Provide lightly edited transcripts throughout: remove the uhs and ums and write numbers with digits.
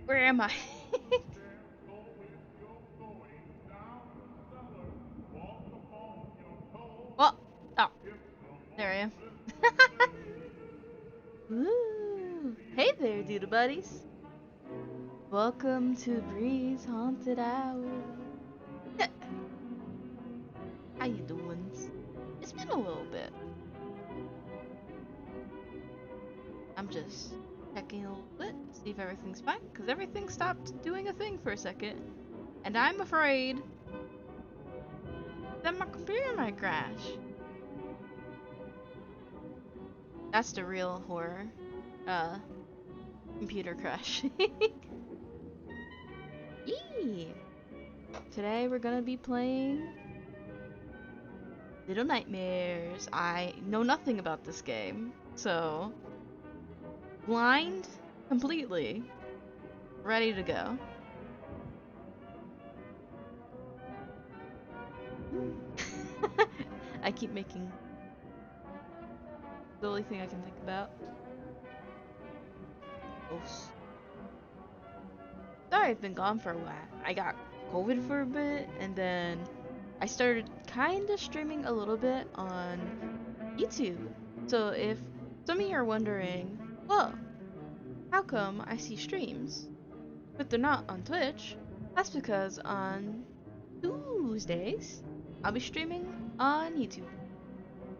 Where am I? Well, oh, there I am. Ooh. Hey there, doodle buddies. Welcome to Bree's Haunted Hour. How you doing? It's been a little bit. I'm just checking a little bit, see if everything's fine, because everything stopped doing a thing for a second. And I'm afraid that my computer might crash. That's the real horror. Uh, Computer crash. Yee! Today we're gonna be playing Little Nightmares. I know nothing about this game, so blind completely, ready to go. I keep making the only thing I can think about. Ghosts. Sorry, I've been gone for a while. I got COVID for a bit, and then I started kind of streaming a little bit on YouTube. So if some of you are wondering, whoa, how come I see streams, but they're not on Twitch? That's because on Tuesdays, I'll be streaming on YouTube.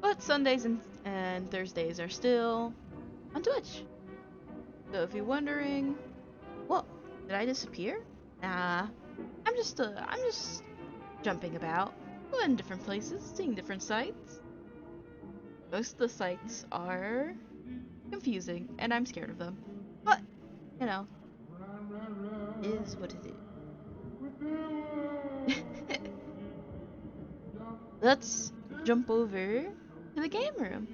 But Sundays and Thursdays are still on Twitch. So if you're wondering, whoa, did I disappear? Nah, I'm just jumping about, going different places, seeing different sites. Most of the sites are confusing, and I'm scared of them. But, you know, is what it is. Let's jump over to the game room.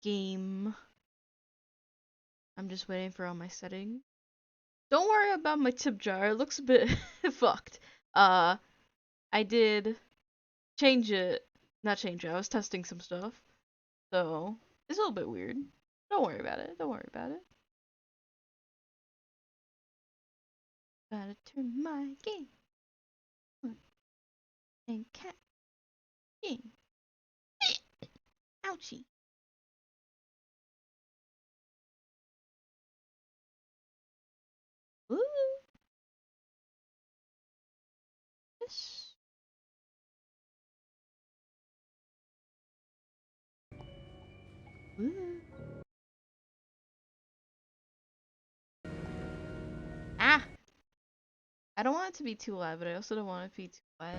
Game. I'm just waiting for all my settings. Don't worry about my tip jar. It looks a bit fucked. Uh, I did change it. Not change it. I was testing some stuff. So, it's a little bit weird. Don't worry about it. Don't worry about it. Gotta turn my game on and cat game. Ouchie. Ooh. Yes. Ooh. Ah! I don't want it to be too loud, but I also don't want it to be too quiet.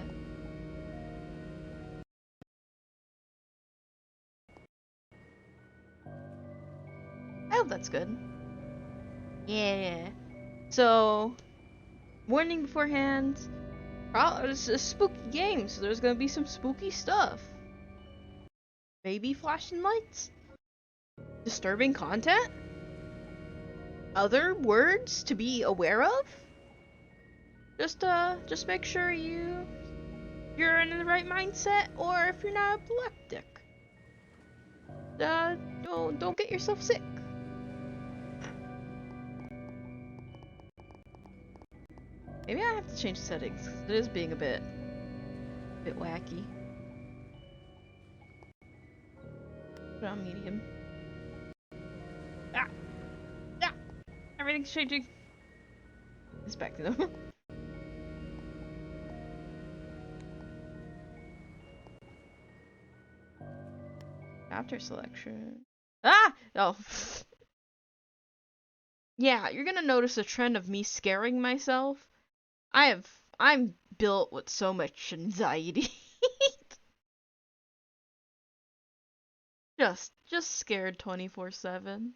I hope that's good. Yeah. So, warning beforehand. It's a spooky game, so there's gonna be some spooky stuff. Maybe flashing lights? Disturbing content? Other words to be aware of? Just make sure you're in the right mindset, or if you're not epileptic. Don't get yourself sick. Maybe I have to change the settings, 'cause it is being a bit wacky. Put it on medium. Ah! Ah! Everything's changing. It's back to them. Chapter selection. Ah! Oh. Yeah, you're gonna notice a trend of me scaring myself. I'm built with so much anxiety. just scared 24/7.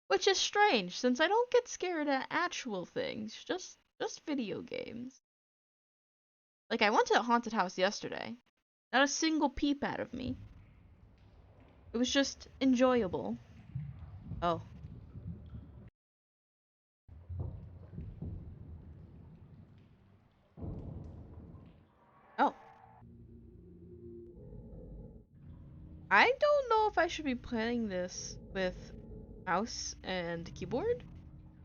Which is strange since I don't get scared at actual things, just video games. Like I went to a haunted house yesterday. Not a single peep out of me. It was just enjoyable. Oh. Oh. I don't know if I should be playing this with mouse and keyboard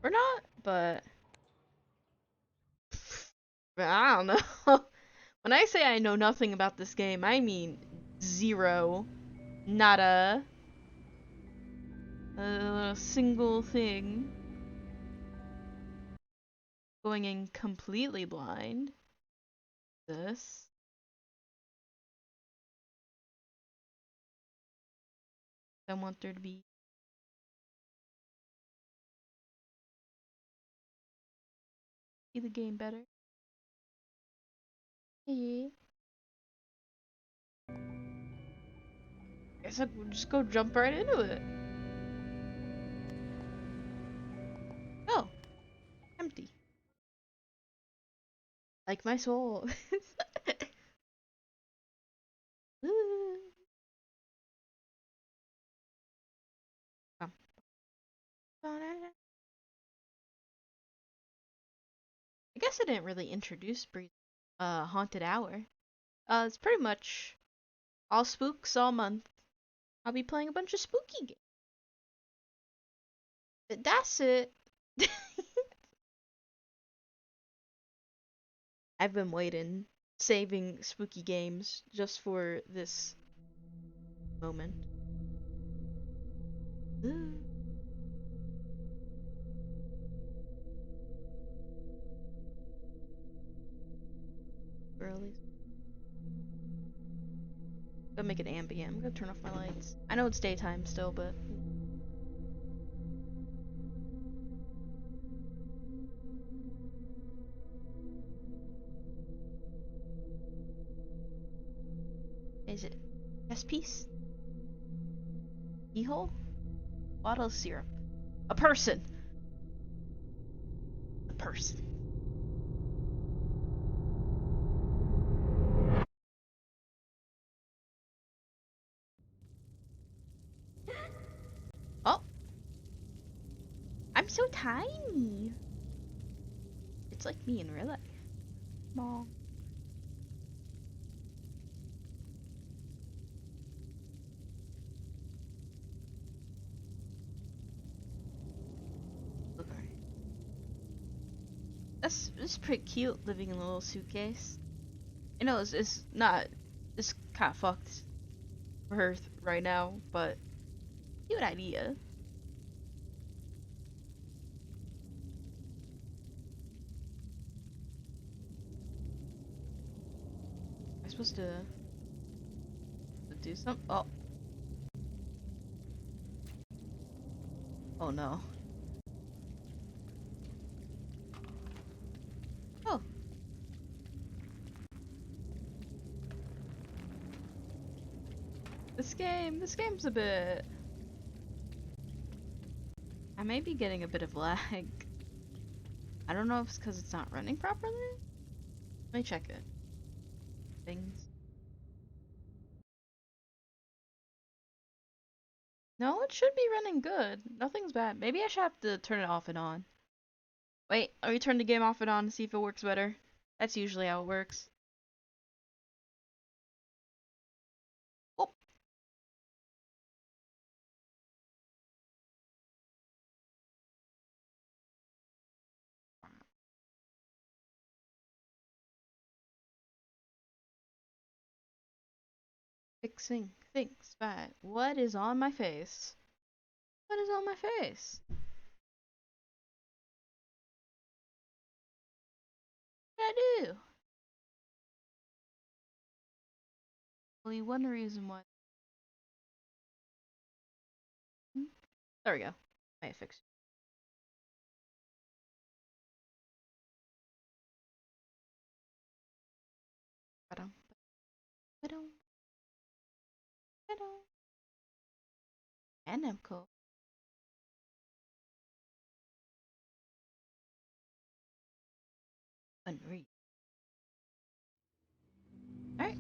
or not, but I don't know. When I say I know nothing about this game, I mean zero, nada, a single thing. Going in completely blind. This. I want there to be see the game better. Hey. Guess I'll just go jump right into it. Oh, empty. Like my soul. I guess I didn't really introduce Brie Haunted Hour. It's pretty much all spooks all month. I'll be playing a bunch of spooky games. That's it. I've been waiting, saving spooky games just for this moment. Ooh. Early. Gonna make it ambient. I'm gonna turn off my lights. I know it's daytime still, but is it chest piece? Keyhole? Bottle of syrup. A person. A person. Oh, I'm so tiny. It's like me in real life. Small. Okay. That's pretty cute living in a little suitcase. I know it's not, it's kind of fucked for her right now, but cute idea. I'm supposed to do something. Oh, oh no. Oh, this game's a bit. I may be getting a bit of lag. I don't know if it's because it's not running properly. Let me check it. Things. No, it should be running good. Nothing's bad. Maybe I should have to turn it off and on. Wait, let me turn the game off and on to see if it works better. That's usually how it works. Oh, fixing things. Fine. What is on my face? What is on my face? What did I do? Only one reason why. There we go. I fixed it. Ba-dum, ba-dum, ba-dum. And Nemco. Unread. Alright.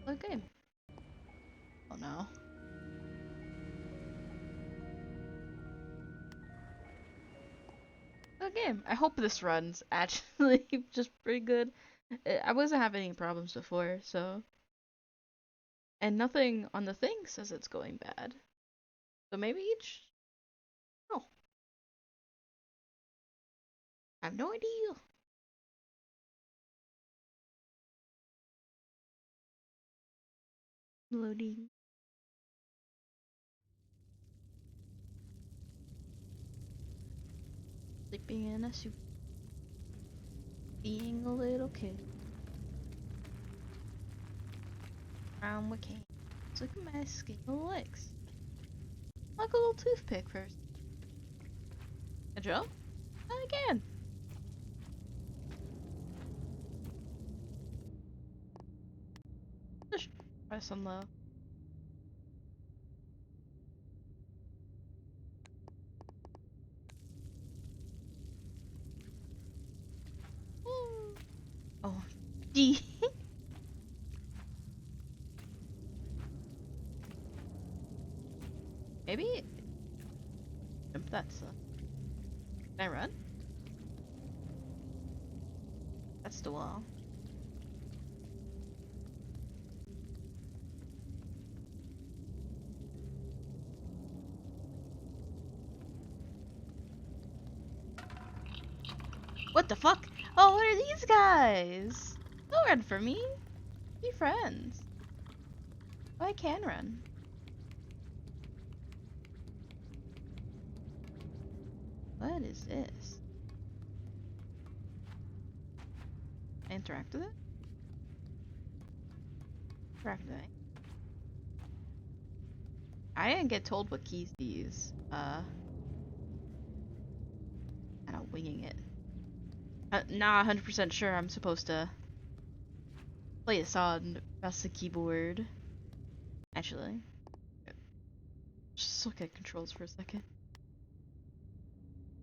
Good game. Oh no. Good game. I hope this runs actually just pretty good. I wasn't having any problems before, so. And nothing on the thing says it's going bad. So maybe each. Oh, I have no idea. Loading. Sleeping in a suit. Being a little kid. Around with cane. Look at my skinny little legs. Like a little toothpick first. A jump? Again. Just press on low. Oh, D. Maybe jump that stuff. Can I run? That's the wall. What the fuck? Oh, what are these guys? Don't run for me. Be friends. Oh, I can run. What is this? I interact with it? Interact with it. I didn't get told what keys to use. Kind of winging it. Not 100% sure I'm supposed to play this on press the keyboard. Actually. Just look at controls for a second.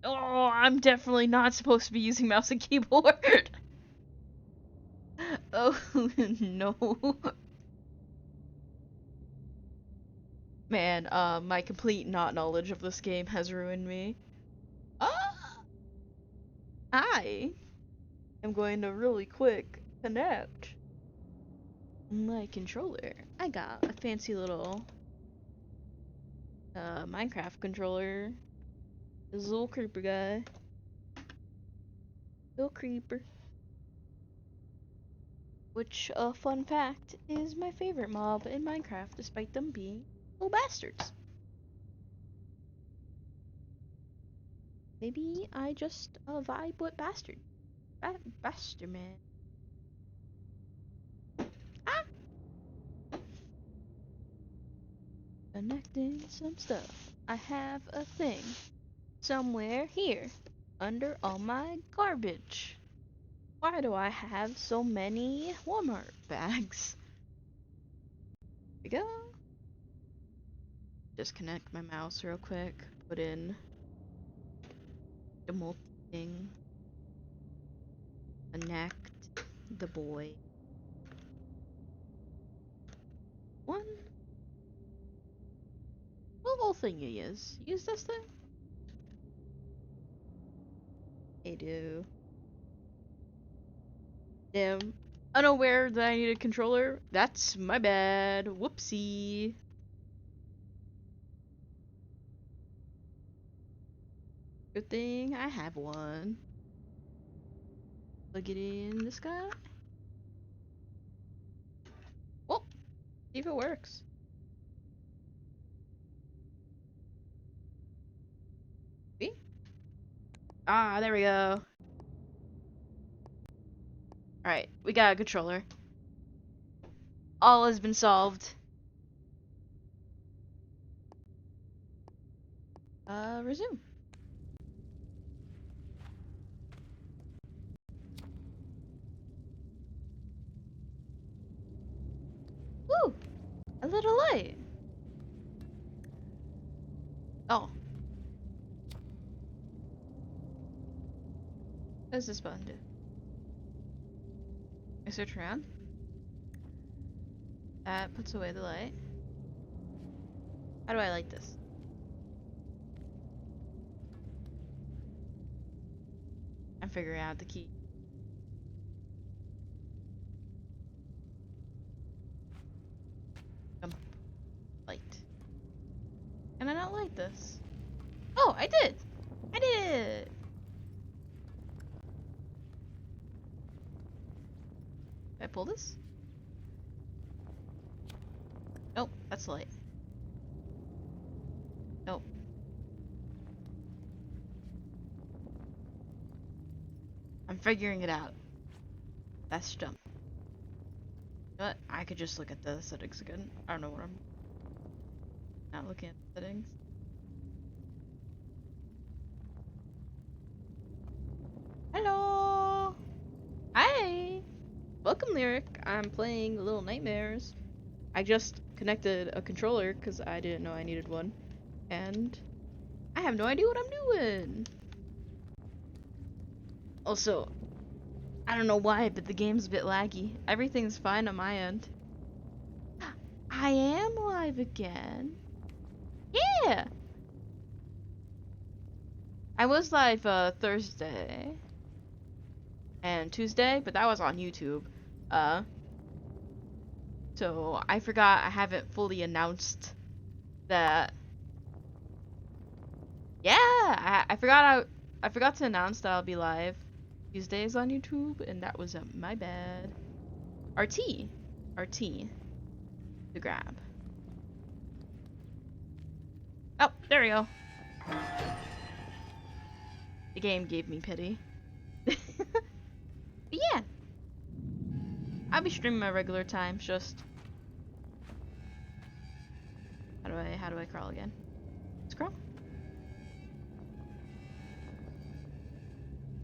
Oh, I'm definitely not supposed to be using mouse and keyboard. Oh, no. Man, my complete not knowledge of this game has ruined me. I am going to really quick connect my controller. I got a fancy little Minecraft controller. This little creeper guy. Little creeper. Which, fun fact, is my favorite mob in Minecraft, despite them being little bastards. Maybe I just vibe with bastard. Bastard man. Ah! Connecting some stuff. I have a thing somewhere here under all my garbage. Why do I have so many Walmart bags? Here we go. Disconnect my mouse real quick. Put in the multi thing. Connect the boy. One. What little thing you use? Use this thing? I do. Damn. Unaware that I need a controller? That's my bad. Whoopsie. Good thing I have one. Plug it in this guy. Well, see if it works. See? Ah, there we go. Alright, we got a controller. All has been solved. Resume. Woo! A little light. Oh. What does this button do? I switch around. That puts away the light. How do I light this? I'm figuring out the key. Light. And I don't like this. Oh, I did! I did it! Can I pull this? Nope, that's light. Nope. I'm figuring it out. That's jump. You know what? I could just look at the settings again. I don't know what I'm not looking at the settings. Hello! Hi! Welcome, Lyric. I'm playing Little Nightmares. I just connected a controller because I didn't know I needed one. And I have no idea what I'm doing. Also, I don't know why, but the game's a bit laggy. Everything's fine on my end. I am live again. Yeah! I was live Thursday and Tuesday, but that was on YouTube. So I forgot I haven't fully announced that. Yeah, I forgot to announce that I'll be live Tuesdays on YouTube, and that was my bad. RT to grab. Oh, there we go. The game gave me pity. But yeah, I'll be streaming my regular times. Just how do I crawl again? Let's crawl.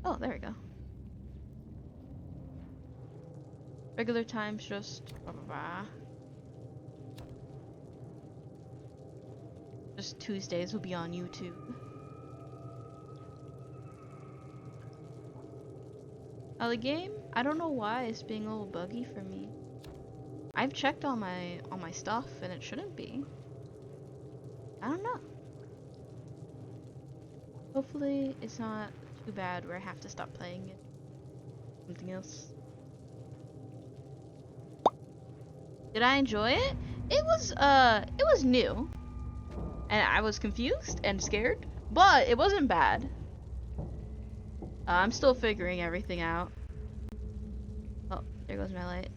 Oh, there we go. Regular times, just blah, blah, blah. Just Tuesdays will be on YouTube. The game, I don't know why it's being a little buggy for me. I've checked all my stuff and it shouldn't be. I don't know. Hopefully it's not too bad where I have to stop playing it. Something else. Did I enjoy it? It was new. And I was confused and scared, but it wasn't bad. I'm still figuring everything out. Oh, there goes my light.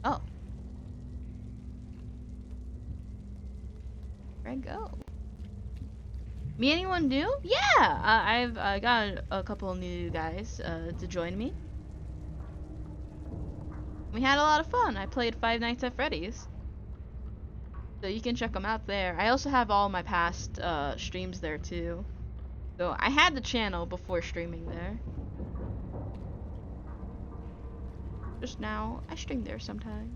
Oh. Where'd I go? Me anyone new? Yeah! I've got a couple new guys to join me. We had a lot of fun. I played Five Nights at Freddy's. So you can check them out there. I also have all my past streams there too. So I had the channel before streaming there. Just now, I stream there sometime.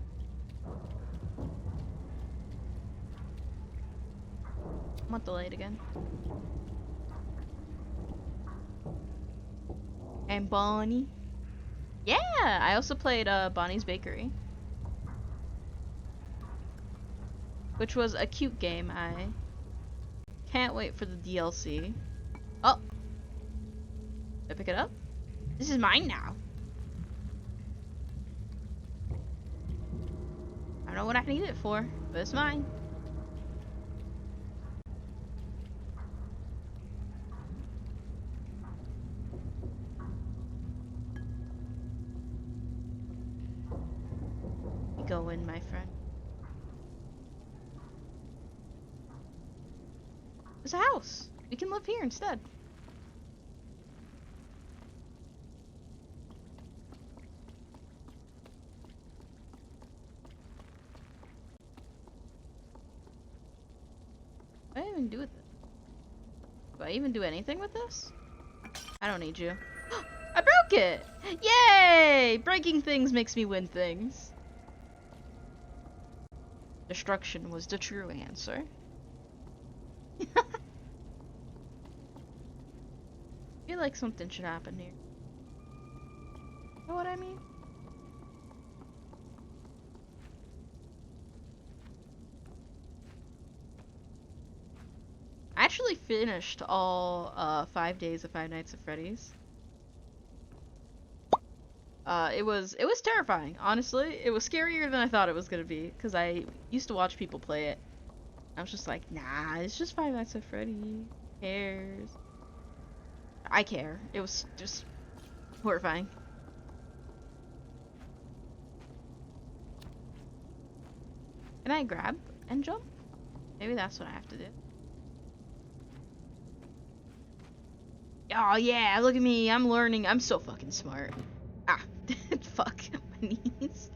I want the light again. And Bonnie. Yeah, I also played Bonnie's Bakery, which was a cute game. I can't wait for the DLC. Oh, did I pick it up? This is mine now. I don't know what I need it for, but it's mine. You go in, my friend. There's a house. We can live here instead. What do I even do with it? Do I even do anything with this? I don't need you. I broke it! Yay! Breaking things makes me win things. Destruction was the true answer. I feel like something should happen here. You know what I mean? I actually finished all 5 days of Five Nights at Freddy's. It was terrifying, honestly. It was scarier than I thought it was gonna be, because I used to watch people play it. I was just like, nah, it's just Five Nights at Freddy. Who cares? I care. It was just horrifying. Can I grab and jump? Maybe that's what I have to do. Oh yeah, look at me. I'm learning. I'm so fucking smart. Ah, fuck. My knees.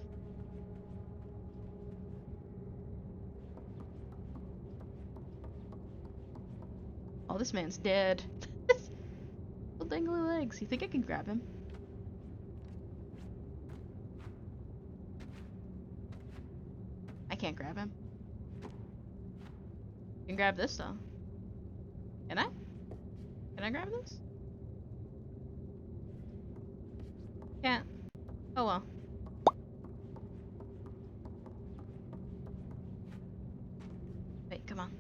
Oh, this man's dead. Little dangly legs. You think I can grab him? I can't grab him. I can grab this though. Can I? Can I grab this? Can't. Oh well. Wait, come on.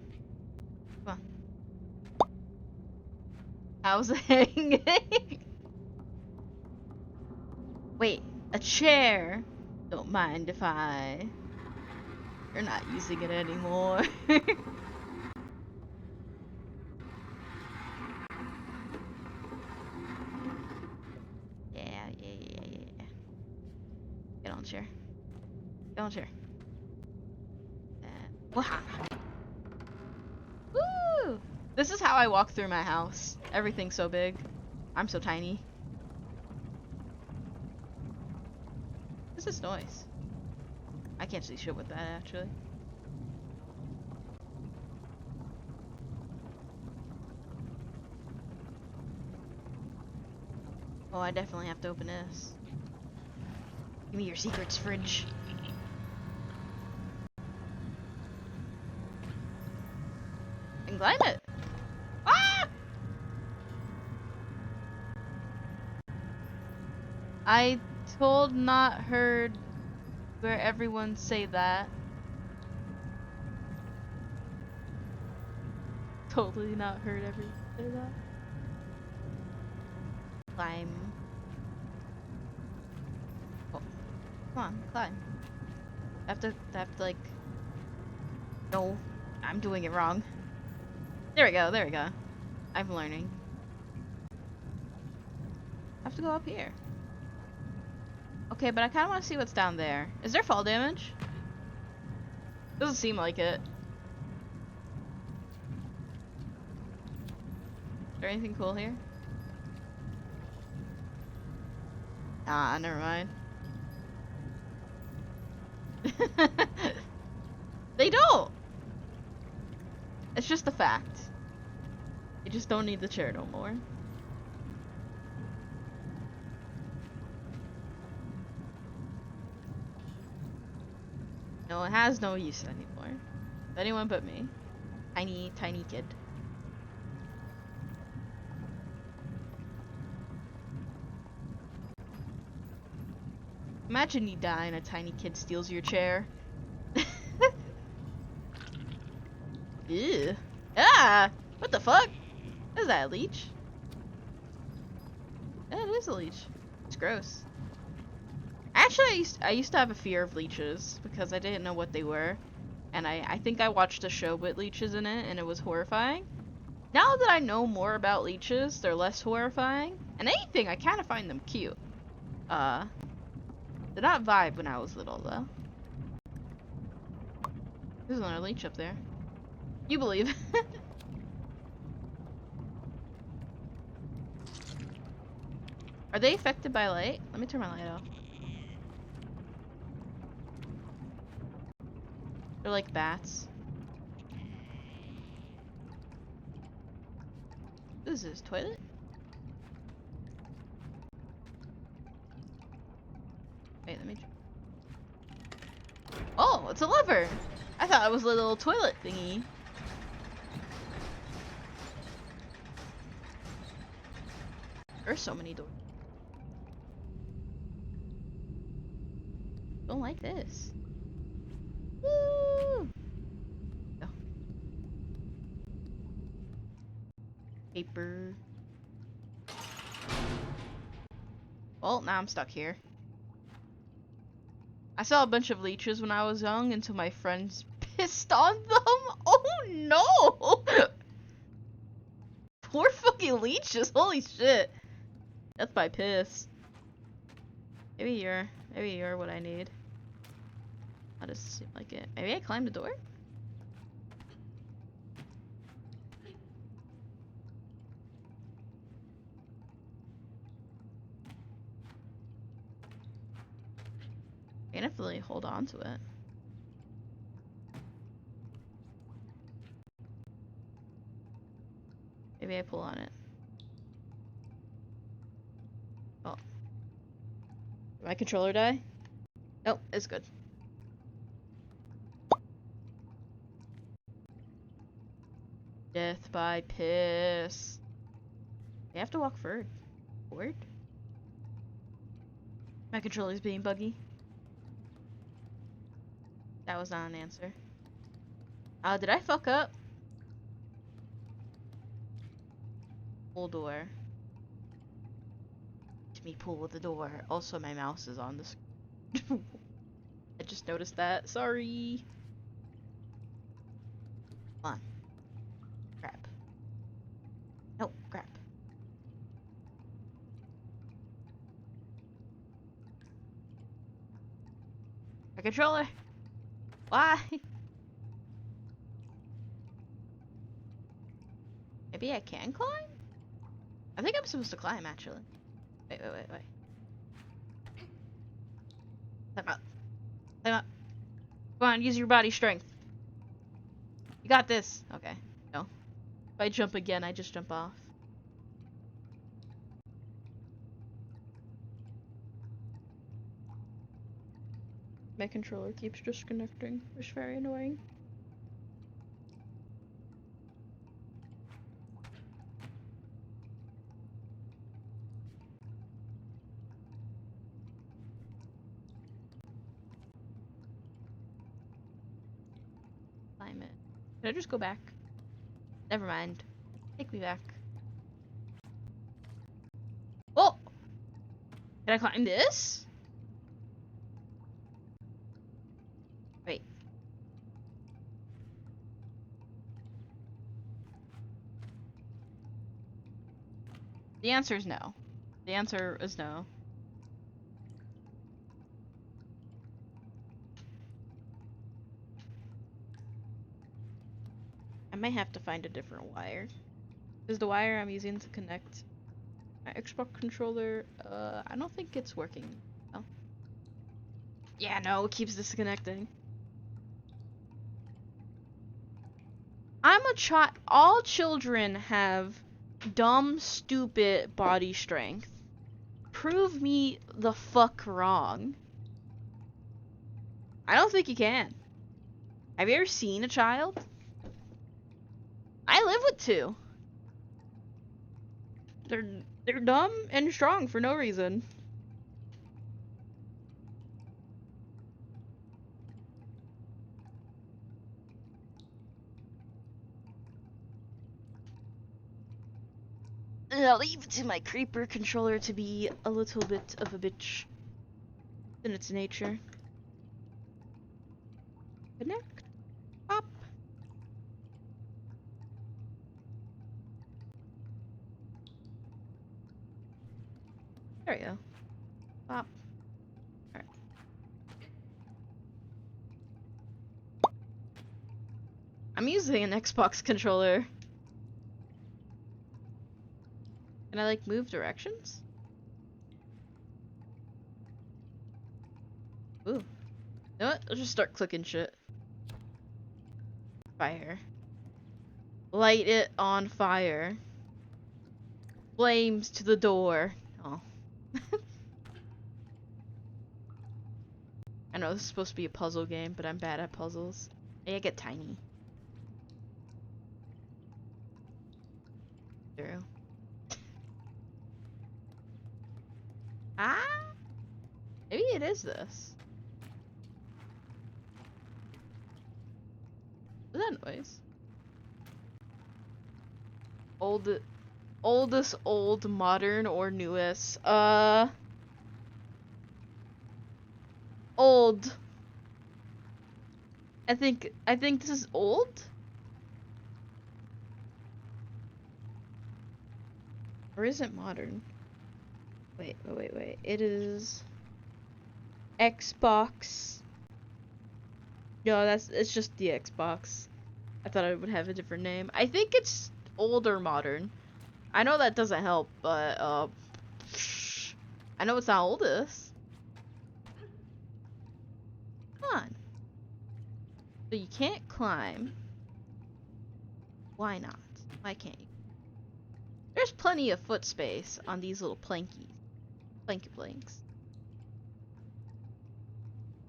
Come on. How's it hanging? Wait, a chair. Don't mind if I... You're not using it anymore. Yeah. Get on chair. Get on chair. Waha. Woo! This is how I walk through my house. Everything's so big. I'm so tiny. What's this noise? I can't see shit with that, actually. Oh, I definitely have to open this. Give me your secrets, fridge. And climb it! Ah! I told not heard where everyone say that. Totally not heard everyone say that. Climb. Oh, come on, climb. I have to like... No, I'm doing it wrong. There we go. I'm learning. I have to go up here. Okay, but I kind of want to see what's down there. Is there fall damage? Doesn't seem like it. Is there anything cool here? Ah, never mind. They don't! It's just a fact. You just don't need the chair no more. No, it has no use anymore. Anyone but me. Tiny kid. Imagine you die and a tiny kid steals your chair. Ew. Ah! What the fuck? Is that, a leech? Yeah, it is a leech. It's gross. Actually, I used to have a fear of leeches because I didn't know what they were. And I think I watched a show with leeches in it and it was horrifying. Now that I know more about leeches, they're less horrifying. And anything, I kind of find them cute. Did not vibe when I was little, though. There's another leech up there. You believe. Are they affected by light? Let me turn my light off. They're like bats. What is this, toilet? Wait, let me... Oh, it's a lever! I thought it was a little toilet thingy. There's so many doors. Don't like this. Woo! Go. Paper. Well, now I'm stuck here. I saw a bunch of leeches when I was young until my friends pissed on them. Oh no! Poor fucking leeches, holy shit. That's by piss. Maybe you're what I need. That doesn't seem like it. Maybe I climbed the door? I can definitely hold on to it. Maybe I pull on it. Oh. Did my controller die? Nope, it's good. Death by piss. You have to walk forward. Forward? My controller's being buggy. That was not an answer. Did I fuck up? Pull door. To me, pull the door. Also, my mouse is on the screen. I just noticed that. Sorry. Come on. Crap. Nope, crap. My controller! Why? Maybe I can climb? I think I'm supposed to climb, actually. Wait. Time out. Time out. Come on, use your body strength. You got this. Okay. No. If I jump again, I just jump off. My controller keeps disconnecting. It's very annoying. Climb it. Can I just go back? Never mind. Take me back. Oh! Can I climb this? Wait. The answer is no. The answer is no. I might have to find a different wire. Because the wire I'm using to connect my Xbox controller, I don't think it's working. Oh. Yeah, no, it keeps disconnecting. I'm a child. All children have dumb, stupid body strength. Prove me the fuck wrong. I don't think you can. Have you ever seen a child? I live with two. They're dumb and strong for no reason. I'll leave it to my creeper controller to be a little bit of a bitch in its nature. Connect. Pop. There we go. Pop. Alright. I'm using an Xbox controller. Can I, like, move directions? Ooh. You know what? I'll just start clicking shit. Fire. Light it on fire. Flames to the door. Oh. I know this is supposed to be a puzzle game, but I'm bad at puzzles. I get tiny. True. Ah? Maybe it is this. What's that noise? Hold it. Oldest, old, modern, or newest? Old. I think this is old? Or is it modern? Wait. It is Xbox. No, it's just the Xbox. I thought it would have a different name. I think it's old or modern. I know that doesn't help, but I know it's not oldest. Come on. So you can't climb. Why not? Why can't you? There's plenty of foot space on these little plankies. Planky planks.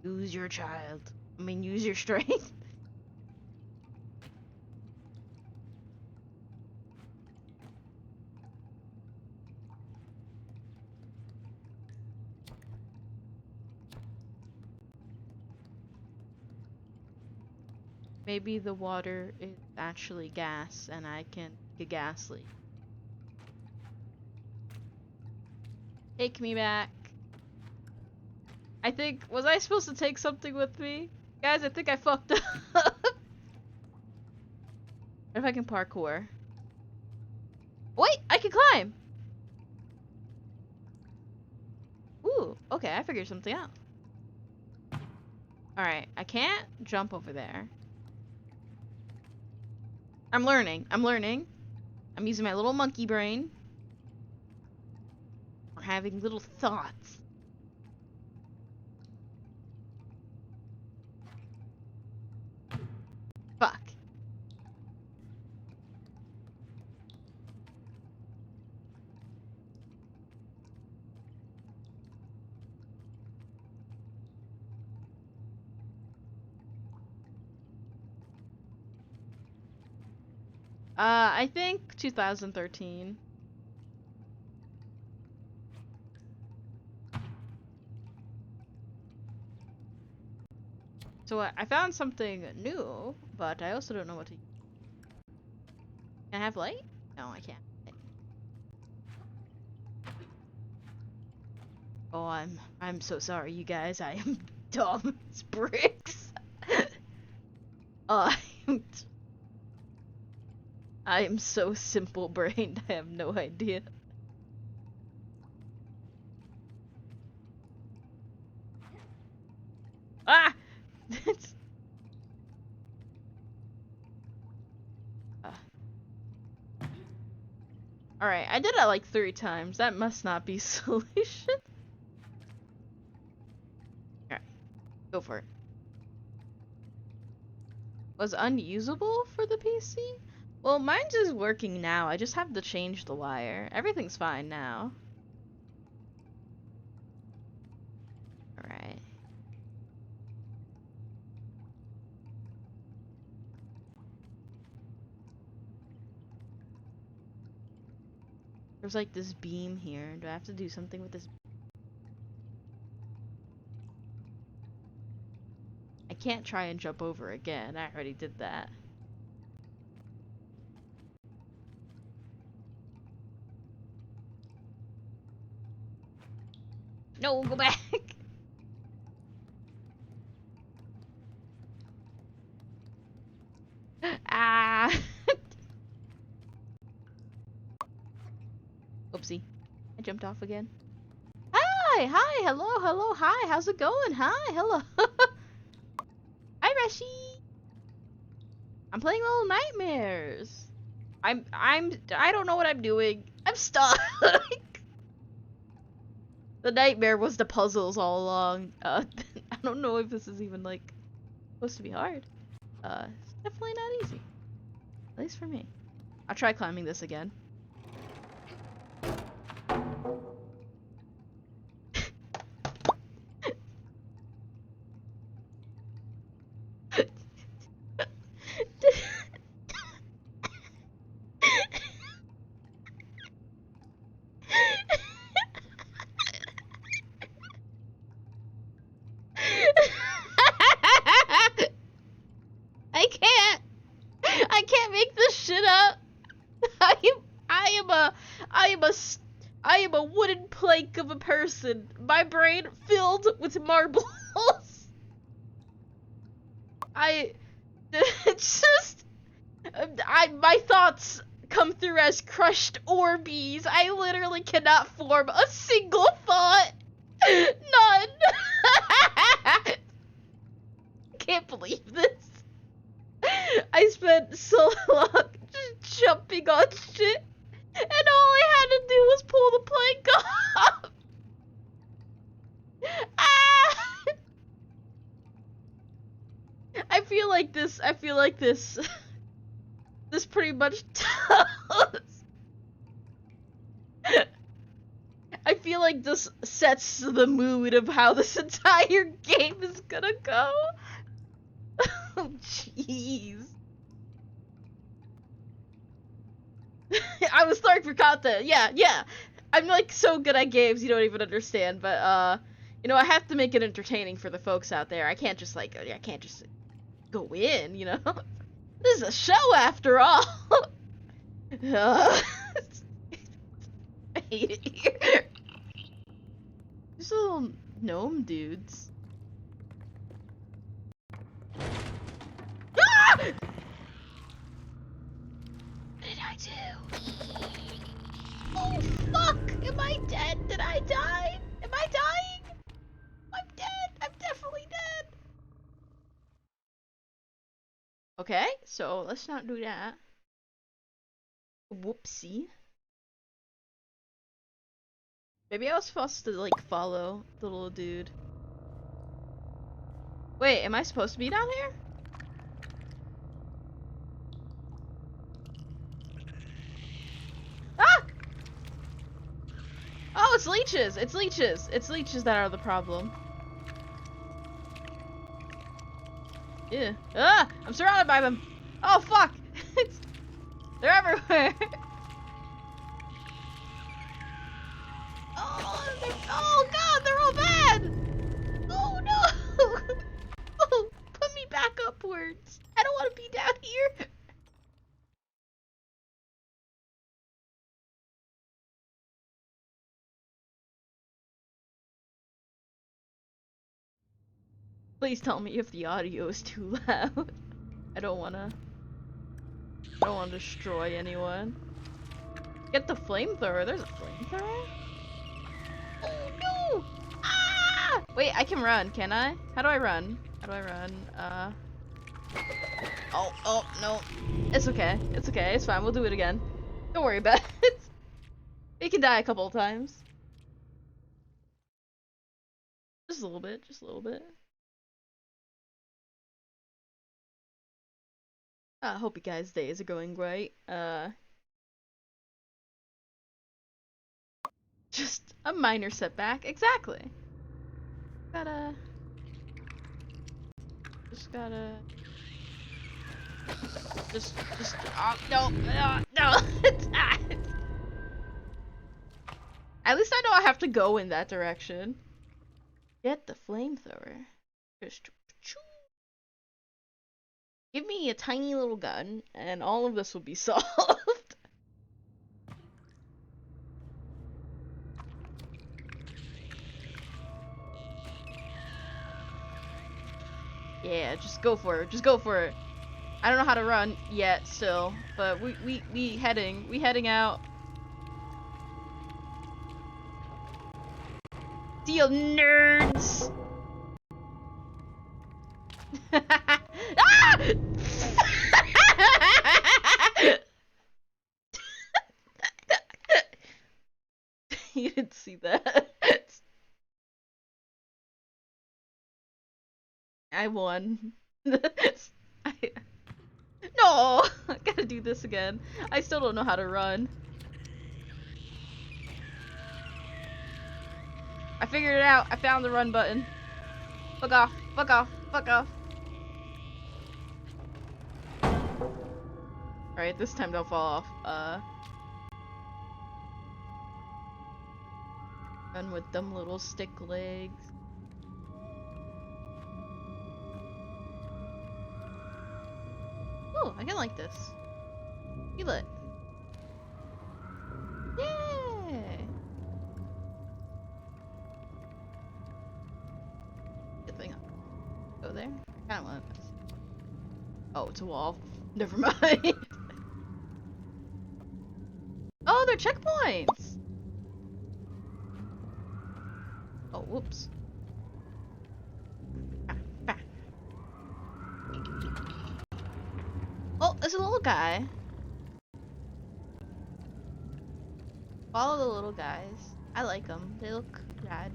Use your child. I mean, use your strength. Maybe the water is actually gas and I can get a gas leak. Take me back. I think, was I supposed to take something with me? Guys, I think I fucked up. What if I can parkour? Wait, I can climb! Ooh, okay, I figured something out. Alright, I can't jump over there. I'm learning. I'm using my little monkey brain. We're having little thoughts. Fuck. I think 2013. So I found something new, but I also don't know what to use. Can I have light? No, I can't. Oh, I'm so sorry, you guys. I am dumb as bricks. I'm I am so simple brained. I have no idea. Ah! Alright, I did it like 3 times. That must not be solution. Alright, go for it. Was unusable for the PC? Well, mine's is working now. I just have to change the wire. Everything's fine now. Alright. There's like this beam here. Do I have to do something with this? I can't try and jump over again. I already did that. No, go back! Ah! Oopsie. I jumped off again. Hi, hello, hi, how's it going? Hi, hello. Hi, Rashi. I'm playing Little Nightmares. I don't know what I'm doing. I'm stuck. The nightmare was the puzzles all along. I don't know if this is even, like, supposed to be hard. It's definitely not easy. At least for me. I'll try climbing this again. I can't make this shit up. I am a I am a wooden plank of a person. My brain filled with marbles. It's just, my thoughts come through as crushed Orbeez. I literally cannot form a single thought. None. Can't believe this. I spent so long just jumping on shit, and all I had to do was pull the plank off. Ah! I feel like this this pretty much tells. I feel like this sets the mood of how this entire game is gonna go. Oh, jeez. I was starving for content. Yeah. I'm like so good at games you don't even understand, but you know, I have to make it entertaining for the folks out there. I can't just go in, you know? This is a show after all. I hate it here. These little gnome dudes. Ah! What did I do? Oh fuck! Am I dead? Did I die? Am I dying? I'm dead. I'm definitely dead. Okay, so let's not do that. Whoopsie. Maybe I was supposed to like follow the little dude. Wait, am I supposed to be down here? Ah! Oh, it's leeches! It's leeches! It's leeches that are the problem. Yeah. Ah! I'm surrounded by them! Oh, fuck! They're everywhere! Oh god, they're all bad! Oh no! Oh, put me back upwards! I don't want to be down here! Please tell me if the audio is too loud. I don't wanna destroy anyone. Get the flamethrower. There's a flamethrower? Oh no! Ah! Wait, I can run, can I? How do I run? How do I run? Oh, no. It's okay. It's okay. It's fine. We'll do it again. Don't worry about it. We can die a couple of times. Just a little bit. Just a little bit. I hope you guys' days are going great. Just a minor setback. Exactly. No, no. At least I know I have to go in that direction. Get the flamethrower. Just give me a tiny little gun, and all of this will be solved. Yeah, just go for it. Just go for it. I don't know how to run yet, still, but we heading out. See you, nerds. Ah! You didn't see that. I won. No! I gotta do this again. I still don't know how to run. I figured it out. I found the run button. Fuck off. Fuck off. Fuck off. Alright, this time don't fall off. Run with them little stick legs. Oh, I can like this. Feel it. Yeah! Go there? Kinda want. Oh, it's a wall. Never mind. Oh, they're checkpoints! Oh, whoops. Oh, there's a little guy. Follow the little guys. I like them. They look rad.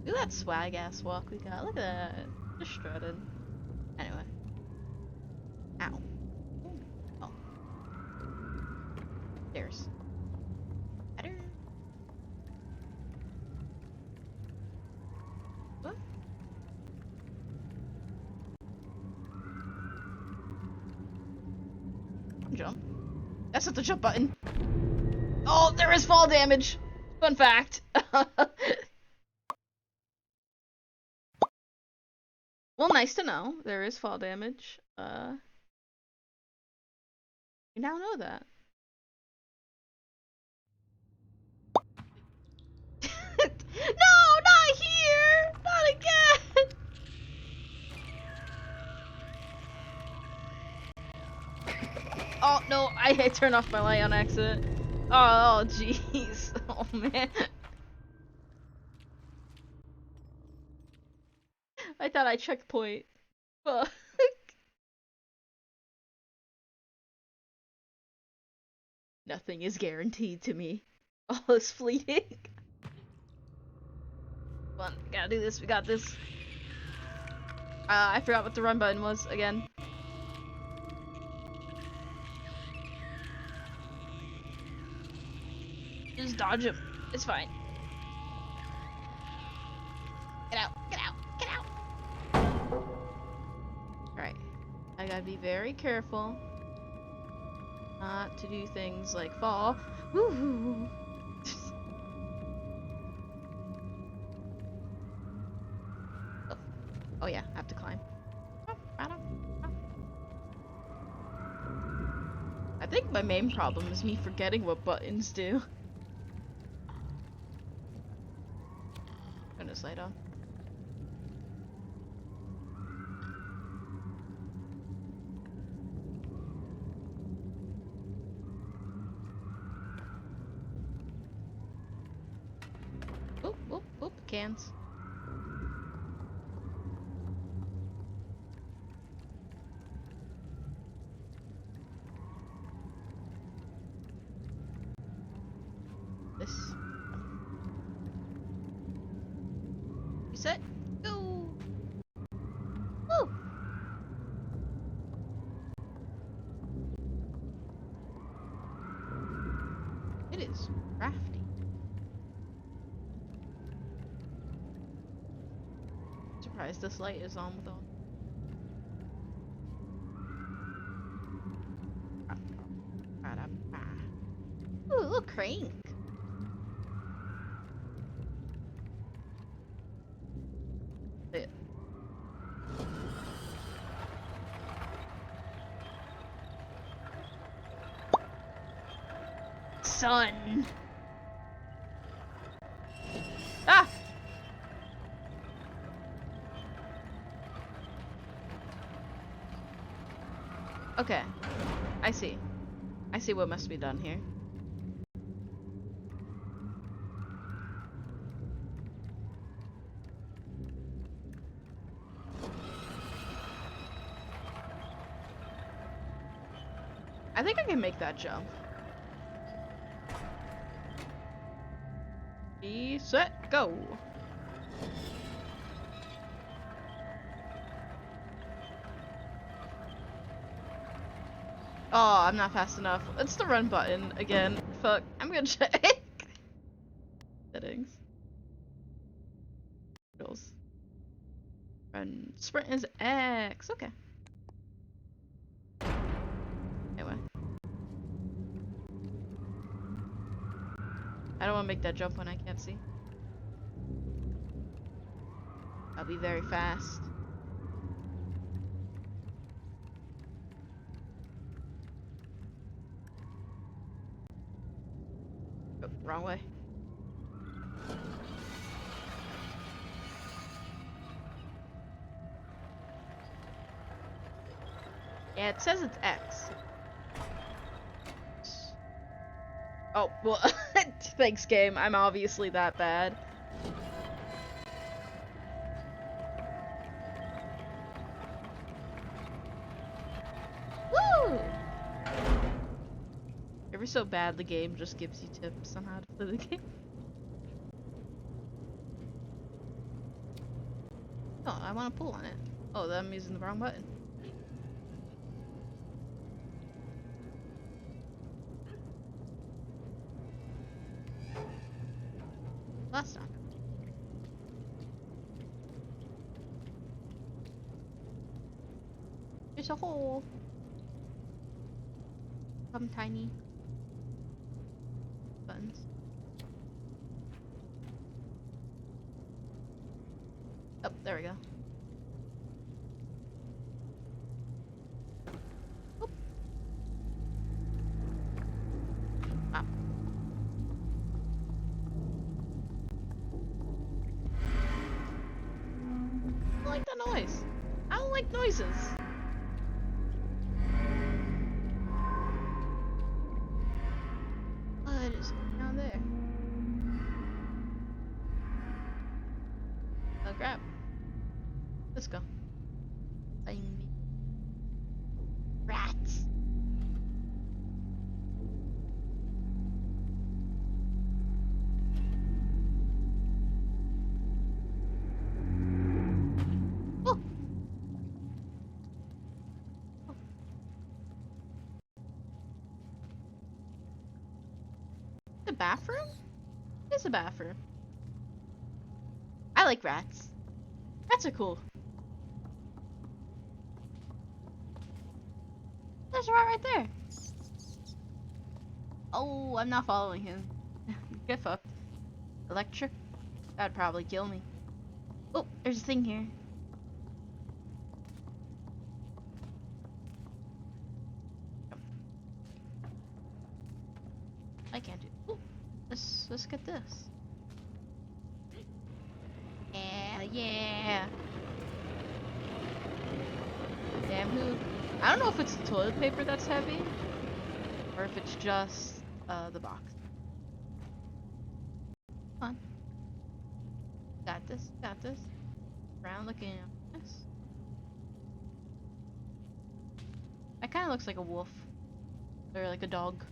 Look at that swag ass walk we got. Look at that. Just strutted. Anyway. Ow. Oh. There's. Better. What? Jump. That's not the jump button. Oh, there is fall damage. Fun fact. Well, nice to know. There is fall damage. You now know that. No, not here! Not again! Oh, no, I turned off my light on accident. Oh, jeez. Oh, man. I thought I checkpoint. Fuck. Nothing is guaranteed to me. All is fleeting. Come on, gotta do this. We got this. I forgot what the run button was again. Just dodge him. It's fine. Get out. Get out. Get out. Alright. I gotta be very careful not to do things like fall. Woo-hoo. Oh yeah, I have to climb. I think my main problem is me forgetting what buttons do. Turn this light on. Oop, oop, oop, cans. This. Reset. Go. Woo. It is crafty. Surprised this light is on with all. Ooh, look, crank. It. Son. Ah! Okay. I see. I see what must be done here. I think I can make that jump. Be set, go. Oh, I'm not fast enough. It's the run button again. Fuck. I'm gonna check. Settings. Run. Sprint is X. Okay. Anyway. I don't want to make that jump when I can't see. I'll be very fast. Oh, wrong way. Yeah, it says it's X. Oh, well, thanks, game. I'm obviously that bad. Woo! Ever so bad, the game just gives you tips on how to play the game. Oh, I want to pull on it. Oh, I'm using the wrong button. Last time. There's a hole. Some tiny buttons. Oh, there we go. Oop. Ah. I don't like that noise. I don't like noises. What is down there? Oh crap. Let's go. Rats. Oh. Oh. The bathroom? It's a bathroom. I like rats. Rats are cool. There's a rat right there. Oh, I'm not following him. Get fucked. Electric? That'd probably kill me. Oh, there's a thing here. I can't do. Oh, let's get this. Yeah, yeah. Damn who? I don't know if it's the toilet paper that's heavy, or if it's just the box. Come on. Got this. Got this. Around looking at this. That kind of looks like a wolf, or like a dog.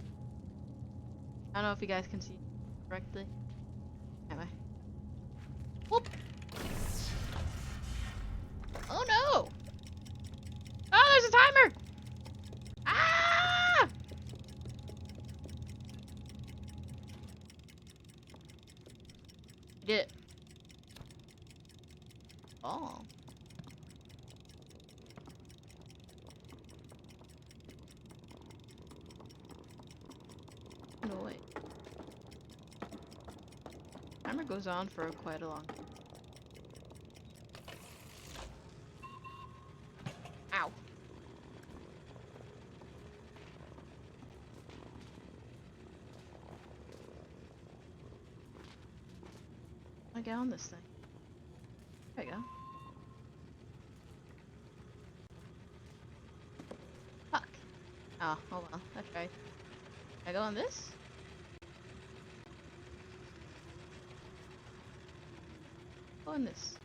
I don't know if you guys can see correctly. Anyway. Whoop! Oh no! Oh, there's a timer! Ah! You did it. Oh. No way. Timer goes on for quite a long time. Ow. I get on this thing. There you go. Fuck. Oh well. I tried. Can I go on this? Go on this.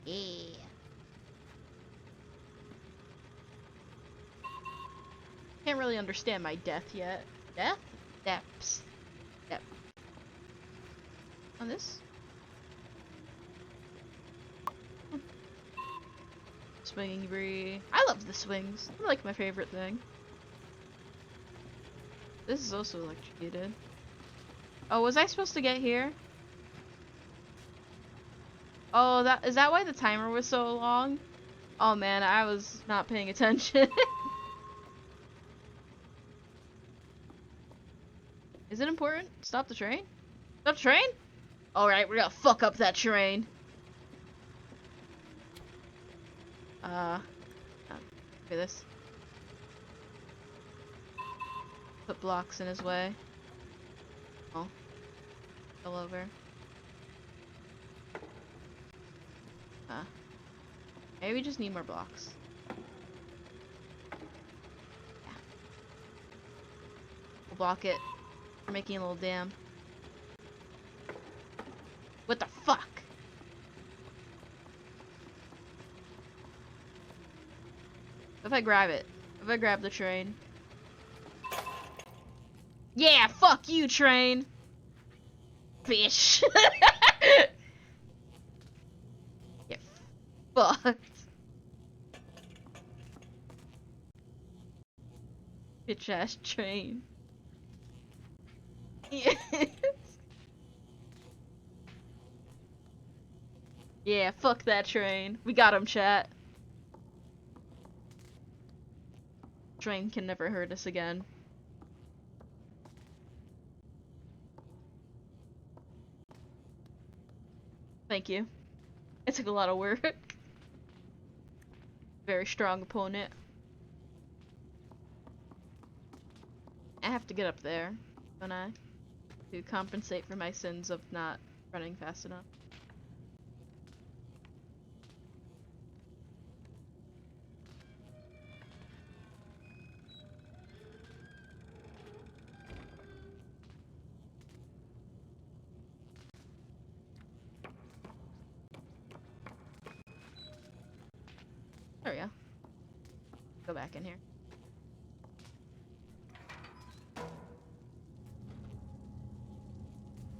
Yeah. Can't really understand my death yet. Death? Depths. Depth. On this? Swinging Brie. I love the swings. They're like my favorite thing. This is also electrocuted. Oh, was I supposed to get here? Oh, is that why the timer was so long? Oh man, I was not paying attention. Is it important? Stop the train? Stop the train? Alright, we're gonna fuck up that train. Okay, this. Put blocks in his way. Oh. Fell over. Maybe we just need more blocks. We'll block it. We're making a little dam. What the fuck? If I grab it. If I grab the train. Yeah, fuck you, train! Fish! Get fucked. Bitch ass train. Yes. Yeah, fuck that train. We got him, chat. Train can never hurt us again. Thank you. It took a lot of work. Very strong opponent. I have to get up there, don't I? To compensate for my sins of not running fast enough. There we go. Go back in here.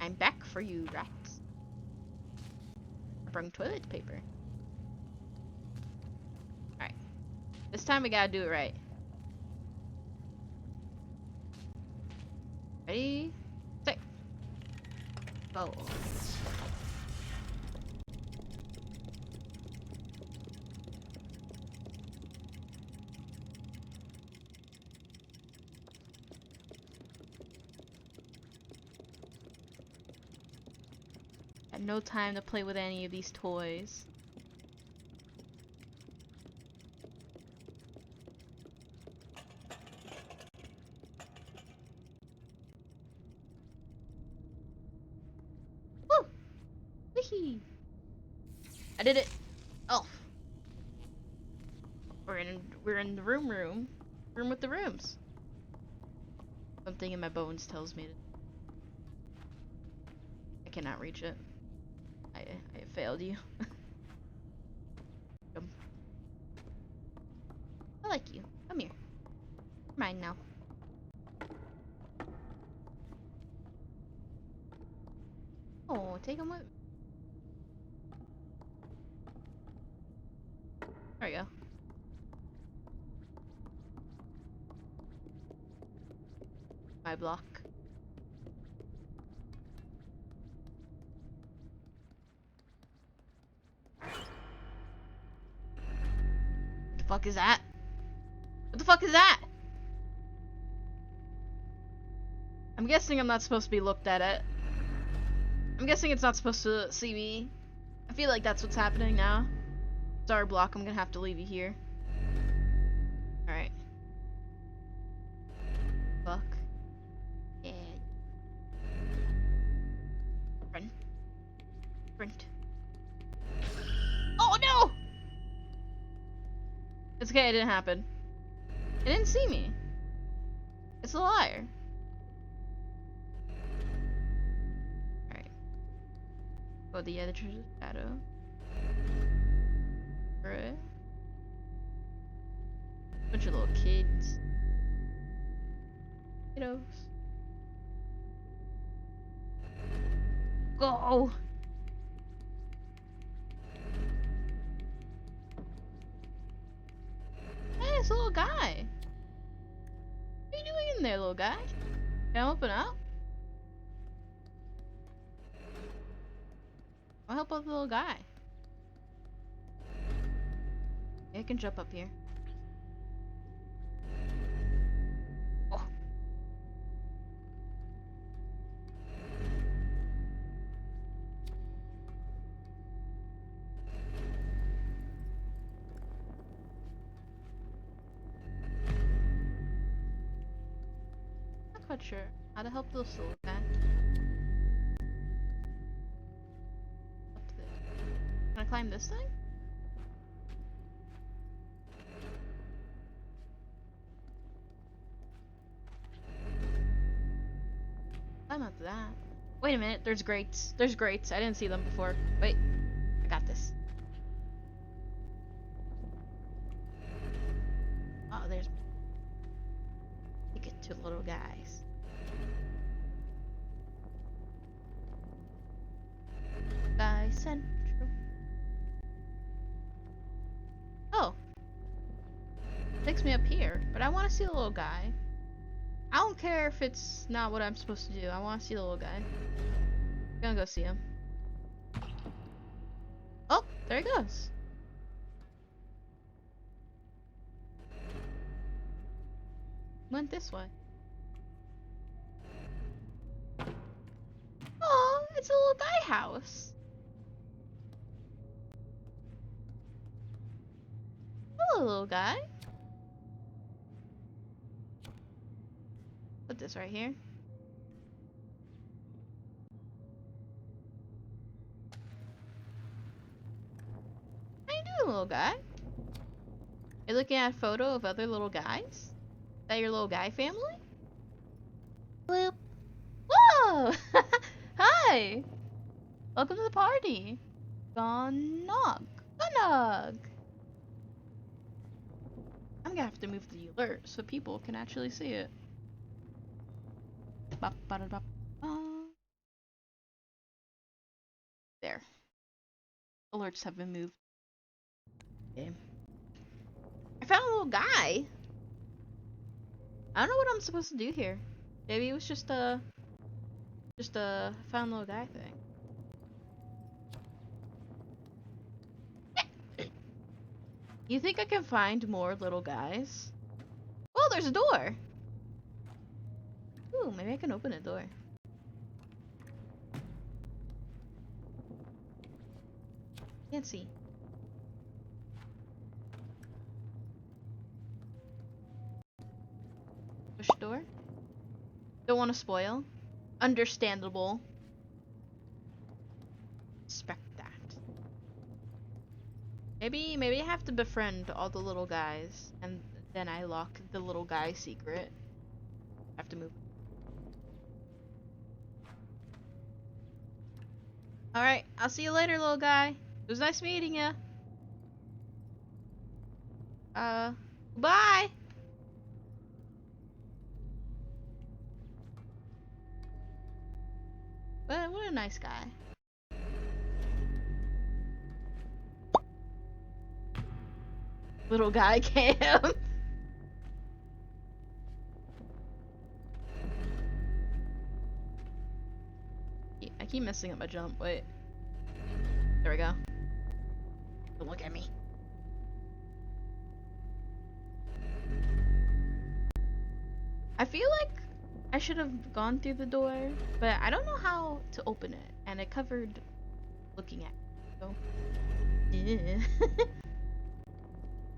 I'm back for you, rats. I brought toilet paper. Alright. This time we gotta do it right. Ready? Set. Go. Had no time to play with any of these toys. Woo! Wee! I did it. Oh. We're in the room with the rooms. Something in my bones tells me I cannot reach it. I failed you. I like you. Come here. You're mine now. Oh, take him with me. There we go. My block. What the fuck is that? What the fuck is that? I'm guessing I'm not supposed to be looked at it. I'm guessing it's not supposed to see me. I feel like that's what's happening now. Sorry, block, I'm gonna have to leave you here. Alright. Fuck. Yeah. Run. Sprint. Oh no! It's okay, it didn't happen. It didn't see me. It's a liar. Alright. Go the other shadow. Right. Bunch of little kids. Kiddos. Go! Hey, it's a little guy. What are you doing in there, little guy? Can I open up? I'll help out the little guy. Yeah, I can jump up here. Oh. Not quite sure how to help this little guy. Up there. Can I climb this thing? that. Wait a minute, there's grates. There's grates. I didn't see them before. Wait, I got this. Oh, there's... You get two little guys. Guy Central. Oh. Takes me up here, but I want to see the little guy. I don't care if it's not what I'm supposed to do. I want to see the little guy. I'm gonna go see him. Oh, there he goes. Went this way. Oh, it's a little guy house. Hello, little guy. Put this right here. How you doing, little guy? You're looking at a photo of other little guys? Is that your little guy family? Bloop. Whoa! Hi! Welcome to the party. Gonog. Gonog! I'm gonna have to move the alert so people can actually see it. There. Alerts have been moved. Okay. I found a little guy. I don't know what I'm supposed to do here. Maybe it was just a found little guy thing. You think I can find more little guys? Oh, there's a door! Ooh, maybe I can open a door. Can't see. Push door? Don't want to spoil. Understandable. Respect that. Maybe I have to befriend all the little guys, and then I lock the little guy secret. I have to move. Alright, I'll see you later, little guy. It was nice meeting ya. Bye! What a nice guy. Little guy cam. I keep messing up my jump. Wait. There we go. Don't look at me. I feel like I should have gone through the door, but I don't know how to open it, and it covered looking at it, so yeah.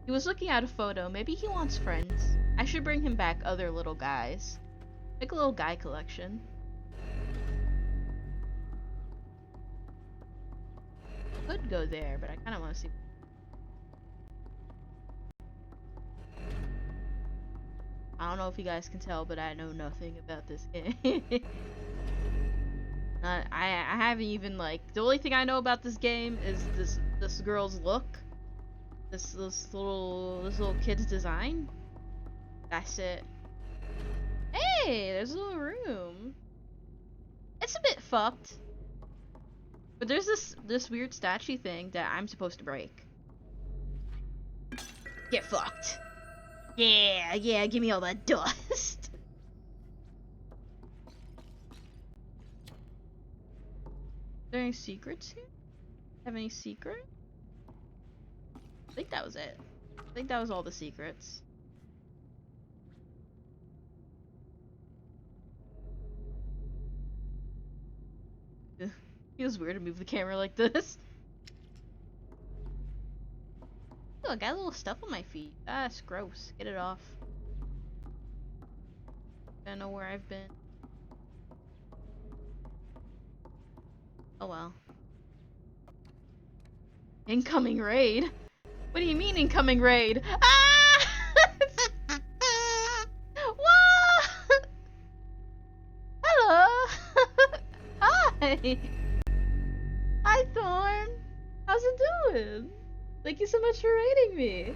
He was looking at a photo. Maybe he wants friends. I should bring him back other little guys. Make a little guy collection. Could go there, but I kind of want to see. I don't know if you guys can tell, but I know nothing about this game. I haven't even, like, the only thing I know about this game is this girl's look. This little kid's design. That's it. Hey, there's a little room. It's a bit fucked. But there's this weird statue thing that I'm supposed to break. Get fucked. Yeah, give me all that dust. Is there any secrets here? Have any secret? I think that was it. I think that was all the secrets. Feels weird to move the camera like this. Oh, I got a little stuff on my feet. Ah, it's gross. Get it off. I don't know where I've been. Oh well. Incoming raid? What do you mean incoming raid? Ah! Whoa! Hello! Hi, Thorn. How's it doing? Thank you so much for rating me.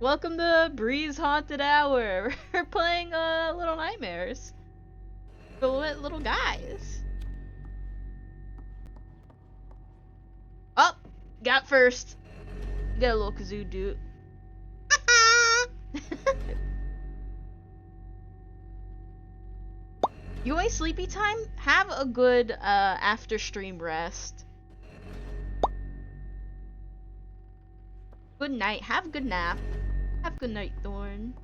Welcome to Bree's Haunted Hour. We're playing Little Nightmares. Little guys. Oh, got first. Got a little kazoo dude. You want sleepy time? Have a good after stream rest. Good night. Have a good nap. Have a good night, Thorn.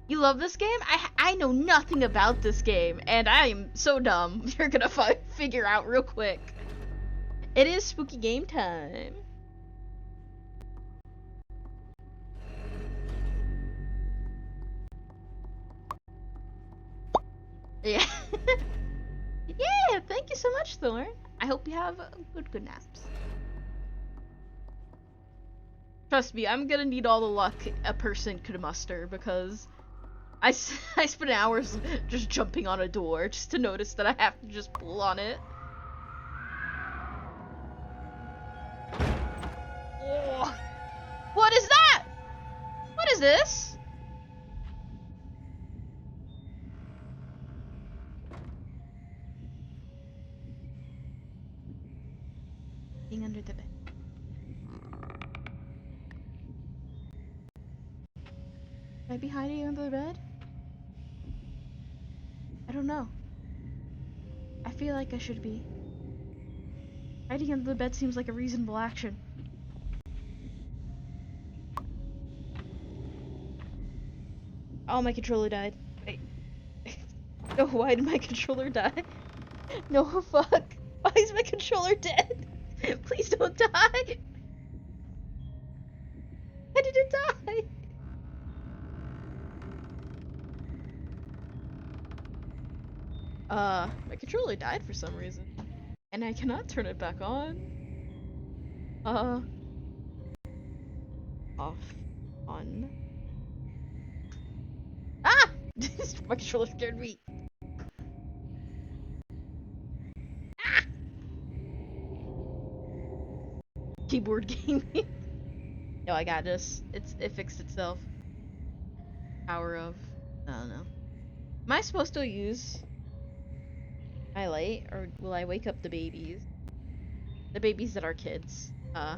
You love this game? I know nothing about this game, and I am so dumb. You're gonna figure out real quick. It is spooky game time. Yeah. Yeah, thank you so much, Thorn. I hope you have good naps. Trust me, I'm gonna need all the luck a person could muster because I spent hours just jumping on a door just to notice that I have to just pull on it. Oh, what is that? What is this? Being under the bed. Should I be hiding under the bed? I don't know. I feel like I should be. Hiding under the bed seems like a reasonable action. Oh, my controller died. Wait. No, why did my controller die? No, fuck. Why is my controller dead? Please don't die. Why did it die? My controller died for some reason. And I cannot turn it back on. Uh, off. On. Ah! My controller scared me. Ah! Keyboard gaming. No, I got this. It fixed itself. Power of. I don't know. Am I supposed to use my light, or will I wake up the babies? The babies that are kids. Nah,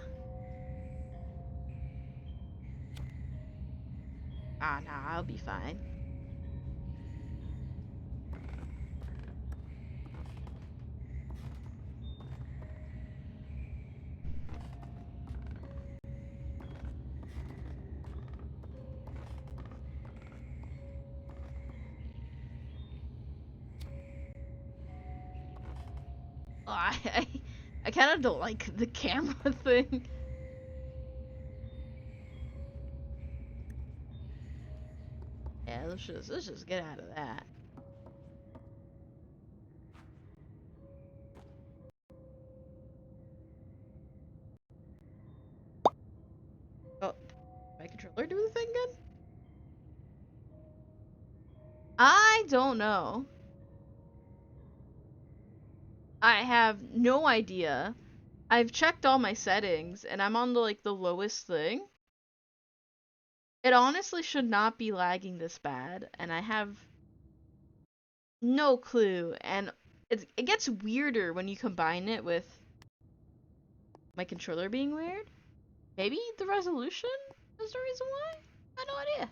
I'll be fine. Oh, I kind of don't like the camera thing. Yeah, let's just get out of that. Oh, my controller do the thing good? I don't know. I have no idea. I've checked all my settings and I'm on the lowest thing. It honestly should not be lagging this bad, and I have no clue. And it gets weirder when you combine it with my controller being weird. Maybe the resolution is the reason why? I have no idea.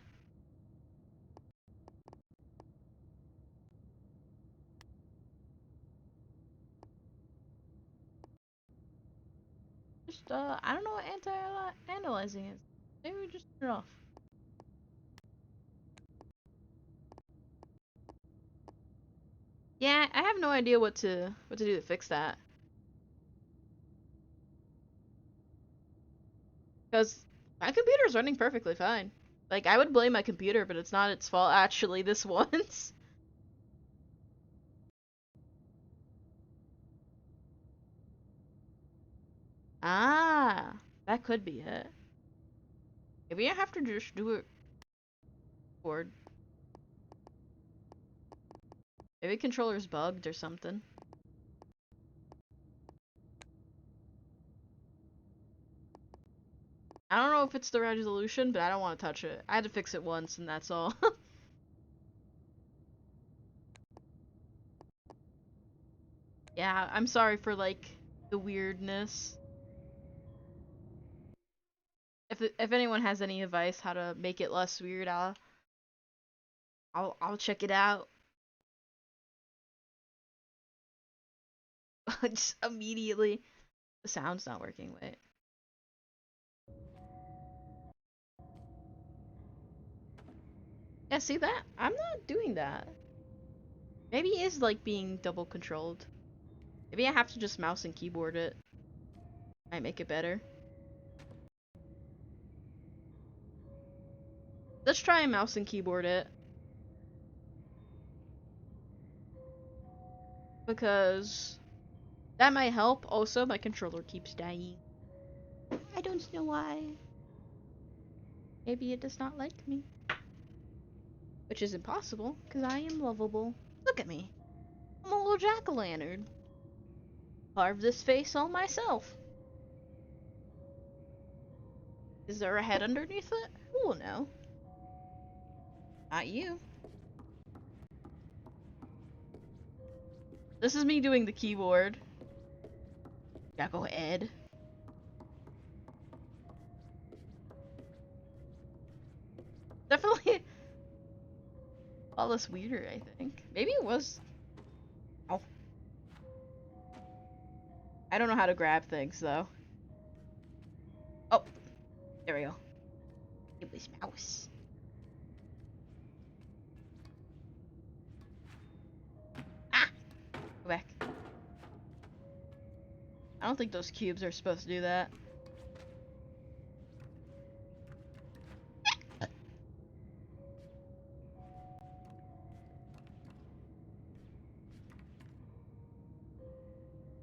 Just I don't know what anti-analyzing is. Maybe we just turn it off. Yeah, I have no idea what to do to fix that. Because my computer's running perfectly fine. Like, I would blame my computer, but it's not its fault actually this once. Ah, that could be it. Maybe I have to just do it. Or Maybe controller's bugged or something. I don't know if it's the resolution, but I don't want to touch it. I had to fix it once, and that's all. Yeah, I'm sorry for, like, the weirdness. If anyone has any advice how to make it less weird, I'll check it out. Just immediately. The sound's not working. Wait. Yeah, see that? I'm not doing that. Maybe it is like being double controlled. Maybe I have to just mouse and keyboard it. Might make it better. Let's try and mouse and keyboard it. Because that might help. Also, my controller keeps dying. I don't know why. Maybe it does not like me. Which is impossible, because I am lovable. Look at me. I'm a little jack-o'-lantern. Carved this face all myself. Is there a head underneath it? Who will know? Not you. This is me doing the keyboard. Jacko Ed. Definitely all this weirder, I think. Maybe it was. Oh. I don't know how to grab things though. Oh, there we go. It was mouse. Ah! Go back. I don't think those cubes are supposed to do that.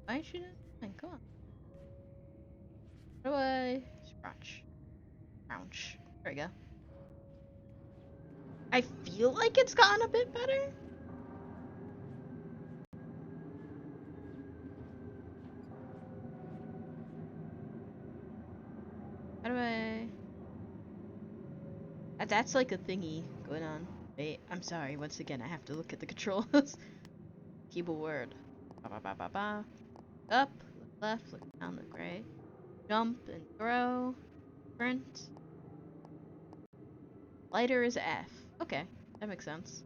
Why should it? Come on. How do I scratch? Crouch. There we go. I feel like it's gotten a bit better. How do I... That's like a thingy going on. Wait, I'm sorry. Once again, I have to look at the controls. Keyboard. Ba ba ba ba ba. Up, look left, look down, look right. Jump and throw. Sprint. Lighter is F. Okay, that makes sense.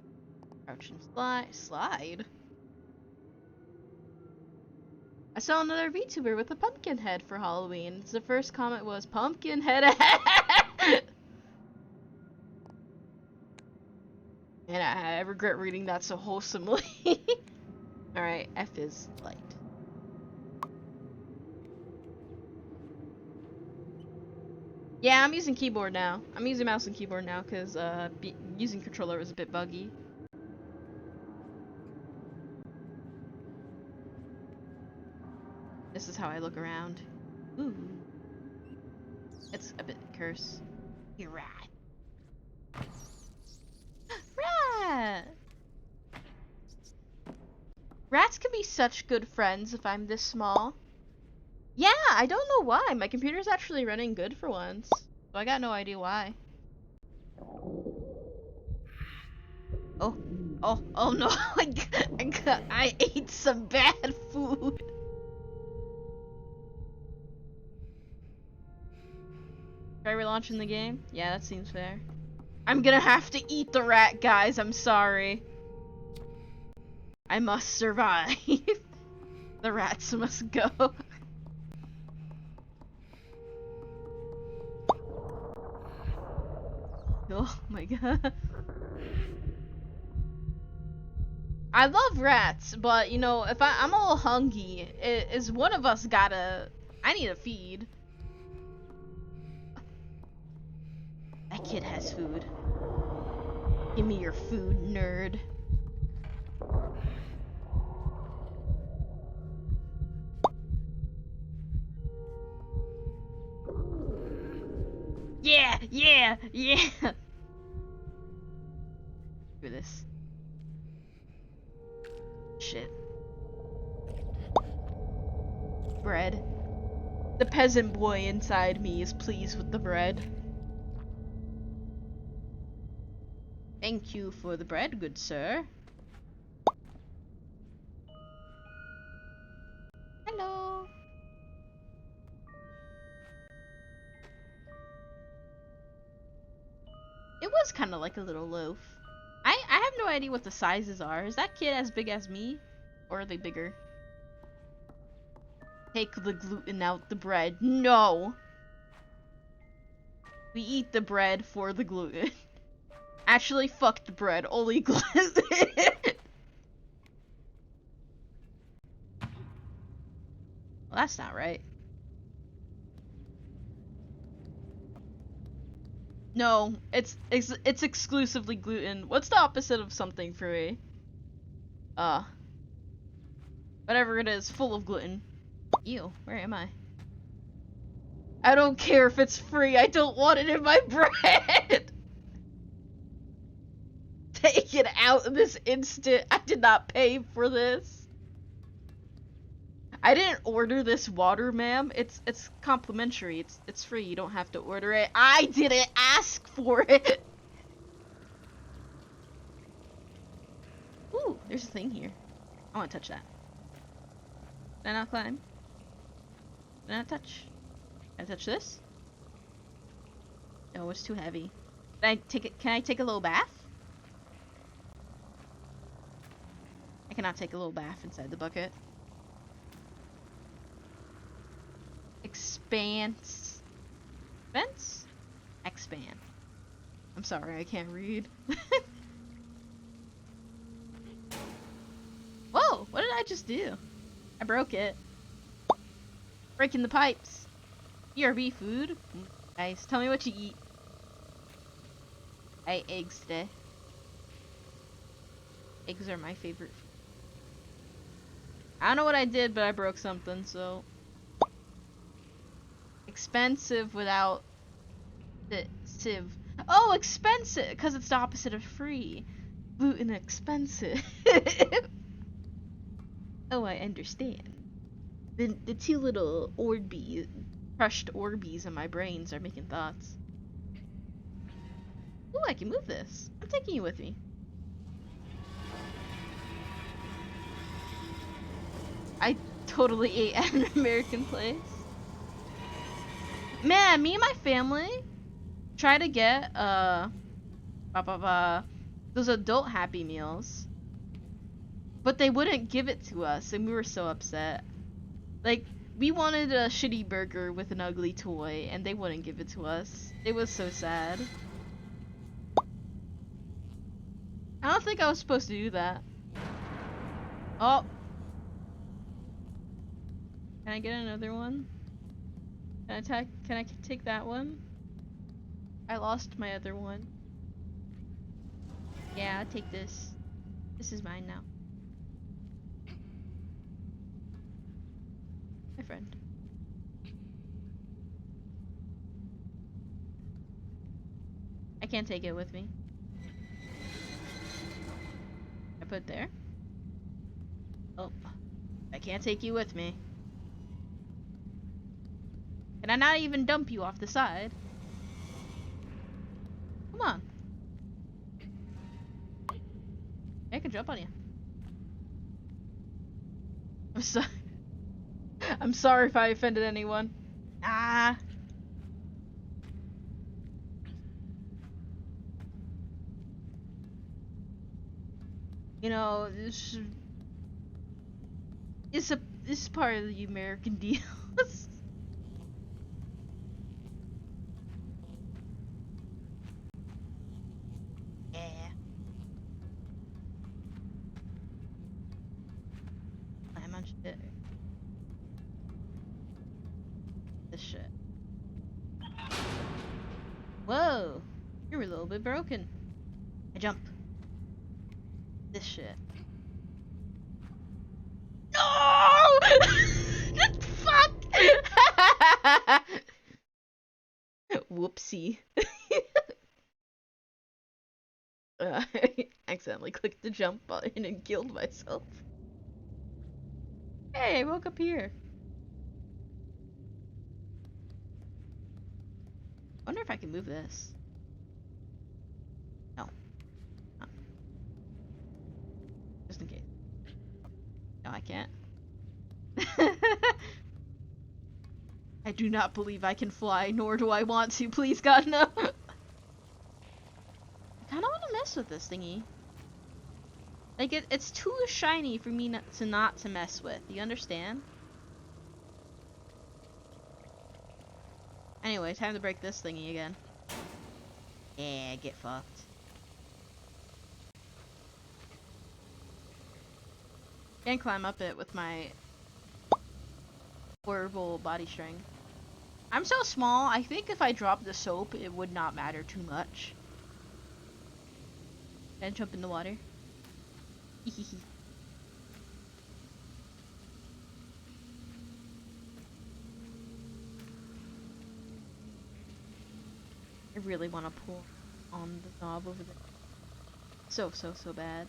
Crouch and slide. Slide? I saw another VTuber with a pumpkin head for Halloween. The first comment was, pumpkin head ahead! And I regret reading that so wholesomely. Alright, F is light. Yeah, I'm using keyboard now. I'm using mouse and keyboard now because using controller was a bit buggy. This is how I look around. Ooh. It's a bit curse. You're right. Rat! Rats can be such good friends if I'm this small. Yeah, I don't know why. My computer's actually running good for once. So I got no idea why. Oh. Oh no. I ate some bad food. Try relaunching the game? Yeah, that seems fair. I'm gonna have to eat the rat, guys. I'm sorry. I must survive. The rats must go. Oh my god. I love rats, but you know, if I'm all hungry, is one of us gotta... I need a feed. That kid has food. Give me your food, nerd. Yeah, yeah, yeah. Do this. Shit. Bread. The peasant boy inside me is pleased with the bread. Thank you for the bread, good sir. Hello. It was kind of like a little loaf. I have no idea what the sizes are. Is that kid as big as me? Or are they bigger? Take the gluten out the bread. No! We eat the bread for the gluten. Actually, fuck the bread. Only gluten. Well, that's not right. No, it's exclusively gluten. What's the opposite of something free? Whatever it is, full of gluten. Ew, where am I? I don't care if it's free. I don't want it in my bread. Take it out this instant. I did not pay for this. I didn't order this water, ma'am. It's complimentary. It's free. You don't have to order it. I didn't ask for it. Ooh, there's a thing here. I want to touch that. Can I not climb? Can I not touch? Can I touch this? No, it's too heavy. Can I take it? Can I take a little bath? I cannot take a little bath inside the bucket. Expanse. Fence? Expand. I'm sorry, I can't read. Whoa, what did I just do? I broke it. Breaking the pipes. BRB food. Nice. Tell me what you eat. I ate eggs today. Eggs are my favorite food. I don't know what I did, but I broke something, so. Expensive without the sieve. Oh, expensive! Because it's the opposite of free. Gluten expensive. Oh, I understand. The two little Orbeez, crushed Orbeez in my brains are making thoughts. Ooh, I can move this. I'm taking you with me. I totally ate at an American place. Man, me and my family try to get those adult Happy Meals, but they wouldn't give it to us, and we were so upset. Like, we wanted a shitty burger with an ugly toy, and they wouldn't give it to us. It was so sad. I don't think I was supposed to do that. Oh. Can I get another one? Can I take that one? I lost my other one. Yeah, I'll take this. This is mine now. My friend. I can't take it with me. I put it there. Oh. I can't take you with me. Can I not even dump you off the side? Come on. I can jump on you. I'm sorry. I'm sorry if I offended anyone. Ah. You know, this is part of the American deal. Yeah. I'm on shit. This shit. Whoa! You're a little bit broken. I jump. This shit. No! Fuck! Whoopsie. I accidentally clicked the jump button and killed myself. Hey, I woke up here. Wonder if I can move this. No. No. Just in case. No, I can't. I do not believe I can fly, nor do I want to. Please, God, no. I kind of want to mess with this thingy. Like, it's too shiny for me not to mess with. You understand? Anyway, time to break this thingy again. Yeah, get fucked. Can't climb up it with my horrible body strength. I'm so small, I think if I dropped the soap, it would not matter too much. And jump in the water. I really want to pull on the knob over there. So bad.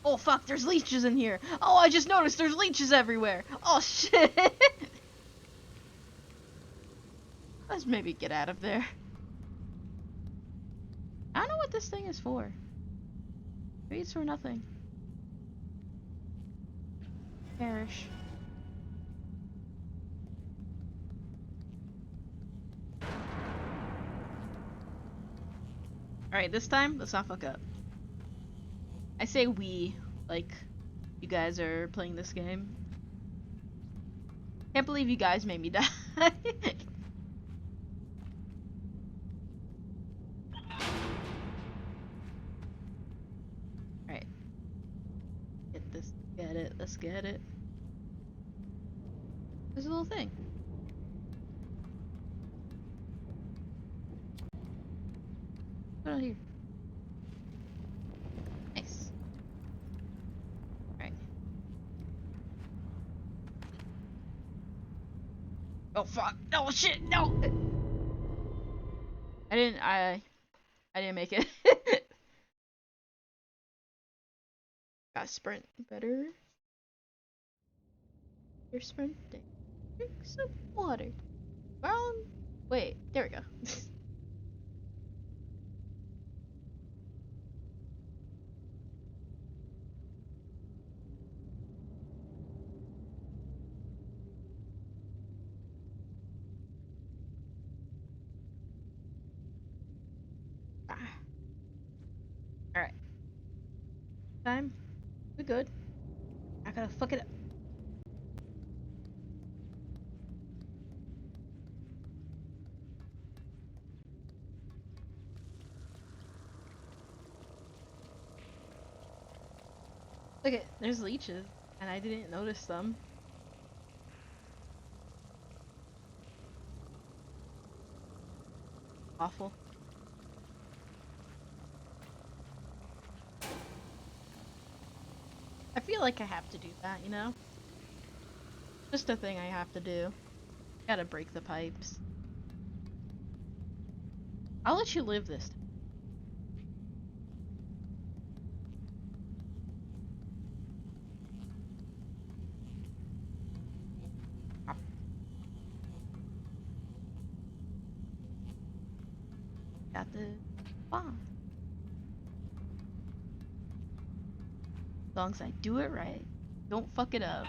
Oh fuck, there's leeches in here! Oh, I just noticed there's leeches everywhere! Oh shit! Let's maybe get out of there. I don't know what this thing is for. Maybe it's for nothing. Perish. Alright, this time, let's not fuck up. I say we, like, you guys are playing this game. Can't believe you guys made me die. Alright. Get this, get it, let's get it. There's a little thing. Put it on here. Nice. Alright. Oh fuck! No shit! No! I didn't make it. Gotta sprint better. You're sprinting. Drink some water. Brown. Wait, there we go. Alright. Time. We good. I gotta fuck it up. Look at, there's leeches, and I didn't notice them. Awful. I feel like I have to do that, you know? Just a thing I have to do. Gotta break the pipes. I'll let you live this time. Got the bomb. As long as I do it right. Don't fuck it up.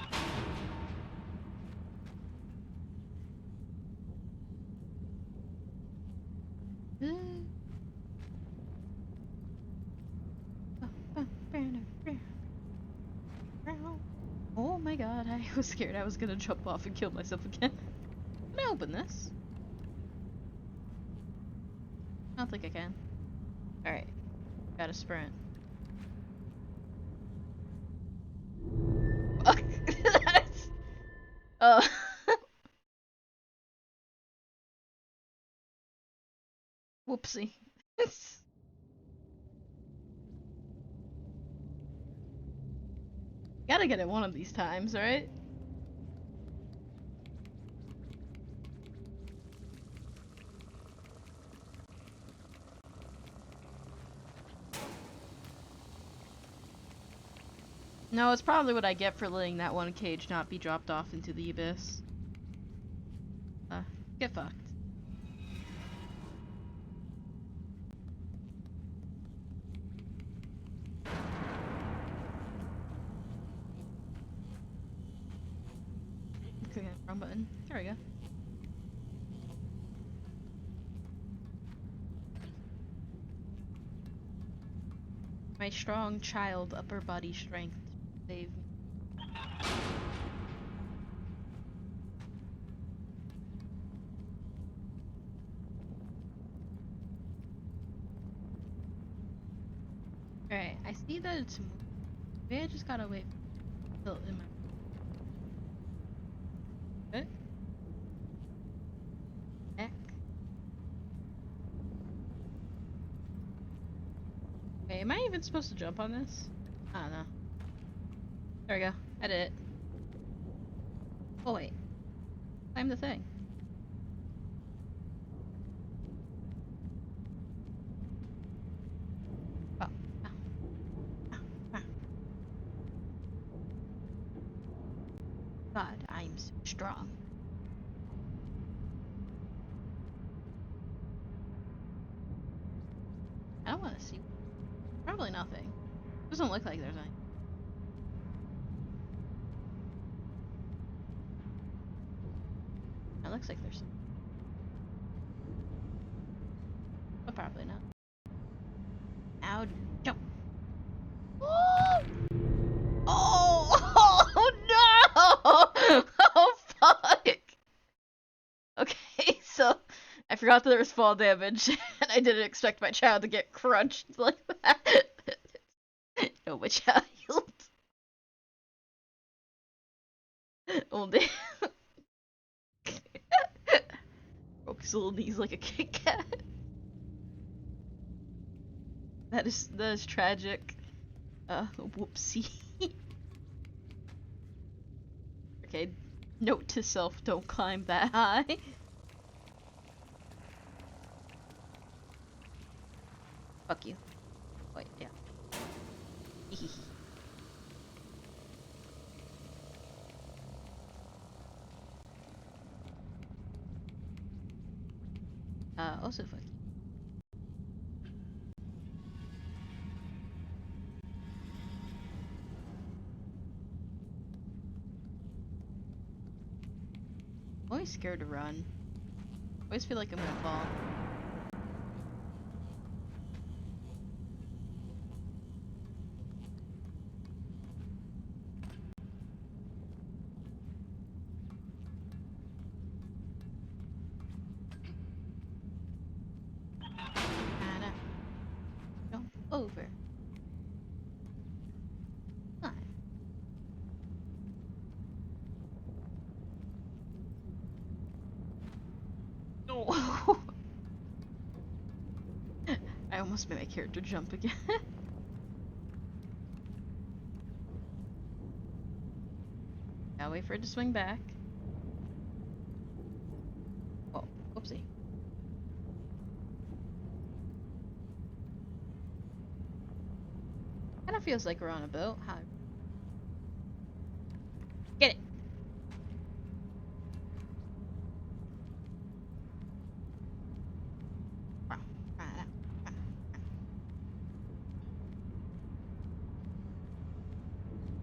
Oh my god, I was scared I was gonna jump off and kill myself again. Can I open this? I don't think I can. Alright. Gotta sprint. Fuck. That's... Whoopsie. Gotta get it one of these times, right? No, it's probably what I get for letting that one cage not be dropped off into the abyss. Uh, get fucked. Clicking the wrong button. There we go. My strong child upper body strength save me. Alright, I see that it's moving. Maybe I just gotta wait till in my what? Heck? Wait, am I even supposed to jump on this? I don't know. There we go. I did it. Oh wait. Climb the thing. Oh. Ah. Ah. Ah. God, I'm so strong. I don't want to see. Probably nothing. Doesn't look like there's anything. It looks like there's some. But probably not. Ow, jump. Oh! Oh, no! Oh, fuck! Okay, so I forgot that there was fall damage, and I didn't expect my child to get crunched like that. No, my child. Oh, damn. Broke his little knees like a Kit Kat. That is tragic. Whoopsie. Okay, note to self, don't climb that high. Fuck you. Wait, yeah. Also fuck you. I'm always scared to run. I always feel like I'm gonna fall. Gotta jump over. Climb. No. I almost made my character jump again. Gotta wait for it to swing back. Oh, whoopsie. Kinda feels like we're on a boat. How? Get it!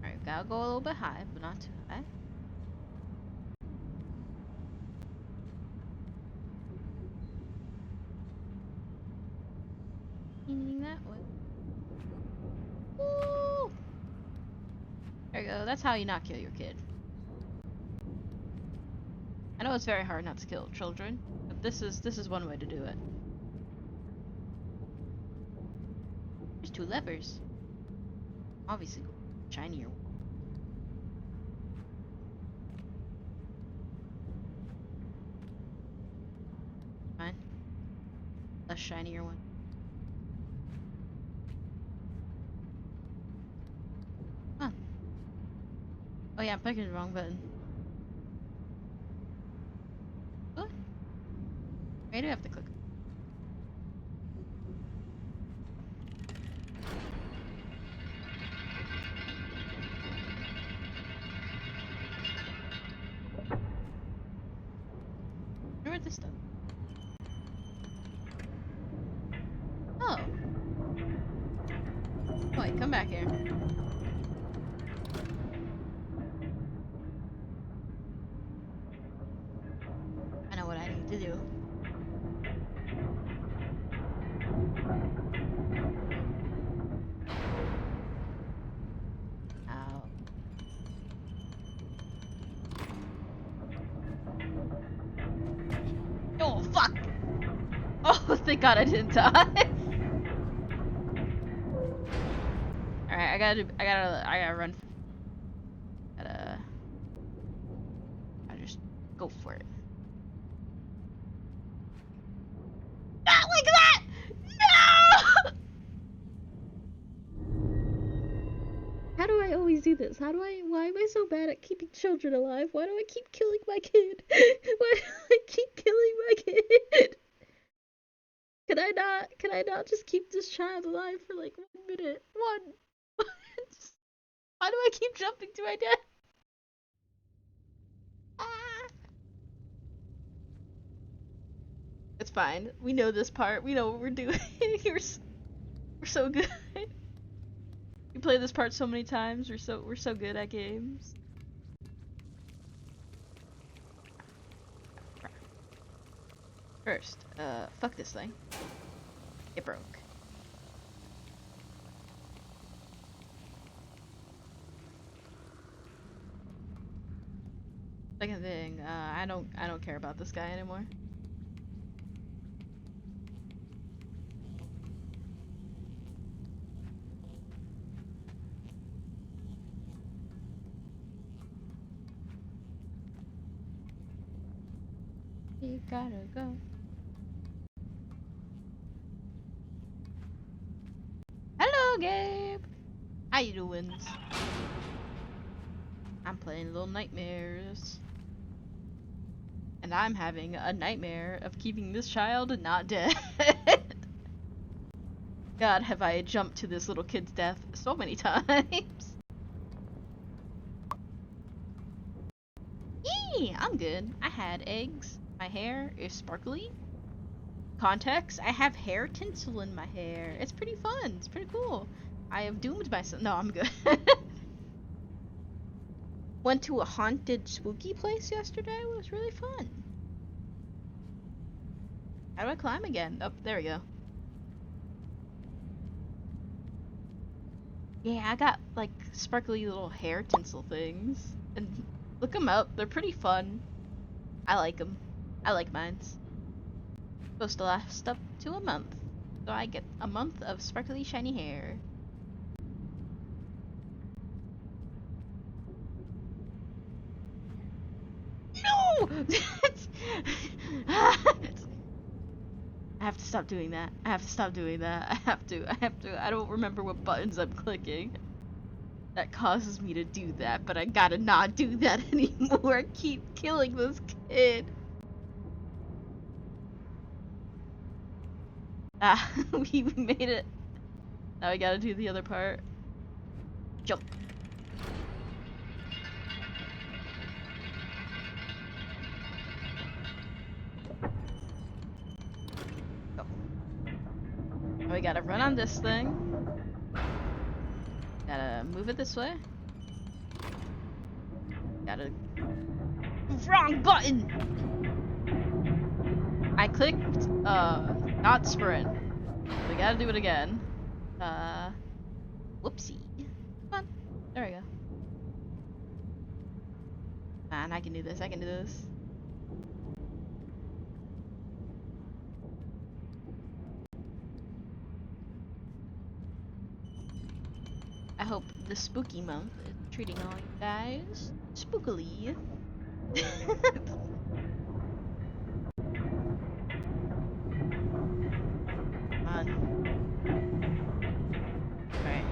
Alright, gotta go a little bit high, but not too high. Aiming that way. Woo! There you go. That's how you not kill your kid. I know it's very hard not to kill children, but this is one way to do it. There's two levers. Obviously, shinier. Fine. Less shinier one. Huh. Oh yeah, I'm picking the wrong button. What? I do have to click. this stuff? Oh. Boy, come back here. I know what I need to do. Ow. Oh, fuck! Oh, thank God I didn't die. Alright, I gotta run. I just go for it. Not like that! No! How do I always do this? Why am I so bad at keeping children alive? Why do I keep killing my kid? Why do I keep killing my kid? Can I not just keep this child alive for like 1 minute? One. Why do I keep jumping to my death? Ah. It's fine. We know this part. We know what we're doing. we're so good. We play this part so many times. We're so good at games. First, fuck this thing. It broke. Second thing, I don't care about this guy anymore. You gotta go. Hello, Gabe. How you doing? I'm playing Little Nightmares. And I'm having a nightmare of keeping this child not dead. God, have I jumped to this little kid's death so many times. Yee, I'm good. I had eggs. My hair is sparkly. Context, I have hair tinsel in my hair. It's pretty fun. It's pretty cool. I have doomed myself. No, I'm good. Went to a haunted spooky place yesterday. It was really fun. How do I climb again? Oh, there we go. Yeah, I got like sparkly little hair tinsel things. And look them up. They're pretty fun. I like them. I like mines. Supposed to last up to a month. So I get a month of sparkly shiny hair. No! I have to stop doing that. I have to stop doing that. I have to. I don't remember what buttons I'm clicking. That causes me to do that, but I gotta not do that anymore. Keep killing this kid. Ah, we made it. Now we gotta do the other part. Jump. Go. Now we gotta run on this thing. Gotta move it this way. Gotta... Wrong button! I clicked, not sprint. We gotta do it again. Whoopsie. Come on. There we go. Man, I can do this. I can do this. I hope the spooky month is treating all you guys spookily. Come on. Alright.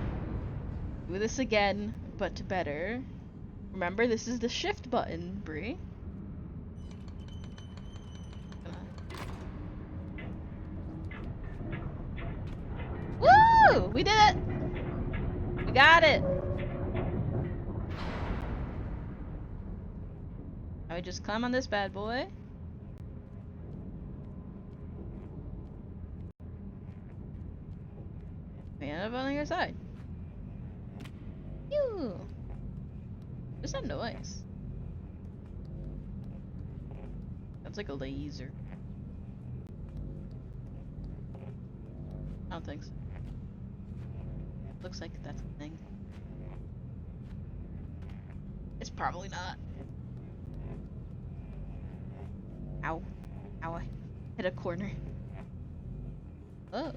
Do this again, but better. Remember, this is the shift button, Brie. Woo! We did it! We got it! Now we just climb on this bad boy. on the other side. Phew. What's that noise? Sounds like a laser. I don't think so. Looks like that's a thing. It's probably not. Ow. Ow, I hit a corner. Oh.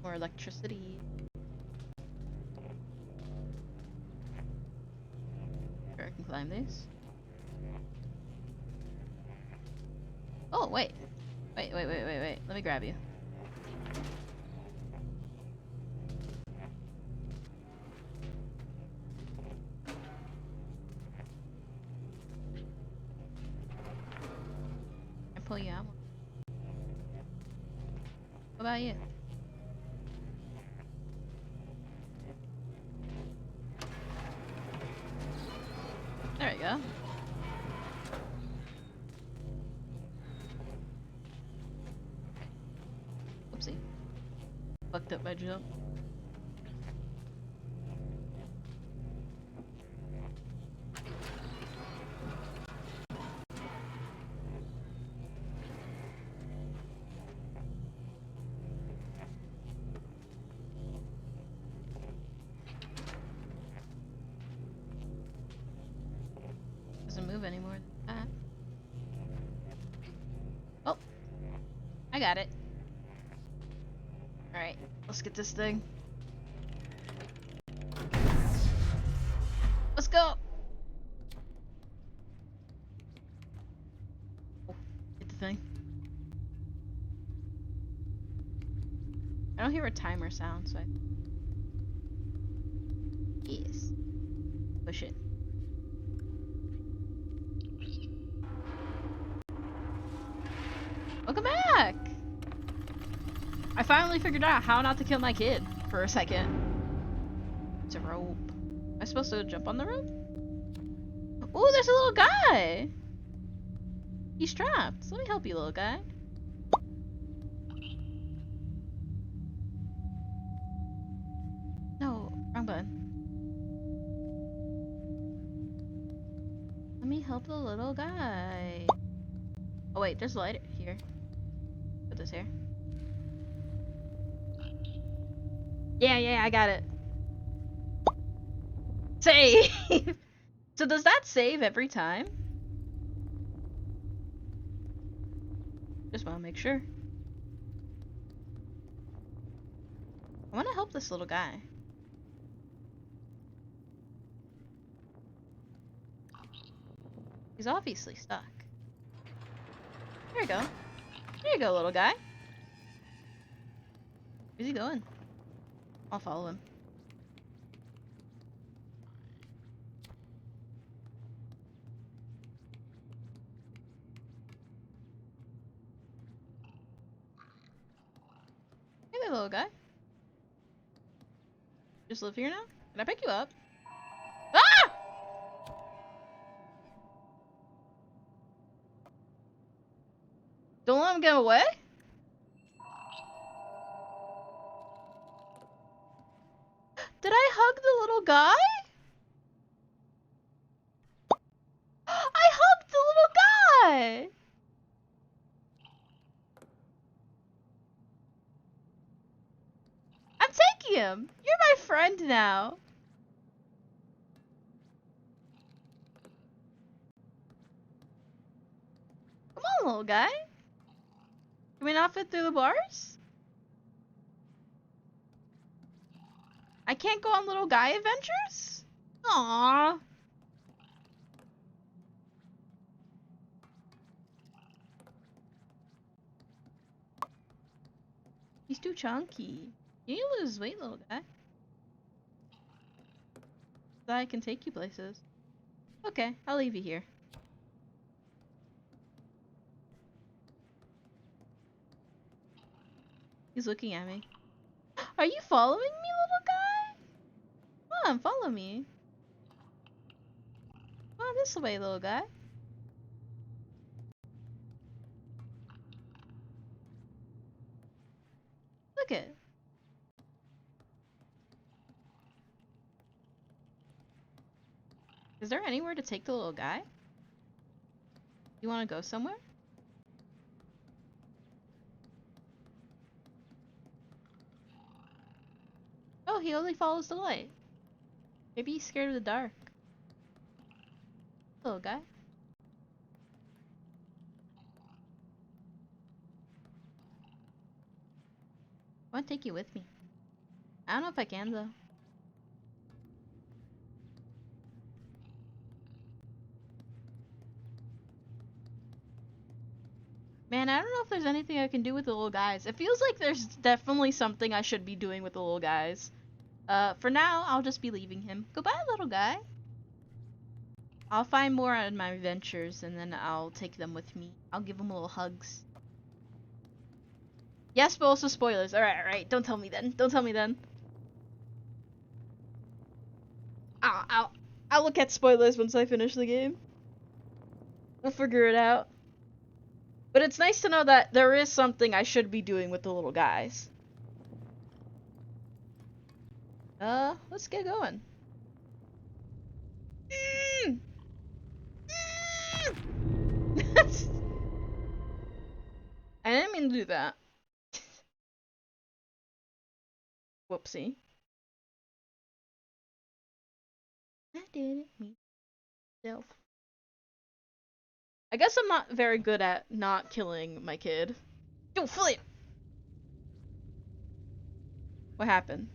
More electricity. Sure, I can climb these. Oh, wait. Wait. Let me grab you. And pull you out. What about you? There we go. Whoopsie. Fucked up my jump. Doesn't move anymore than that. Oh! I got it. Alright, let's get this thing. Let's go! Oh, get the thing. I don't hear a timer sound, so I... Yes. Push it. Welcome back! I finally figured out how not to kill my kid for a second. It's a rope. Am I supposed to jump on the rope? Ooh, there's a little guy! He's trapped. Let me help you, little guy. No, wrong button. Let me help the little guy. Oh wait, there's a light here. Put this here. Yeah, I got it. Save! So does that save every time? Just want to make sure. I want to help this little guy. He's obviously stuck. There you go. There you go, little guy. Where's he going? I'll follow him. Hey there, little guy. Just live here now? Can I pick you up? Ah! Don't let him get away? Did I hug the little guy? I hugged the little guy! I'm taking him! You're my friend now! Come on, little guy. Can we not fit through the bars? I can't go on little guy adventures? Aww. He's too chunky. You need to lose weight, little guy. So I can take you places. Okay, I'll leave you here. He's looking at me. Are you following me, little guy? Come on, follow me. Come on this way, little guy. Look it. Is there anywhere to take the little guy? You want to go somewhere? Oh, he only follows the light. Maybe he's scared of the dark. Little guy. I want to take you with me. I don't know if I can though. Man, I don't know if there's anything I can do with the little guys. It feels like there's definitely something I should be doing with the little guys. For now, I'll just be leaving him. Goodbye, little guy. I'll find more on my adventures, and then I'll take them with me. I'll give them little hugs. Yes, but also spoilers. Alright. Don't tell me then. Don't tell me then. I'll look at spoilers once I finish the game. We'll figure it out. But it's nice to know that there is something I should be doing with the little guys. Let's get going. I didn't mean to do that. Whoopsie. I didn't mean myself. I guess I'm not very good at not killing my kid. Yo, flip! What happened?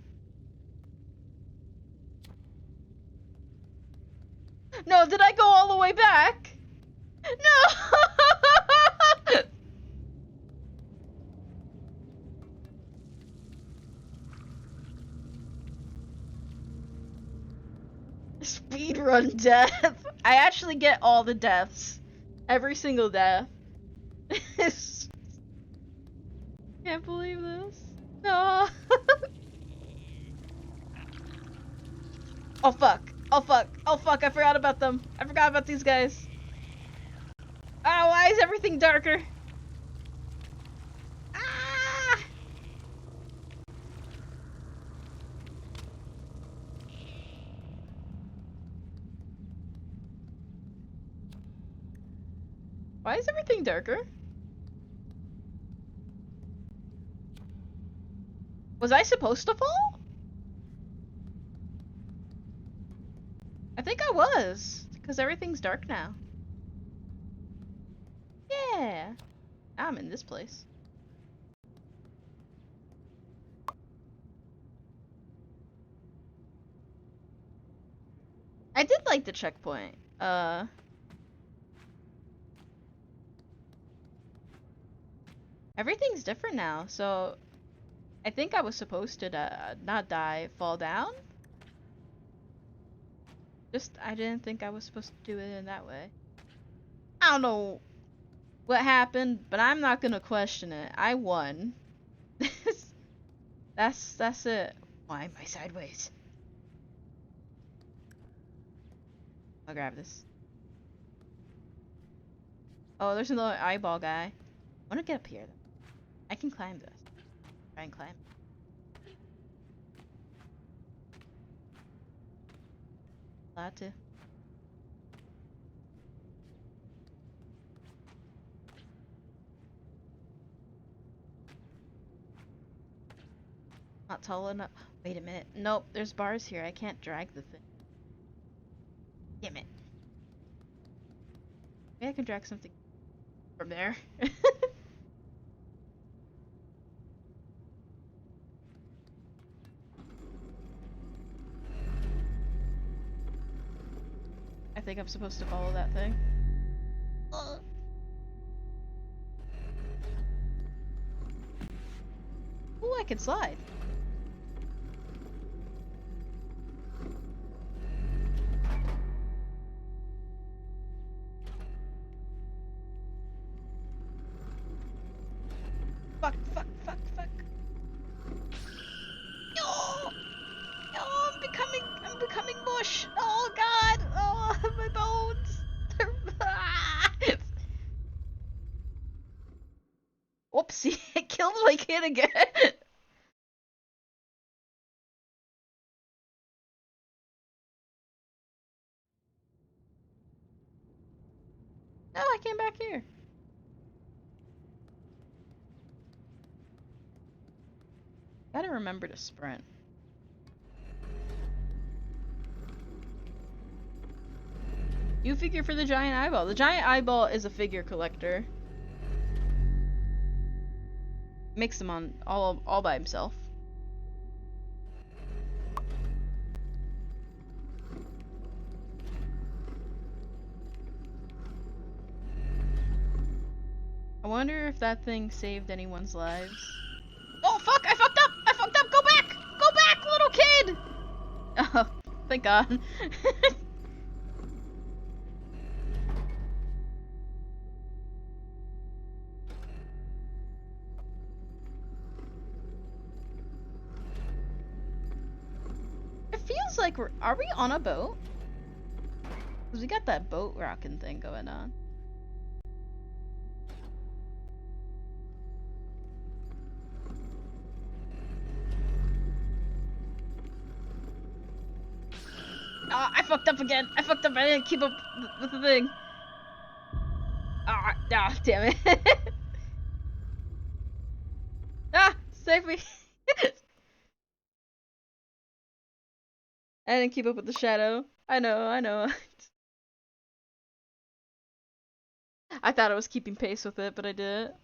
No, did I go all the way back? No! Speedrun death. I actually get all the deaths. Every single death. Can't believe this. No. Oh fuck. Oh fuck. Oh fuck. I forgot about them. I forgot about these guys. Oh, why is everything darker? Ah! Why is everything darker? Was I supposed to fall? I think I was, because everything's dark now. Yeah. I'm in this place. I did like the checkpoint. Everything's different now, so I think I was supposed to not die, fall down. Just, I didn't think I was supposed to do it in that way. I don't know what happened, but I'm not gonna question it. I won. That's it. Why am I sideways? I'll grab this. Oh, there's another eyeball guy. I wanna get up here though. I can climb this. Try and climb. Allowed to. Not tall enough. Wait a minute. Nope, there's bars here. I can't drag the thing. Damn it. Maybe I can drag something from there. I think I'm supposed to follow that thing. Ooh, I can slide. Fuck. No! No, I'm becoming mush. Oh god. Oh, my bones. Whoopsie, I killed my kid again. Oh, I came back here. Gotta remember to sprint. You figure for the giant eyeball. The giant eyeball is a figure collector. Makes them on all by himself. I wonder if that thing saved anyone's lives. Oh fuck! I fucked up! I fucked up! Go back! Go back, little kid! Oh, thank God. It feels like are we on a boat? Cause we got that boat rocking thing going on. Ah, I fucked up again. I fucked up. I didn't keep up with the thing. Ah, damn it. Ah, save me. I didn't keep up with the shadow. I know. I thought I was keeping pace with it, but I didn't.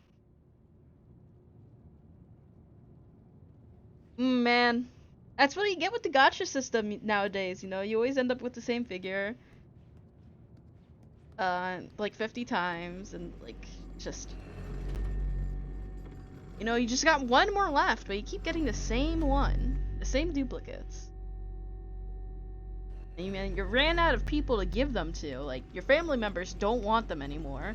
Man. That's what you get with the gacha system nowadays, you know? You always end up with the same figure. Like 50 times, and like, just... You know, you just got one more left, but you keep getting the same one. The same duplicates. And you ran out of people to give them to. Like, your family members don't want them anymore.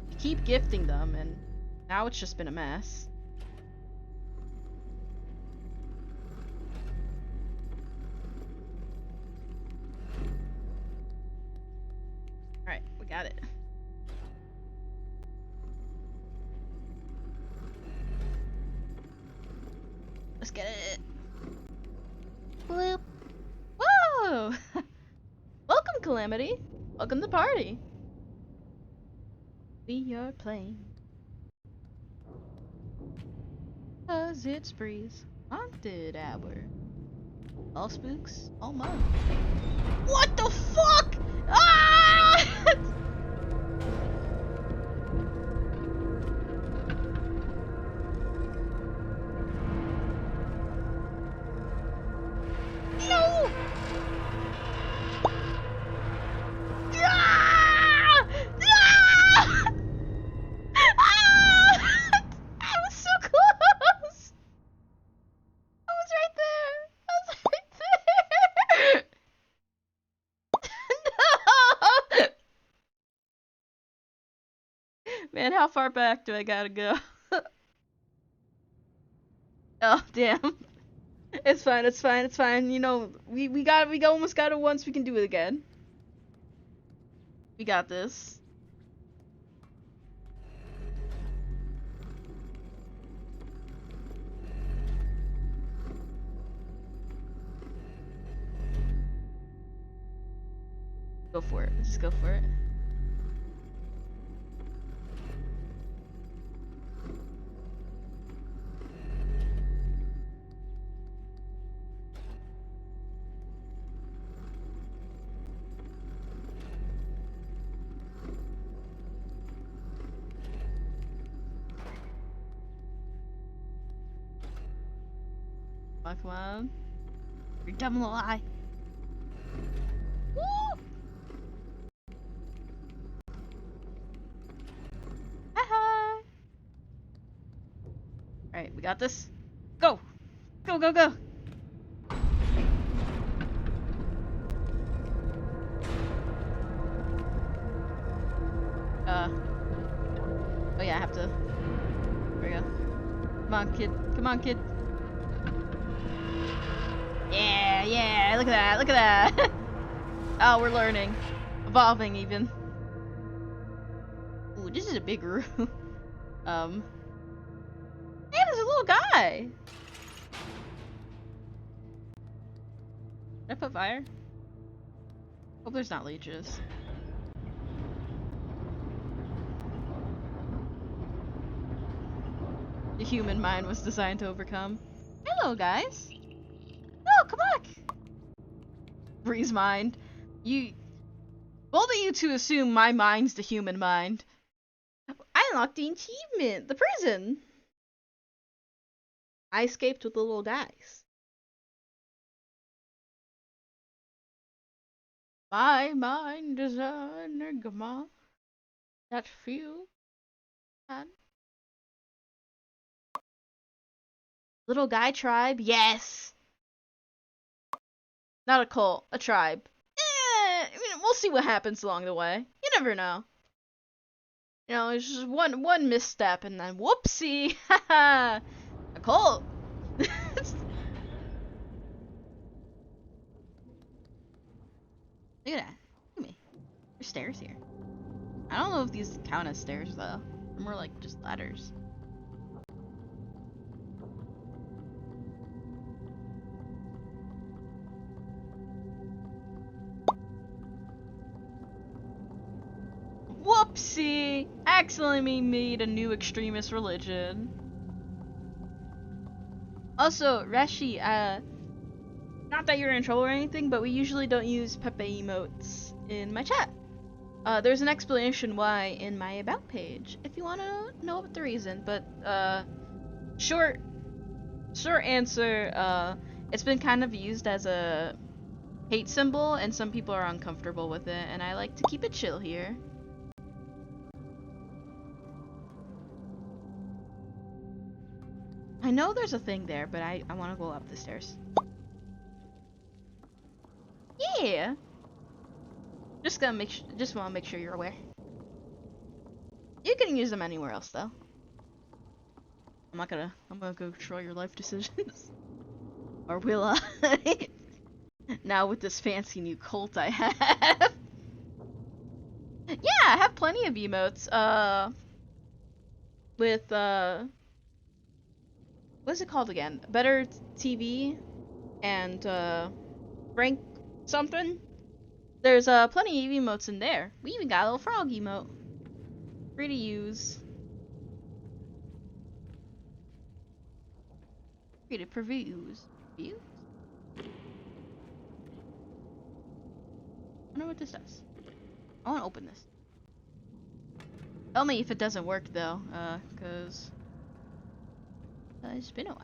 You keep gifting them, and now it's just been a mess. Alright, we got it. Let's get it. Bloop. Whoa! Welcome, Calamity. Welcome to the party. We are playing. 'Cause it's Brie's haunted hour. All spooks, all month. What the fuck? Ah! No! Ah! Ah! Ah! I was so close! I was right there! I was right there! No! Man, how far back do I gotta go? Oh, damn. It's fine, it's fine, it's fine. You know, we almost got it once, we can do it again. We got this. Go for it. Just go for it. Come on. You're dumb little eye. Woo! Hi. Alright, we got this. Go! Go, go, go! Oh yeah, I have to... There we go. Come on, kid. Come on, kid. Yeah, look at that, look at that! Oh, we're learning. Evolving, even. Ooh, this is a big room. Man, there's a little guy! Did I put fire? Hope there's not leeches. The human mind was designed to overcome. Hello, guys. Oh, come back. Bree's mind. Both of you two assume my mind's the human mind. I unlocked the achievement, the prison. I escaped with the little guys. My mind is an enigma that few can. Little guy tribe, yes. Not a cult, a tribe. I mean, we'll see what happens along the way. You never know. You know, it's just one misstep and then whoopsie, haha, a cult. Look at that. Look at me. There's stairs here. I don't know if these count as stairs though. They're more like just ladders. Whoopsie! Accidentally made a new extremist religion. Also, Reshi, not that you're in trouble or anything, but we usually don't use Pepe emotes in my chat. There's an explanation why in my about page, if you want to know what the reason, but, short answer, it's been kind of used as a hate symbol, and some people are uncomfortable with it, and I like to keep it chill here. I know there's a thing there, but I want to go up the stairs. Yeah. Just want to make sure you're aware. You can use them anywhere else though. I'm gonna go control your life decisions. Or will I? Now with this fancy new cult I have. Yeah, I have plenty of emotes. With what's it called again? Better TV and rank something. There's plenty of emotes in there. We even got a little frog emote. Free to use. Free to previews. Views? I wonder what this does. I want to open this. Tell me if it doesn't work though, cause it's been a while.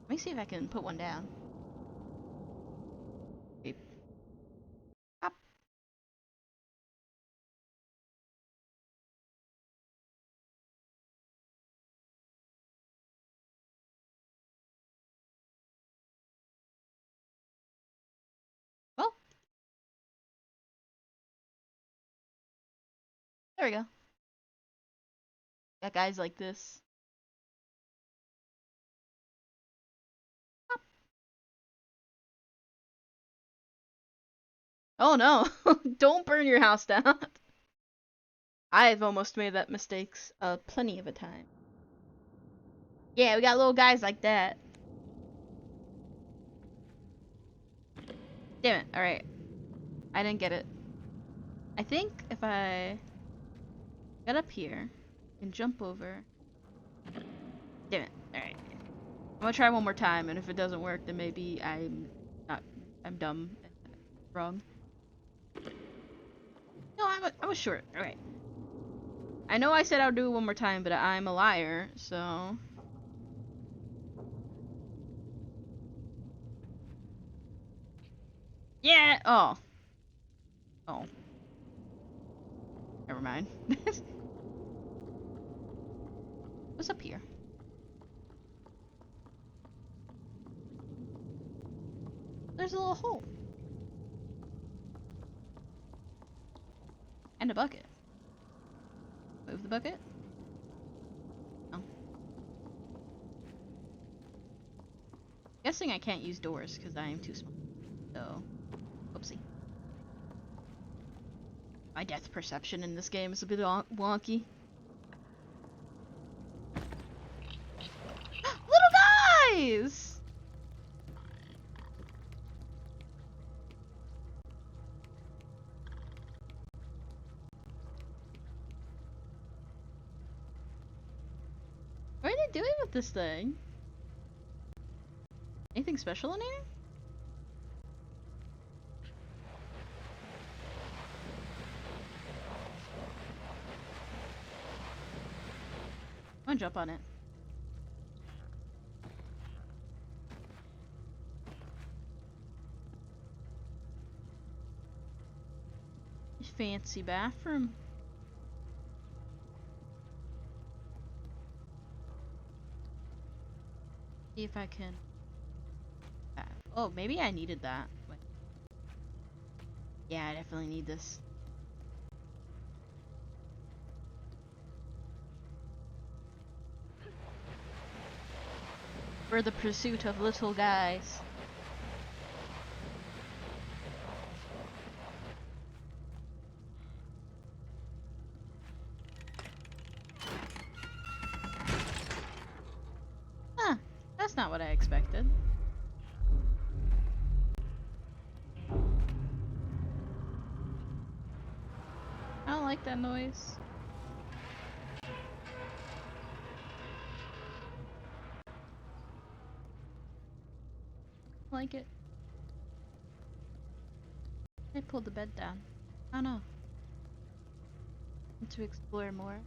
Let me see if I can put one down. Beep. Pop. Well, there we go. Got guys like this. Pop. Oh no! Don't burn your house down. I've almost made that mistakes plenty of a time. Yeah, we got little guys like that. Damn it! All right, I didn't get it. I think if I get up here and jump over. Damn it! All right, I'm gonna try one more time, and if it doesn't work, then maybe I'm dumb and wrong. No, I was short. All right. I know I said I'll do it one more time, but I'm a liar, so. Yeah! Oh. Oh. Never mind. What's up here? There's a little hole. And a bucket. Move the bucket. Oh. Guessing I can't use doors because I am too small. So, oopsie. My depth perception in this game is a bit wonky. Little guys! this thing. Anything special in here? I'm gonna jump on it. Fancy bathroom. See if I can. Oh, maybe I needed that. Wait. Yeah, I definitely need this. For the pursuit of little guys. Huh, that's not what I expected. I don't like that noise. I like it. I pulled the bed down. I don't know. Want to explore more.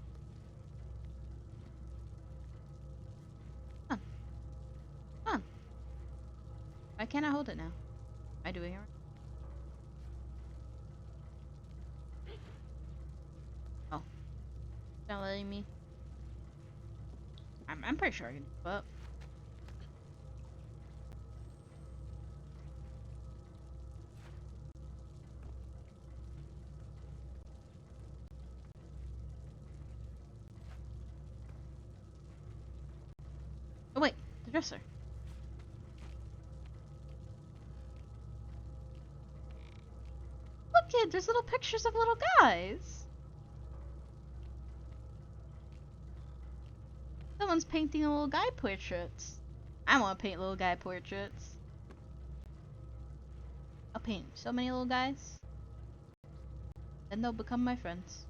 Come on. Come on. Why can't I hold it now? Am I doing it right? Oh. It's not letting me. I'm pretty sure I can keep up. Oh wait, the dresser. Look, kid, there's little pictures of little guys. Someone's painting little guy portraits. I want to paint little guy portraits. I'll paint so many little guys. Then they'll become my friends.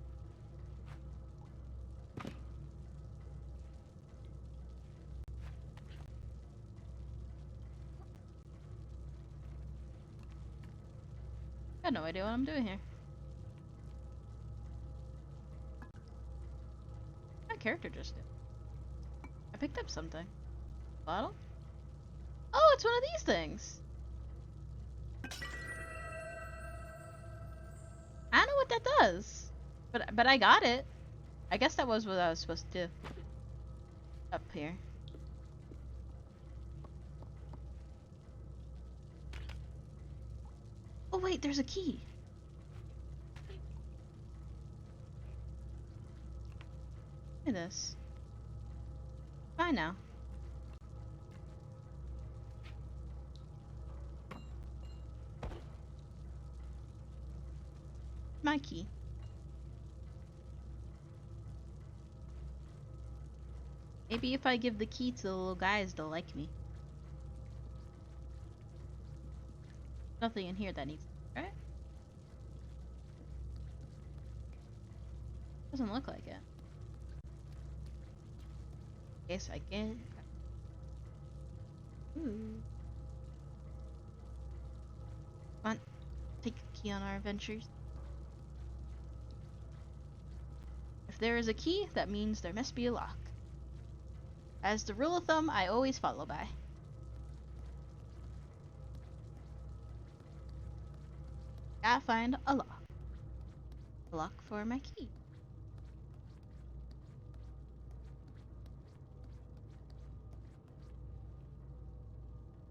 I have no idea what I'm doing here. My character just did. I picked up something. Bottle? Oh, it's one of these things. I don't know what that does. But I got it. I guess that was what I was supposed to do. Up here. Oh wait, there's a key. Look at this. Fine now. My key. Maybe if I give the key to the little guys, they'll like me. Nothing in here that needs, right? Doesn't look like it. Guess I can. Ooh. Come on, take a key on our adventures. If there is a key, that means there must be a lock. As the rule of thumb, I always follow by. Gotta find a lock. A lock for my key.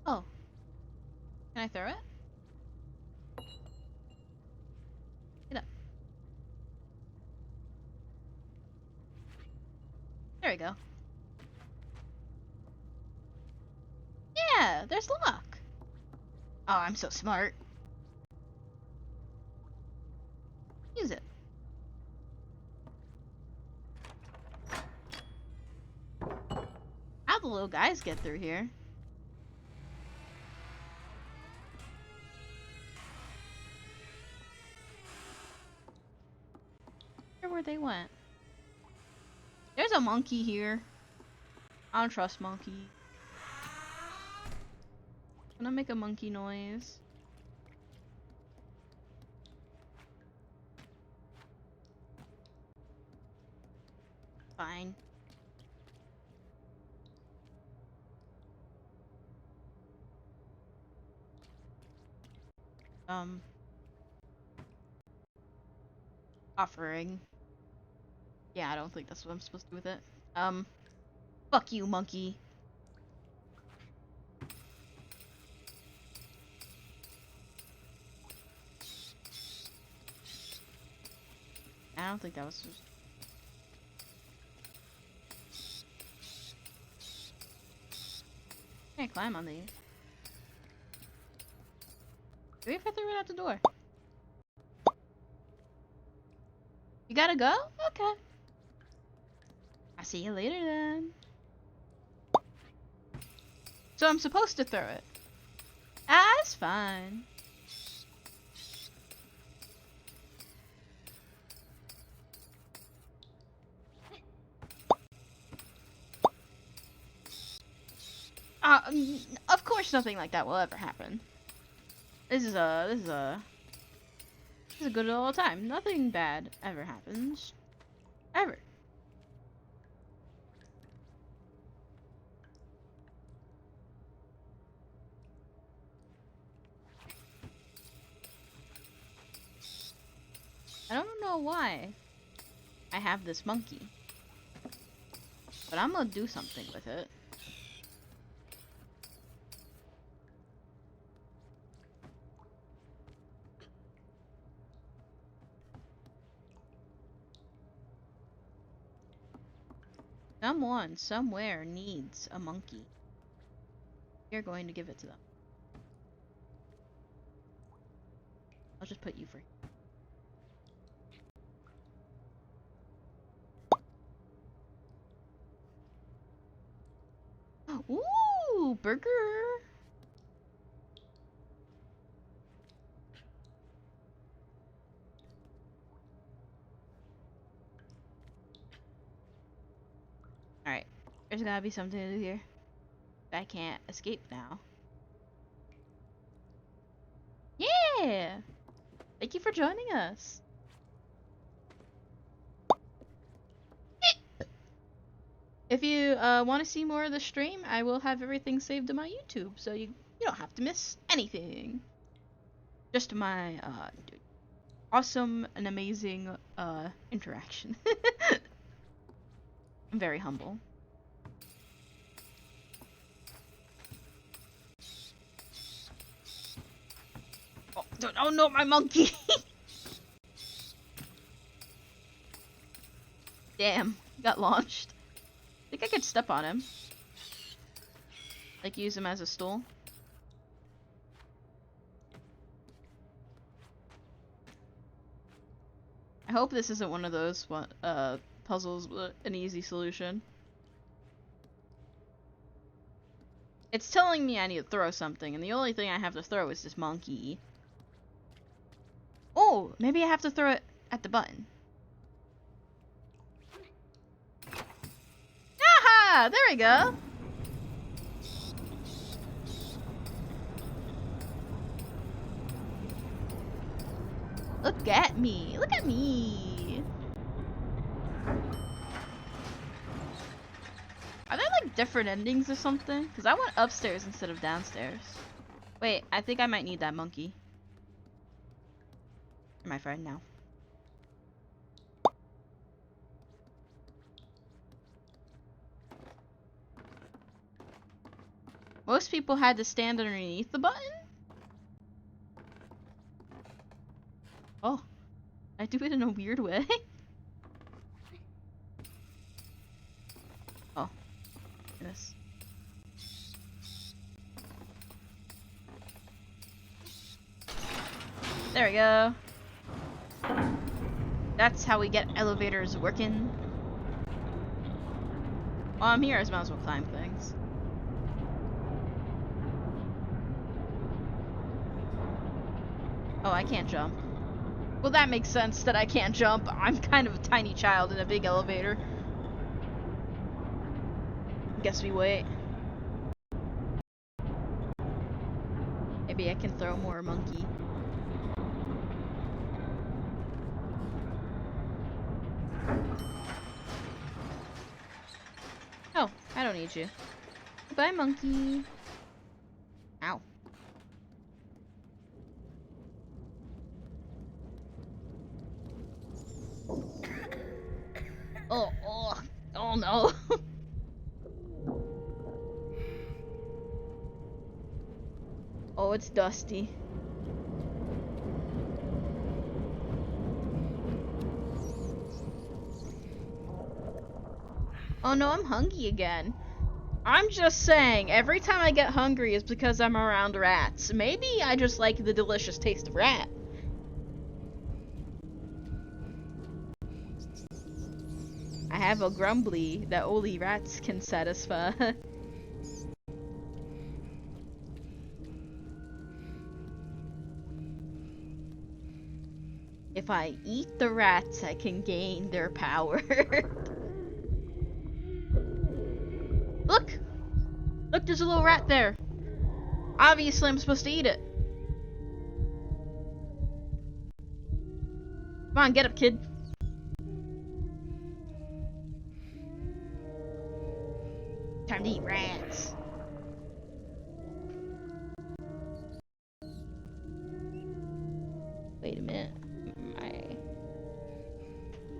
Oh. Can I throw it? Get up. There we go. Yeah, there's the lock. Oh, I'm so smart. Use it. How'd the little guys get through here? I wonder where they went. There's a monkey here. I don't trust monkey. Can I make a monkey noise? Fine. Offering. Yeah, I don't think that's what I'm supposed to do with it. Fuck you, monkey. I don't think that was just... Can't climb on these. Maybe if I threw it out the door. You gotta go? Okay. I'll see you later then. So I'm supposed to throw it. Ah, it's fine. Of course nothing like that will ever happen. This is a good old time. Nothing bad ever happens. Ever. I don't know why I have this monkey, but I'm gonna do something with it. Someone, somewhere needs a monkey. You're going to give it to them. I'll just put you free. Ooh, burger! Alright, there's gotta be something to do here. I can't escape now. Yeah! Thank you for joining us. If you want to see more of the stream, I will have everything saved to my YouTube, so you don't have to miss anything. Just my awesome and amazing interaction. I'm very humble. Oh no, my monkey! Damn, got launched. I think I could step on him. Like, use him as a stool. I hope this isn't one of those puzzles with an easy solution. It's telling me I need to throw something, and the only thing I have to throw is this monkey. Oh, maybe I have to throw it at the button. Aha! There we go! Look at me! Look at me! Are there like different endings or something? Because I went upstairs instead of downstairs. Wait, I think I might need that monkey. You're my friend now. Most people had to stand underneath the button? Oh, I do it in a weird way. Oh, goodness. There we go. That's how we get elevators working. While I'm here, I might as well climb things. Oh, I can't jump. Well, that makes sense that I can't jump. I'm kind of a tiny child in a big elevator. Guess we wait. Maybe I can throw more monkey. Oh, I don't need you. Bye, monkey. Ow. Oh no. Oh, it's dusty. Oh no, I'm hungry again. I'm just saying, every time I get hungry is because I'm around rats. Maybe I just like the delicious taste of rat. I have a grumbly that only rats can satisfy. If I eat the rats, I can gain their power. Look! Look, there's a little rat there. Obviously, I'm supposed to eat it. Come on, get up, kid. Time to eat rats. Wait a minute.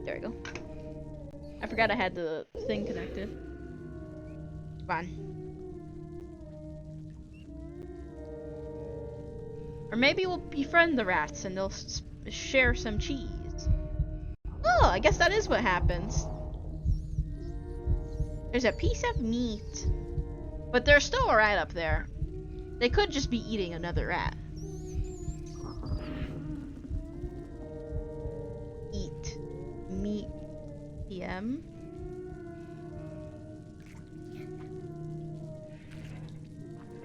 There we go. I forgot I had the thing connected. Come on. Or maybe we'll befriend the rats and they'll share some cheese. Oh, I guess that is what happens. There's a piece of meat. But there's still a rat up there. They could just be eating another rat. Eat meat PM.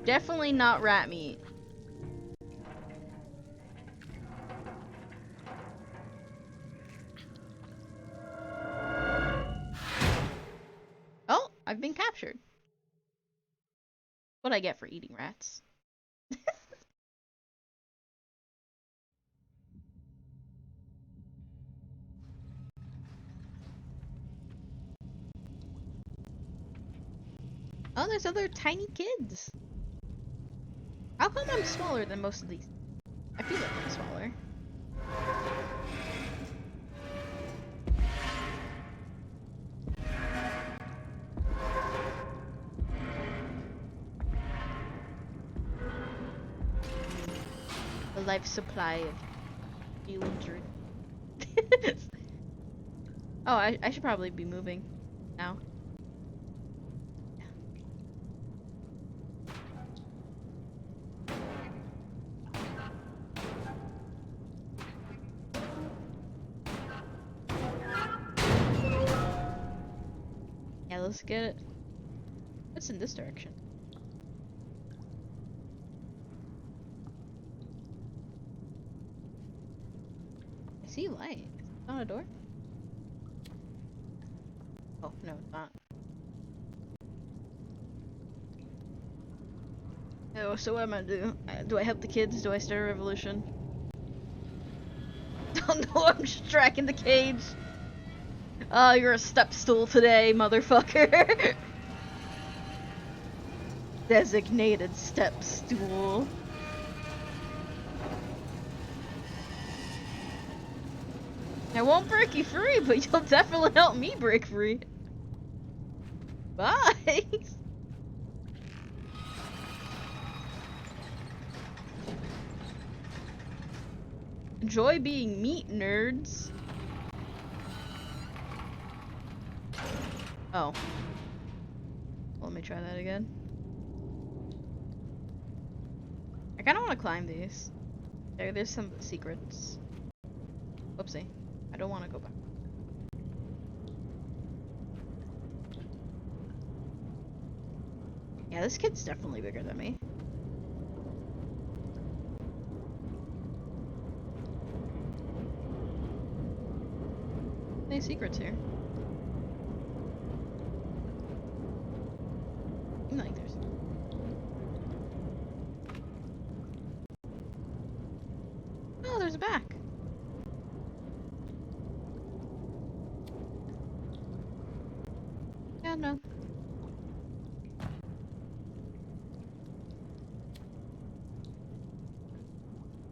Definitely not rat meat. Oh, I've been captured. What I get for eating rats. Oh, there's other tiny kids. How come I'm smaller than most of these? I feel like I'm smaller. A life supply of healing drink. Oh, I should probably be moving now. Yeah, let's get it. What's in this direction? I see light. It's not a door? Oh, no, it's not. Oh, so what am I gonna do? Do I help the kids? Do I start a revolution? Oh no, I'm just tracking the cage. Oh, you're a step stool today, motherfucker. Designated step stool. I won't break you free, but you'll definitely help me break free. Bye. Enjoy being meat, nerds. Oh. Let me try that again. I kinda wanna climb these. There's some secrets. Whoopsie. I don't wanna go back. Yeah, this kid's definitely bigger than me. Any secrets here? Like there's. Oh, there's a back. Yeah, no.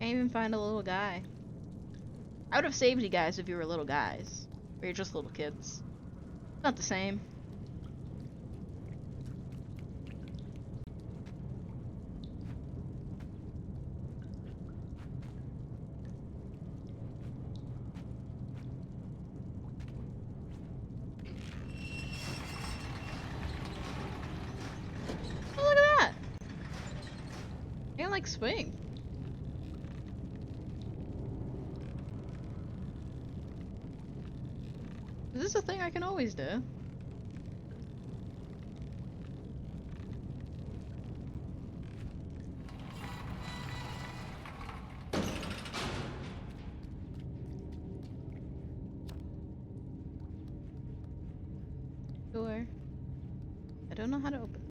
Can't even find a little guy. I would have saved you guys if you were little guys. Or you're just little kids. Not the same. Oh, look at that! I can like swing. Is this a thing I can always do? Door. I don't know how to open it.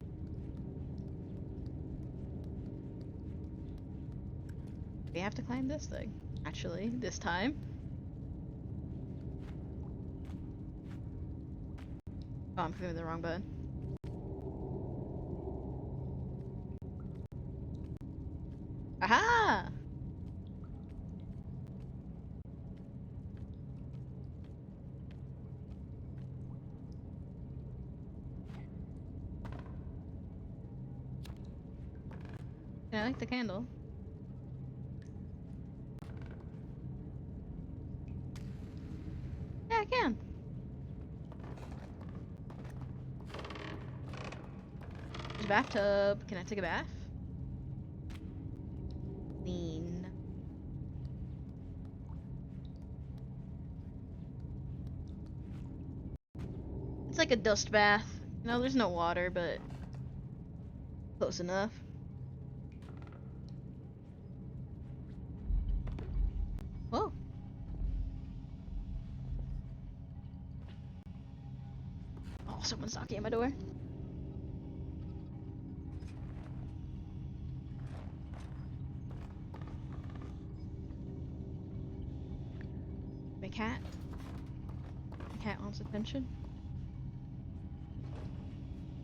We have to climb this thing. Actually, this time. Oh, I'm clicking the wrong button. Aha! Yeah, I like the candle. Yeah, I can. There's a bathtub. Can I take a bath? Clean. It's like a dust bath. You know, there's no water, but close enough. Whoa. Oh, someone's knocking at my door. My cat. My cat wants attention.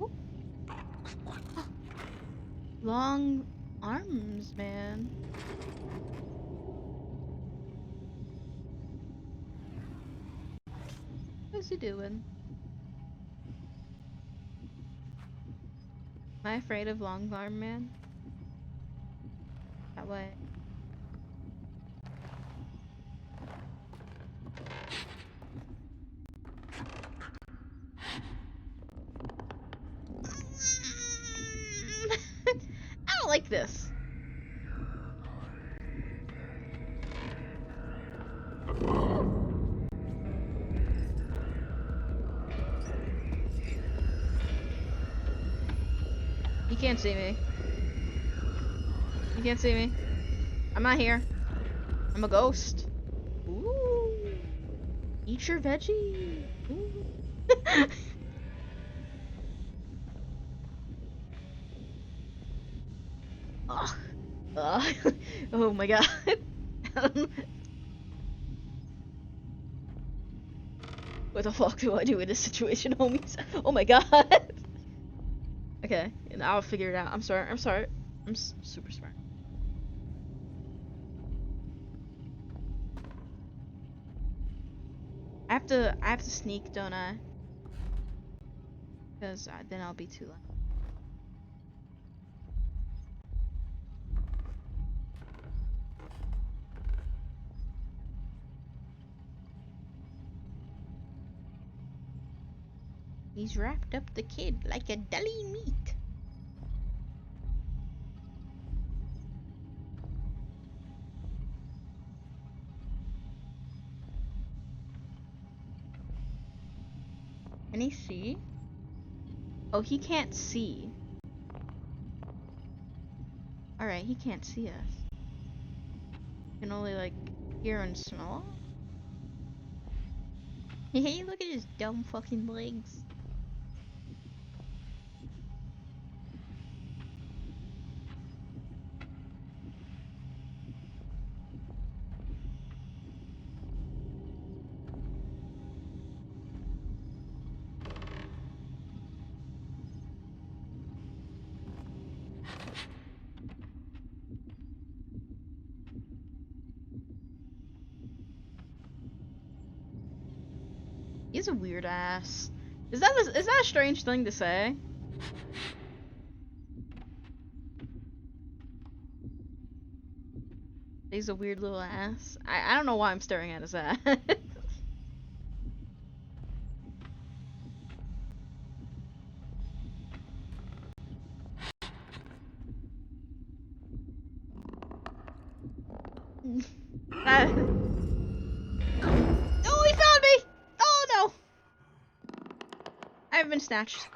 Ooh. Oh. Long arms, man. What's he doing? Am I afraid of long arm man? That way. I don't like this. You can't see me. You can't see me. I'm not here. I'm a ghost. Ooh. Eat your veggie. Ooh. Oh. Oh my god. What the fuck do I do in this situation, homies? Oh my god. Okay, and I'll figure it out. I'm sorry. I'm sorry. I'm super smart. I have to sneak, don't I? Because then I'll be too late. He's wrapped up the kid like a deli meat. Can he see? Oh, he can't see. Alright, he can't see us. He can only, like, hear and smell. Hey, look at his dumb fucking legs. He's a weird ass. Is that a strange thing to say? He's a weird little ass. I don't know why I'm staring at his ass. Oh, he found me! Oh no! I've been snatched. Does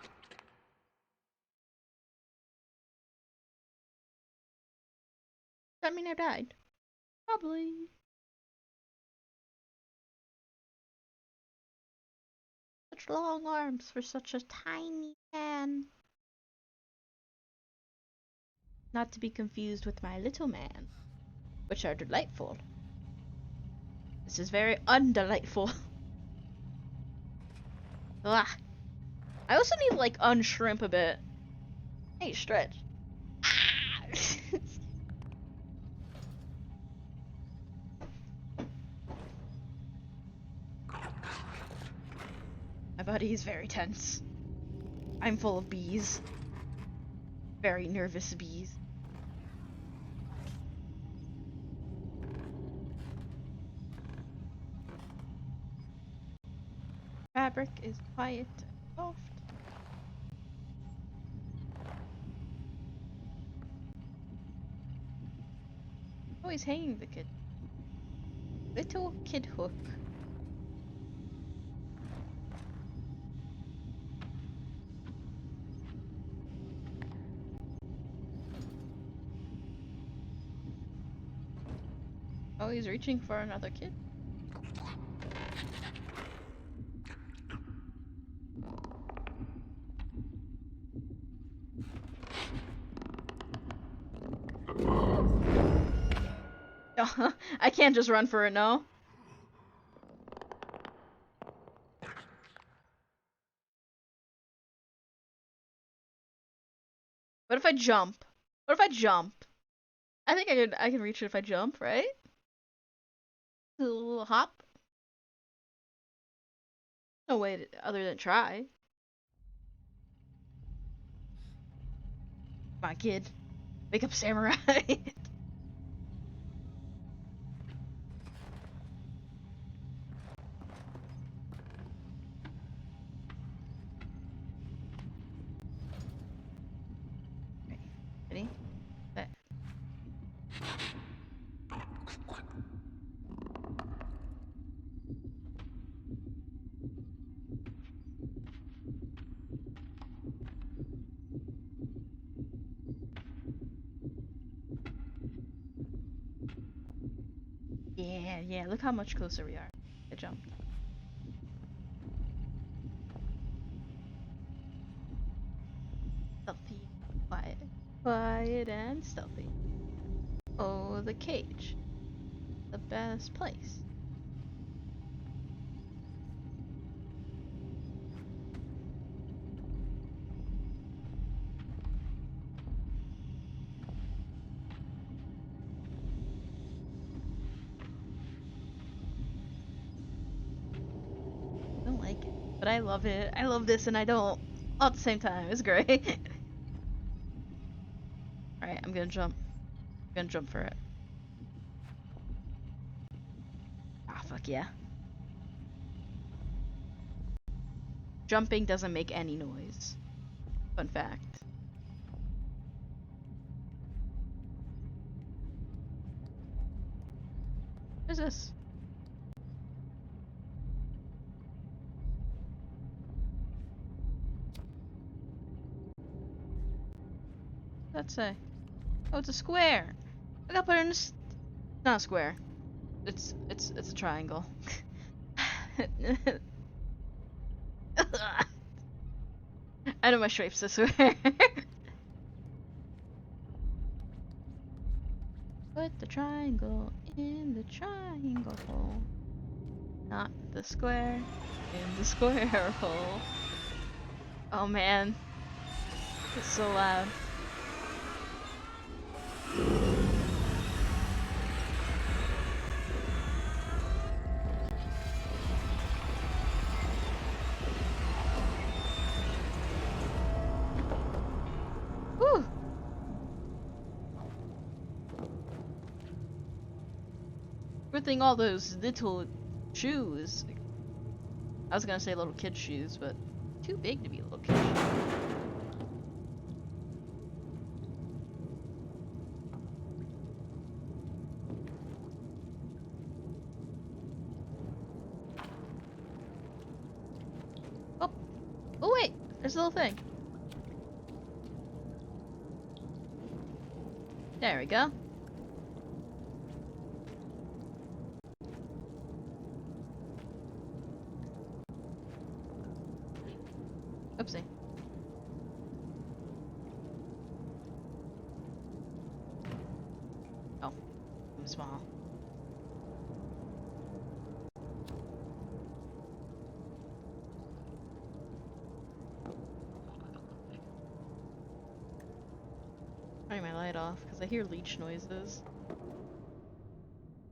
that mean I died? Probably. Such long arms for such a tiny man. Not to be confused with my little man, which are delightful. This is very undelightful. Ugh. I also need to, like, unshrimp a bit. Hey, stretch. My body is very tense. I'm full of bees. Very nervous bees. Fabric is quiet and soft. Oh, he's hanging the kid. Little kid hook. Oh, he's reaching for another kid. I can't just run for it, no. What if I jump? What if I jump? I think I can reach it if I jump, right? A little hop. No way other than try. Come on, kid. Wake up, samurai. Ready? Set. Yeah, look how much closer we are. I jumped. Stealthy, quiet. Quiet and stealthy. Oh, the cage. The best place. I don't like it, but I love it. I love this and I don't. All at the same time. It's great. Alright, I'm gonna jump. I'm gonna jump for it. Ah, fuck yeah. Jumping doesn't make any noise. Fun fact. What is this? What's that say? Oh, it's a square. I gotta put it in it's not a square. It's a triangle. I know my shapes, I swear. Put the triangle in the triangle hole. Not the square in the square hole. Oh man. It's so loud. Good thing all those little shoes. I was gonna say little kid shoes, but too big to be little kid shoes. Oh, oh wait, there's a little thing. There we go. Oopsie. Oh, I'm small. Turning my light off because I hear leech noises.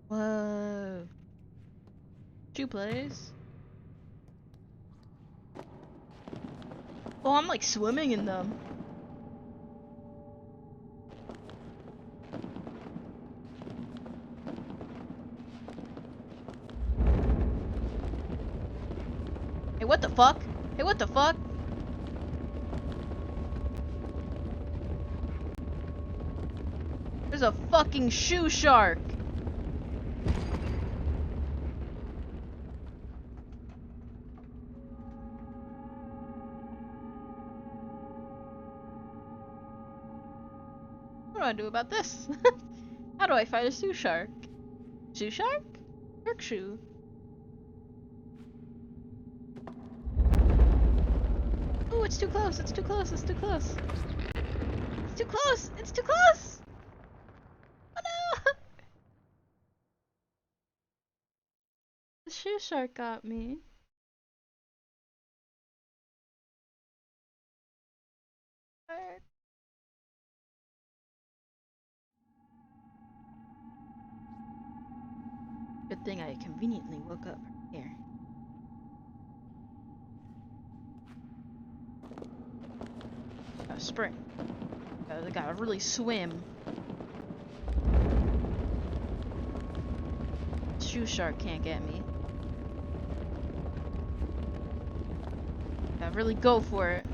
Whoa. Shoe place. Oh, I'm like swimming in them. Hey, what the fuck? Hey, what the fuck? There's a fucking shoe shark. What do I do about this? How do I fight a shoe shark? Shoe shark? Shark shoe. Oh, it's too close, it's too close, it's too close. It's too close, it's too close! Oh no! The shoe shark got me. Good thing I conveniently woke up here. Oh, spring. I gotta really swim. Shoe shark can't get me. Gotta really go for it.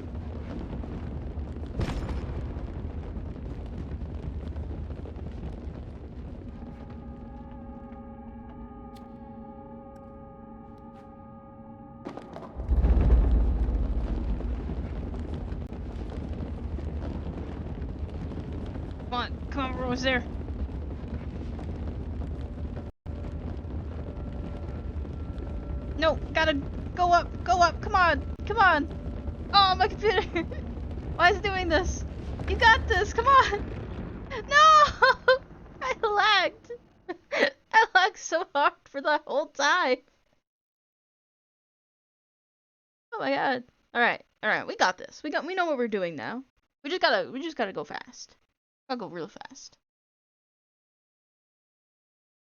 Come on, we're almost there. No, gotta go up, come on. Oh, my computer. Why is it doing this? You got this, come on. No! I lagged. I lagged so hard for the whole time. Oh my god. Alright, we got this. We know what we're doing now. We just gotta go fast. Gotta go real fast.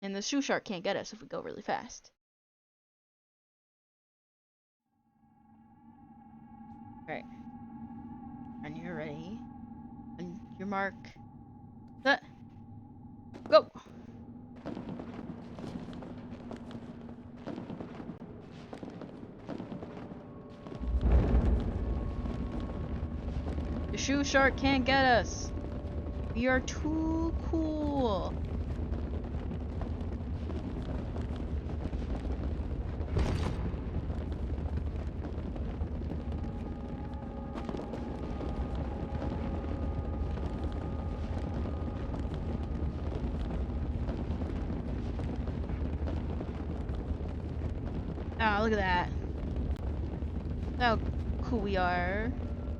And the shoe shark can't get us if we go really fast. Alright. And you're ready. And your mark. Set. Go! The shoe shark can't get us. We are too cool. Oh, look at that. How cool we are.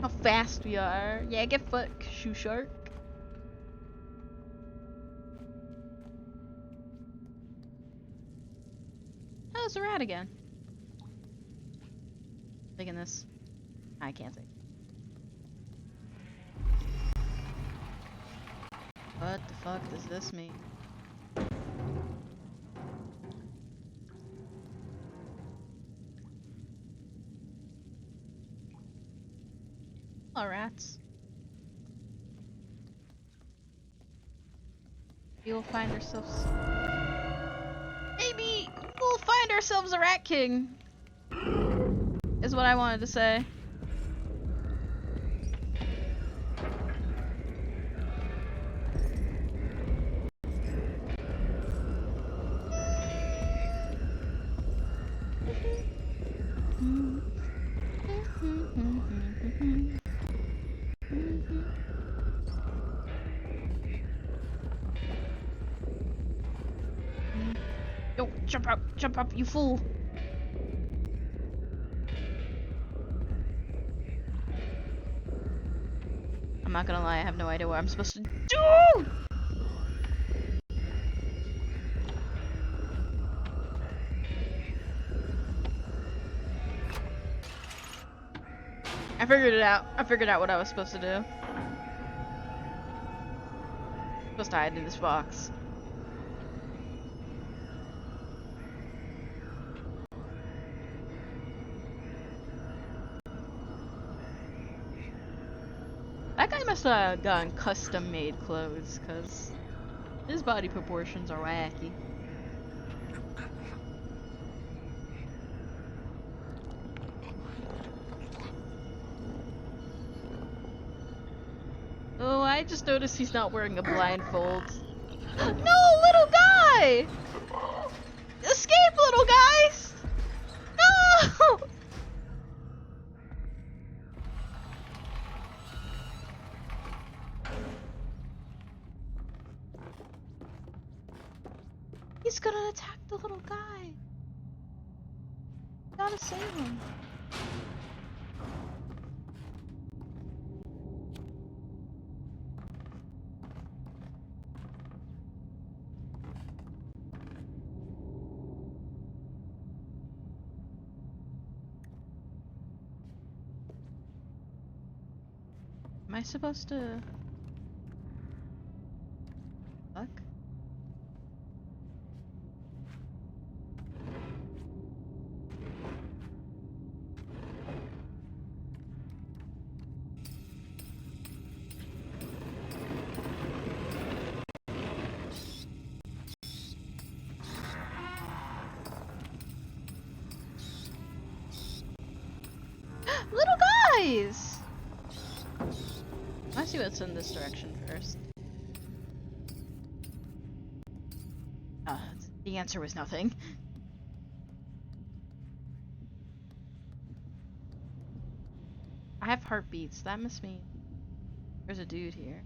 How fast we are. Yeah, get fucked, shoe shark. How's the rat again? Taking this. I can't take. What the fuck does this mean? Hello, rats. We will find ourselves. ourselves a rat king. Is what I wanted to say. Yo, jump up, you fool! I'm not gonna lie, I have no idea what I'm supposed to do! I figured it out. I figured out what I was supposed to do. Supposed to hide in this box. That guy must have gotten custom-made clothes, cause his body proportions are wacky. Oh, I just noticed he's not wearing a blindfold. No, little guy! Escape, little guys! No! He's gonna attack the little guy. Gotta save him. Am I supposed to... Fuck? Little guys! Let's see what's in this direction first. The answer was nothing. I have heartbeats. That must mean there's a dude here.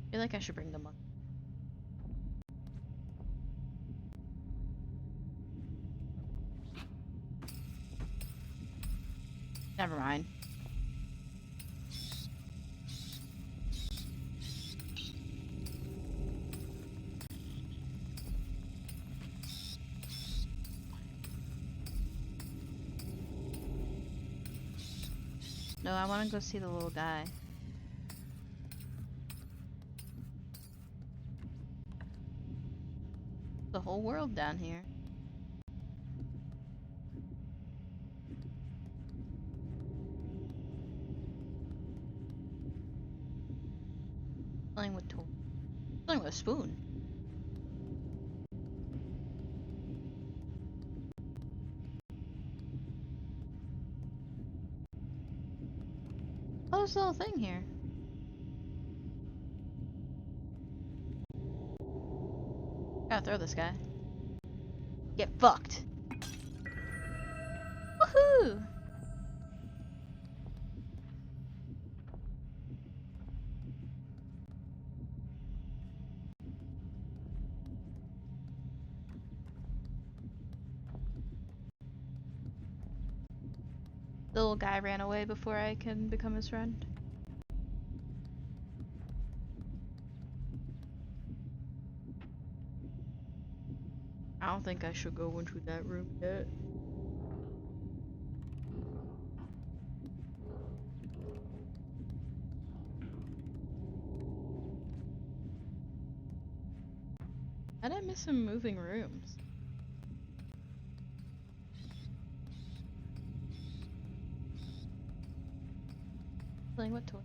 I feel like I should bring them up. Never mind. No, I want to go see the little guy. The whole world down here. Playing with toys. Playing with a spoon. Oh, there's a little thing here. Gotta throw this guy. Get fucked. Woohoo! The little guy ran away before I can become his friend. I don't think I should go into that room yet. How'd I miss some moving rooms? Playing what toy?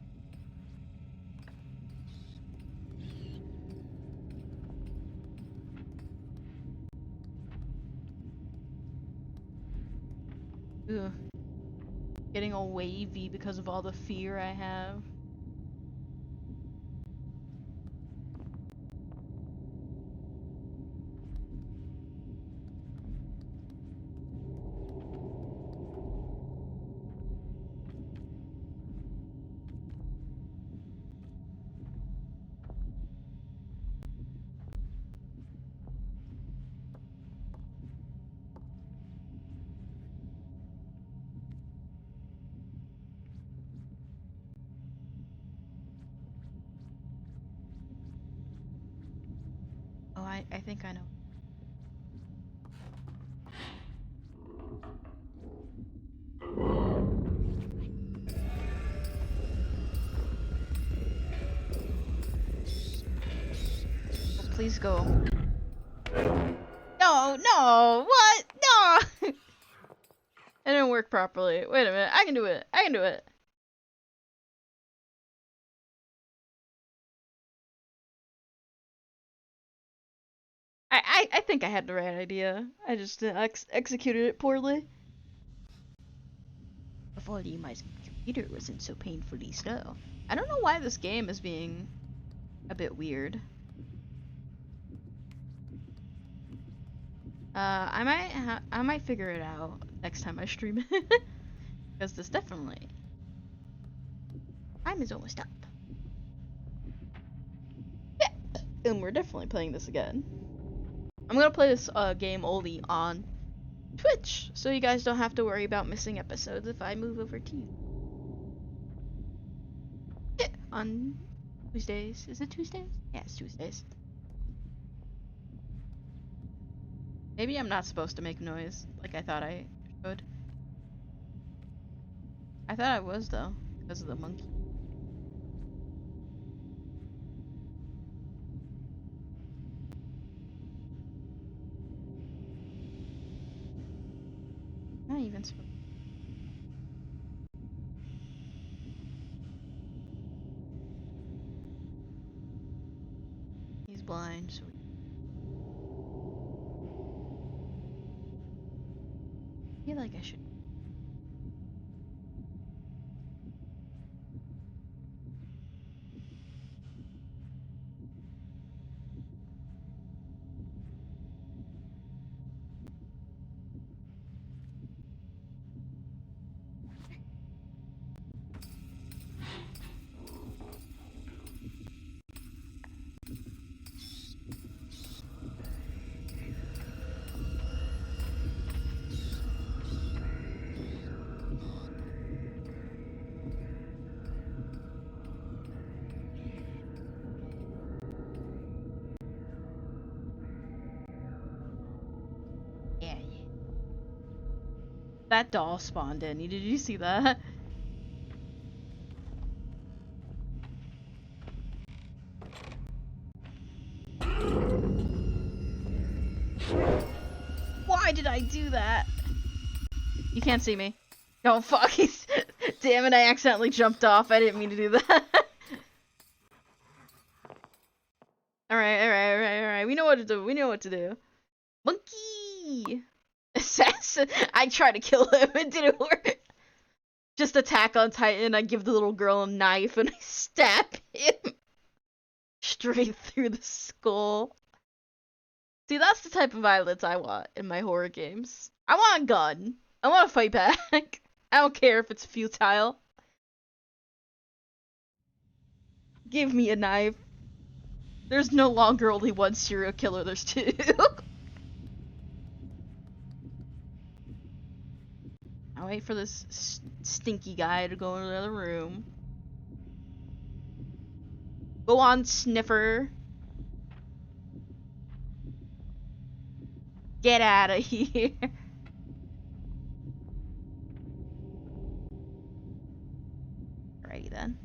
Ugh. Getting all wavy because of all the fear I have. Oh, I think I know. Oh, please go. No, no, what? No! It didn't work properly. Wait a minute, I can do it. I can do it. I think I had the right idea. I just executed it poorly. If only my computer wasn't so painfully slow. I don't know why this game is being a bit weird. I might figure it out next time I stream it. Because this definitely... Time is almost up. Yeah. And we're definitely playing this again. I'm gonna play this game only on Twitch, so you guys don't have to worry about missing episodes if I move over to you. Yeah. On Tuesdays. Is it Tuesdays? Yeah, it's Tuesdays. Maybe I'm not supposed to make noise like I thought I should. I thought I was, though, because of the monkey. Not even supposed. He's blind, so I feel like I should. Yeah, yeah. That doll spawned in. Did you see that? Why did I do that? You can't see me. Oh fuck! Damn it! I accidentally jumped off. I didn't mean to do that. All right, all right, all right, all right. We know what to do. We know what to do. Monkey assassin. I tried to kill him. It didn't work. Just attack on Titan. I give the little girl a knife and I stab him straight through the skull. See, that's the type of violence I want in my horror games. I want a gun. I want to fight back. I don't care if it's futile. Give me a knife. There's no longer only one serial killer, there's two. I wait for this stinky guy to go into the other room. Go on, sniffer. Get out of here. Alrighty then.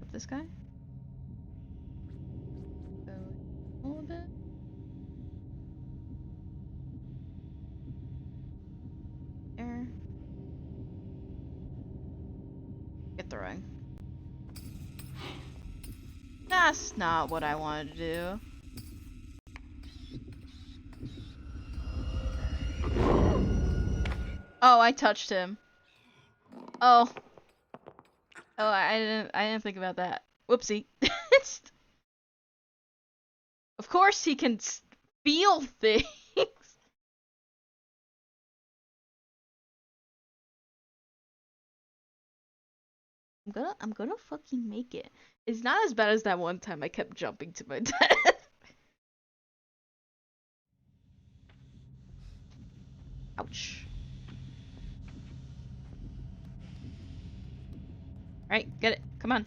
With this guy? Go a little bit. going. That's not what I wanted to do. Oh, I touched him. Oh. Oh, I didn't think about that. Whoopsie. Of course he can feel things. I'm gonna fucking make it. It's not as bad as that one time I kept jumping to my death. Ouch. Alright, get it. Come on.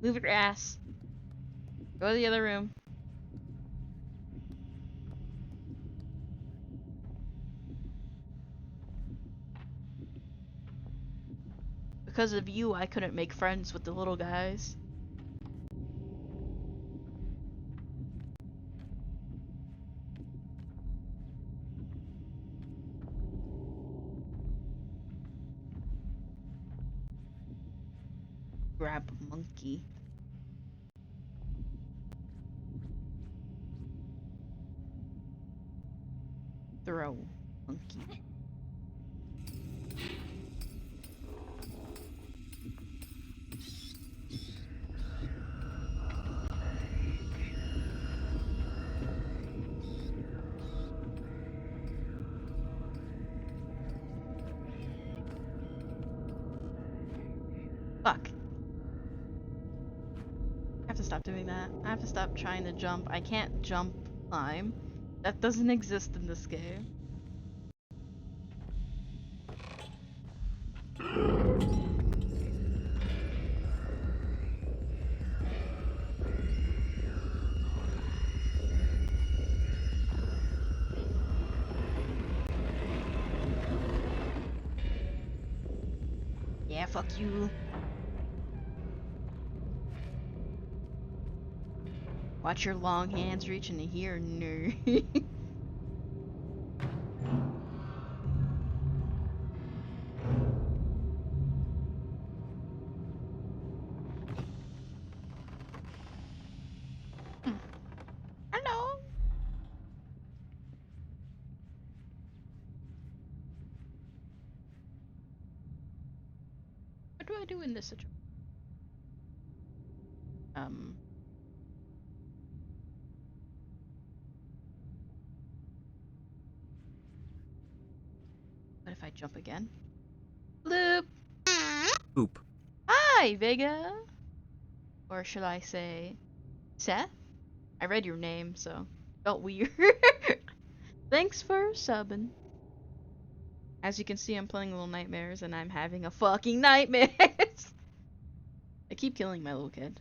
Move your ass. Go to the other room. Because of you, I couldn't make friends with the little guys. Grab a monkey. Throw monkey. Fuck. I have to stop doing that. I have to stop trying to jump. I can't jump climb. That doesn't exist in this game. Yeah, fuck you. Watch your long hands reach into here, nerd. Hello. What do I do in this situation? What if I jump again? Bloop. Oop. Hi, Vega. Or should I say, Seth? I read your name, so felt weird. Thanks for subbing. As you can see, I'm playing Little Nightmares, and I'm having a fucking nightmare. I keep killing my little kid.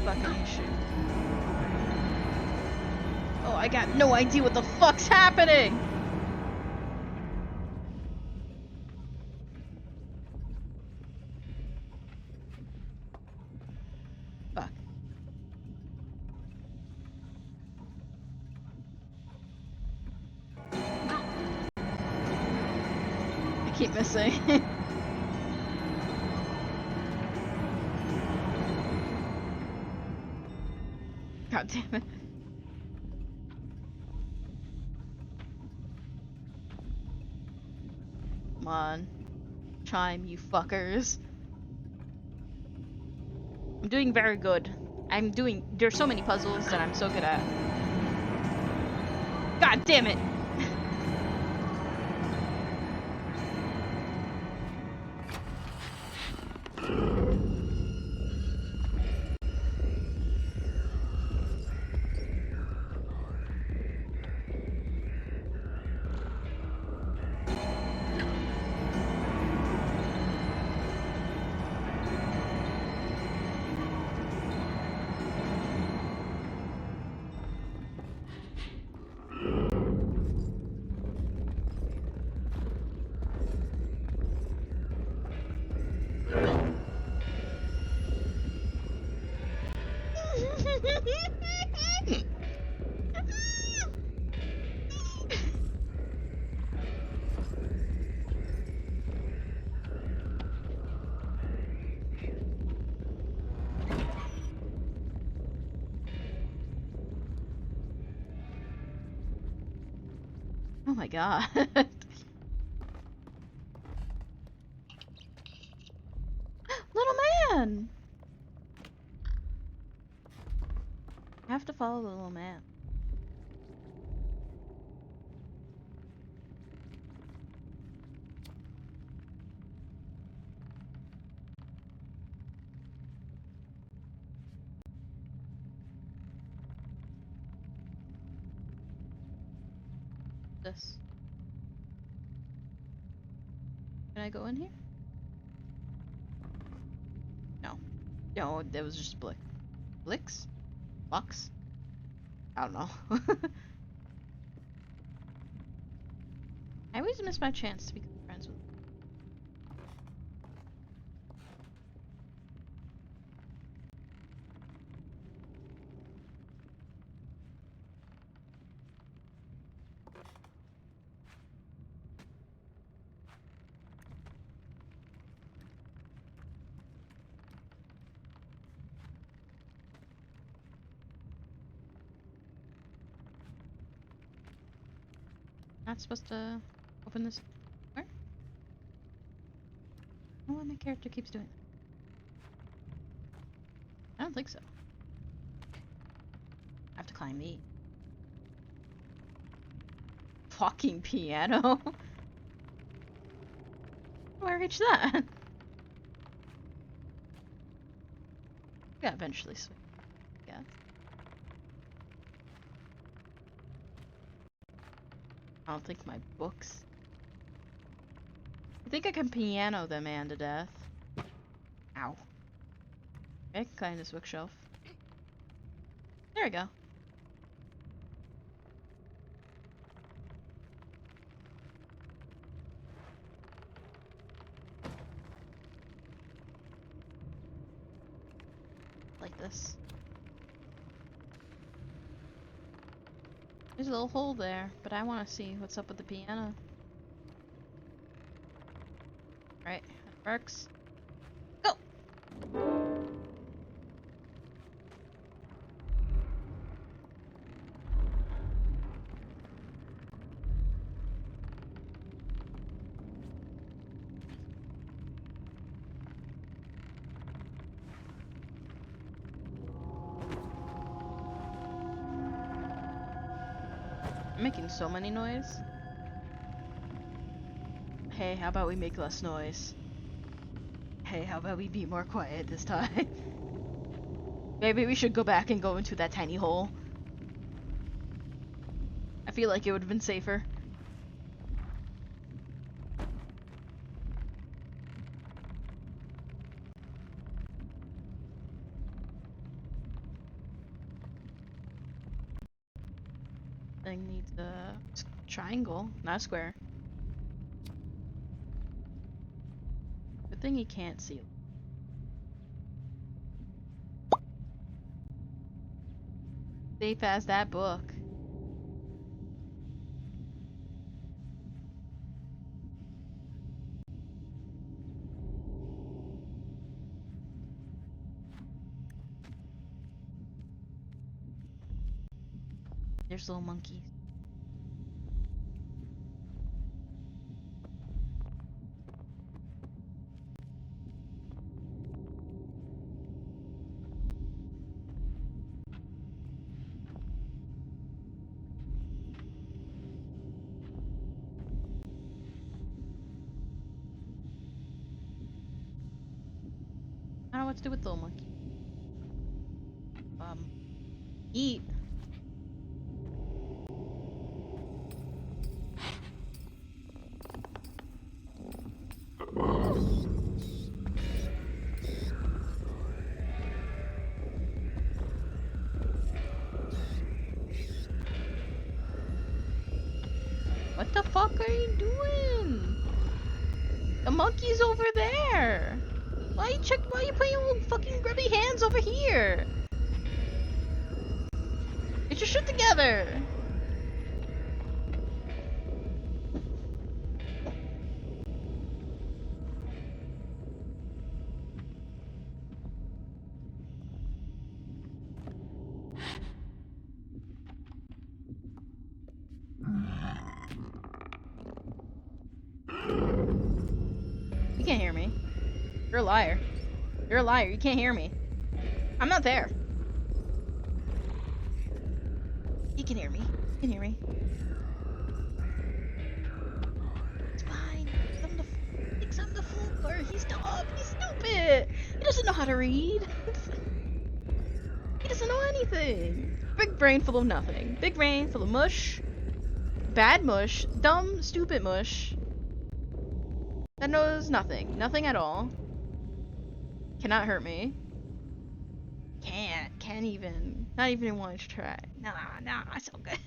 Fucking shit. Oh, I got no idea what the fuck's happening! Fuck. I keep missing. God damn it. Come on. Chime, you fuckers. I'm doing very good. There's so many puzzles that I'm so good at. God damn it! Oh my god. Little man! I have to follow the little man. This. Can I go in here? No. No, that was just Blick. Blicks? Lux? I don't know. I always miss my chance to become friends with. Not supposed to open this door? Oh, why my character keeps doing that. I don't think so. I have to climb me. Fucking piano. How do I reach that? Yeah, eventually swing. Yeah. I don't think my books. I think I can piano the man to death. Ow. Okay, climb this bookshelf. There we go. Like this. There's a little hole there, but I want to see what's up with the piano. Right, it works. Go! I'm making so many noise. Hey, how about we make less noise? Hey, how about we be more quiet this time? Maybe we should go back and go into that tiny hole. I feel like it would have been safer. Thing needs a triangle, not a square. Good thing he can't see. Safe as that book. There's little monkeys. I don't know what to do with little monkey. Eat. What the fuck are you doing? The monkey's over there. Why are you putting your little fucking grubby hands over here? Get your shit together. You're a liar. You're a liar. You can't hear me. I'm not there. You can hear me. You can hear me. It's fine. It's on the floor. He's dumb. He's stupid. He doesn't know how to read. He doesn't know anything. Big brain full of nothing. Big brain full of mush. Bad mush. Dumb, stupid mush. That knows nothing. Nothing at all. Cannot hurt me. Can't even. Not even want to try. Nah, so good.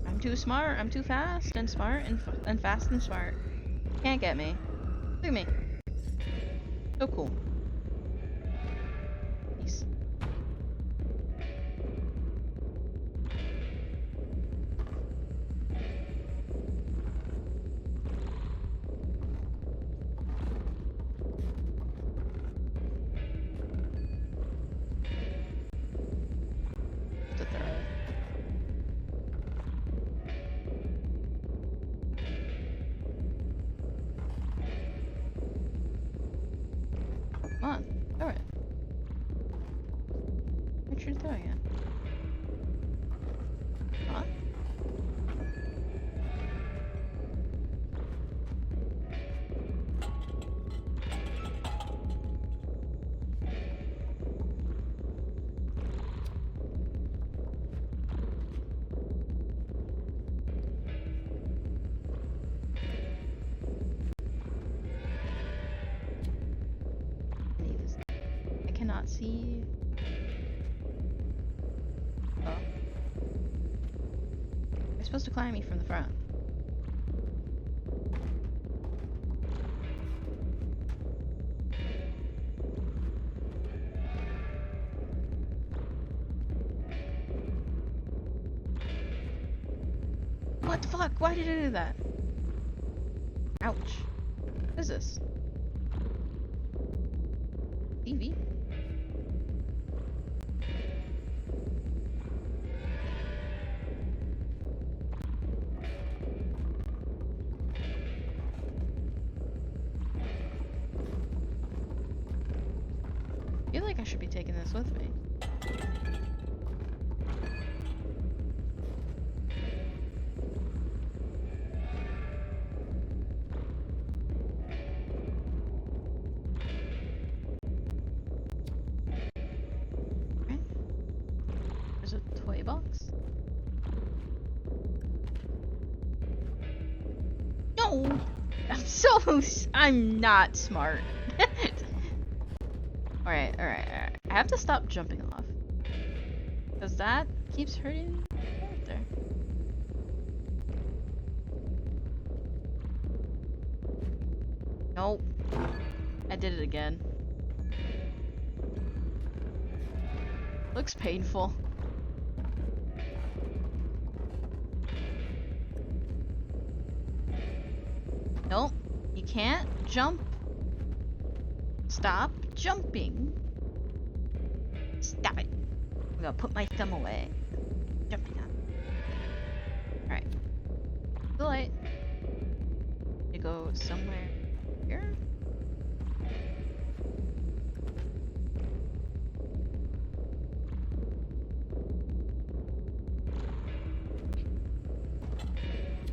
I'm too smart. I'm too fast and smart and fast and smart. Can't get me. Look at me. So cool. Peace. To throw. Come on, throw it. Make sure you're throwing it. Huh? I cannot see. Oh. You're supposed to climb me from the front. What the fuck? Why did I do that? Ouch. What is this? TV? I feel like I should be taking this with me. Okay. There's a toy box. No! I'm not smart. Alright. I have to stop jumping off. Because that keeps hurting right there. Nope. I did it again. Looks painful. Nope. You can't jump. Stop jumping. Stop it. I'm gonna put my thumb away. Jumping up. Alright. The light. You go somewhere here.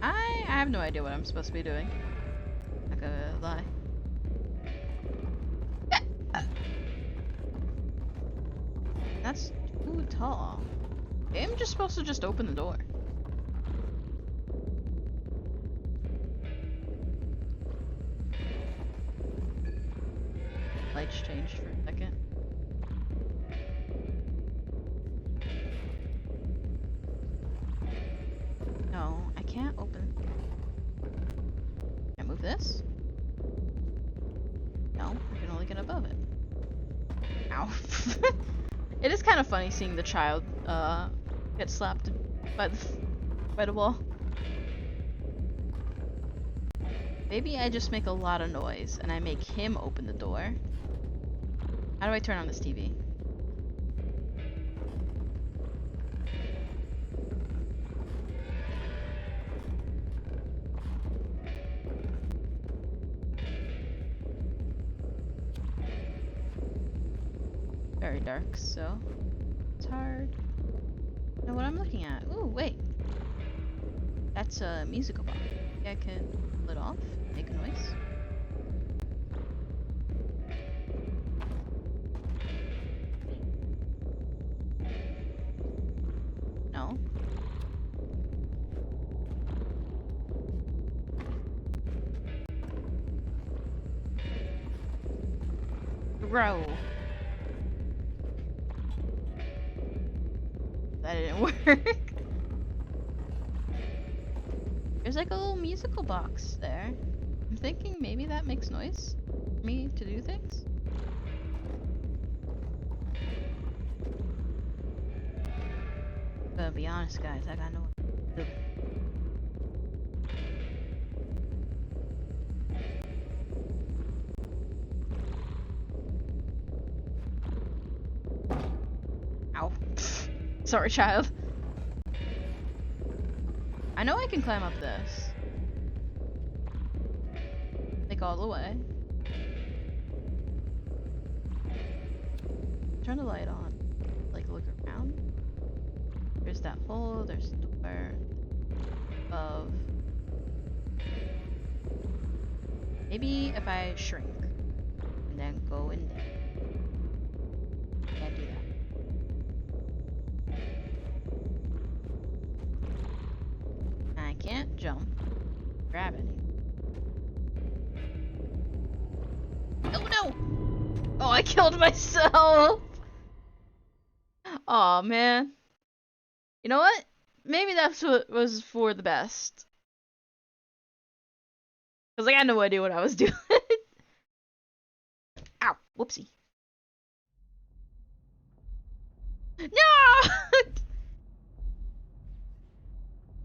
I have no idea what I'm supposed to be doing. Not gonna lie. That's too tall. I'm just supposed to just open the door. Lights changed for a second. No, I can't open. Can I move this? No, I can only get above it. Ow. It is kind of funny seeing the child get slapped by the wall. Maybe I just make a lot of noise and I make him open the door. How do I turn on this TV? Very dark, so it's hard. Know what I'm looking at. Ooh, wait. That's a musical box. I can pull it off, make a noise. No. Grow. That didn't work. There's like a little musical box there. I'm thinking maybe that makes noise for me to do things. But be honest, guys, I got no one to do. Ow. Sorry, child. I know I can climb up this. Like all the way. Turn the light on. Like look around. There's that hole, there's the door above. Maybe if I shrink and then go in there. Can't do that. I can't jump, grab any. Oh no! Oh, I killed myself! Aw, man. You know what? Maybe that's what was for the best. Because I had no idea what I was doing. Ow! Whoopsie. No!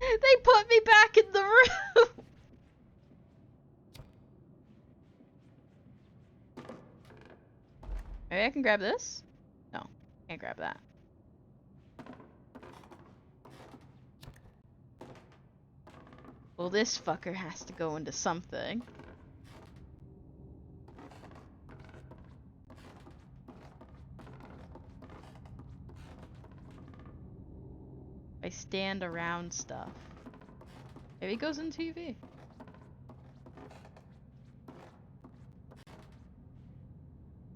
They put me back in the room! Maybe I can grab this? No, can't grab that. Well, this fucker has to go into something. I stand around stuff. Maybe it goes in TV.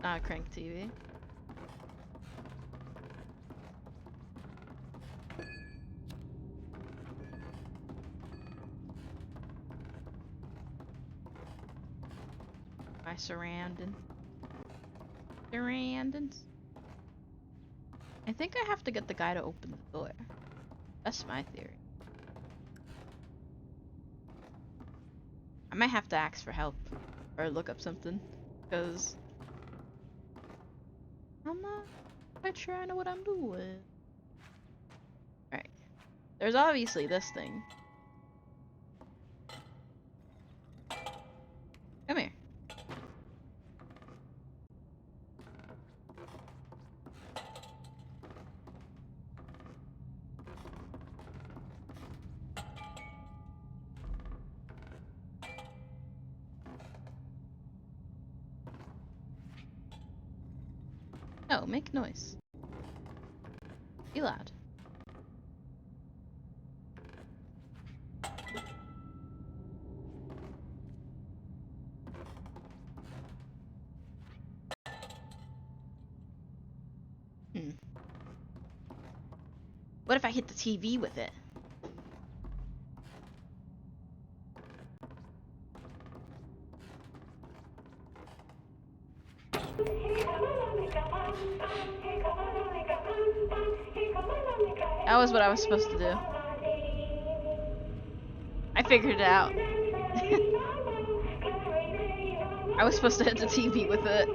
Not a crank TV. My surroundings. I think I have to get the guy to open the door. That's my theory. I might have to ask for help or look up something because I'm not quite sure I know what I'm doing. Alright. There's obviously this thing. Come here. No, make noise. Be loud. What if I hit the TV with it? That was what I was supposed to do. I figured it out. I was supposed to hit the TV with it.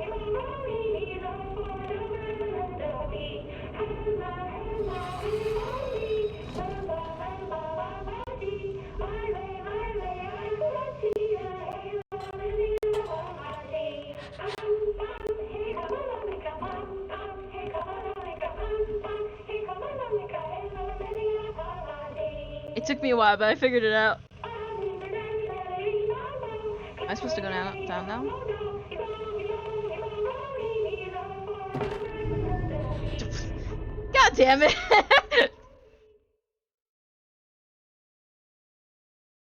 It took me a while, but I figured it out. Am I supposed to go down now? God damn it!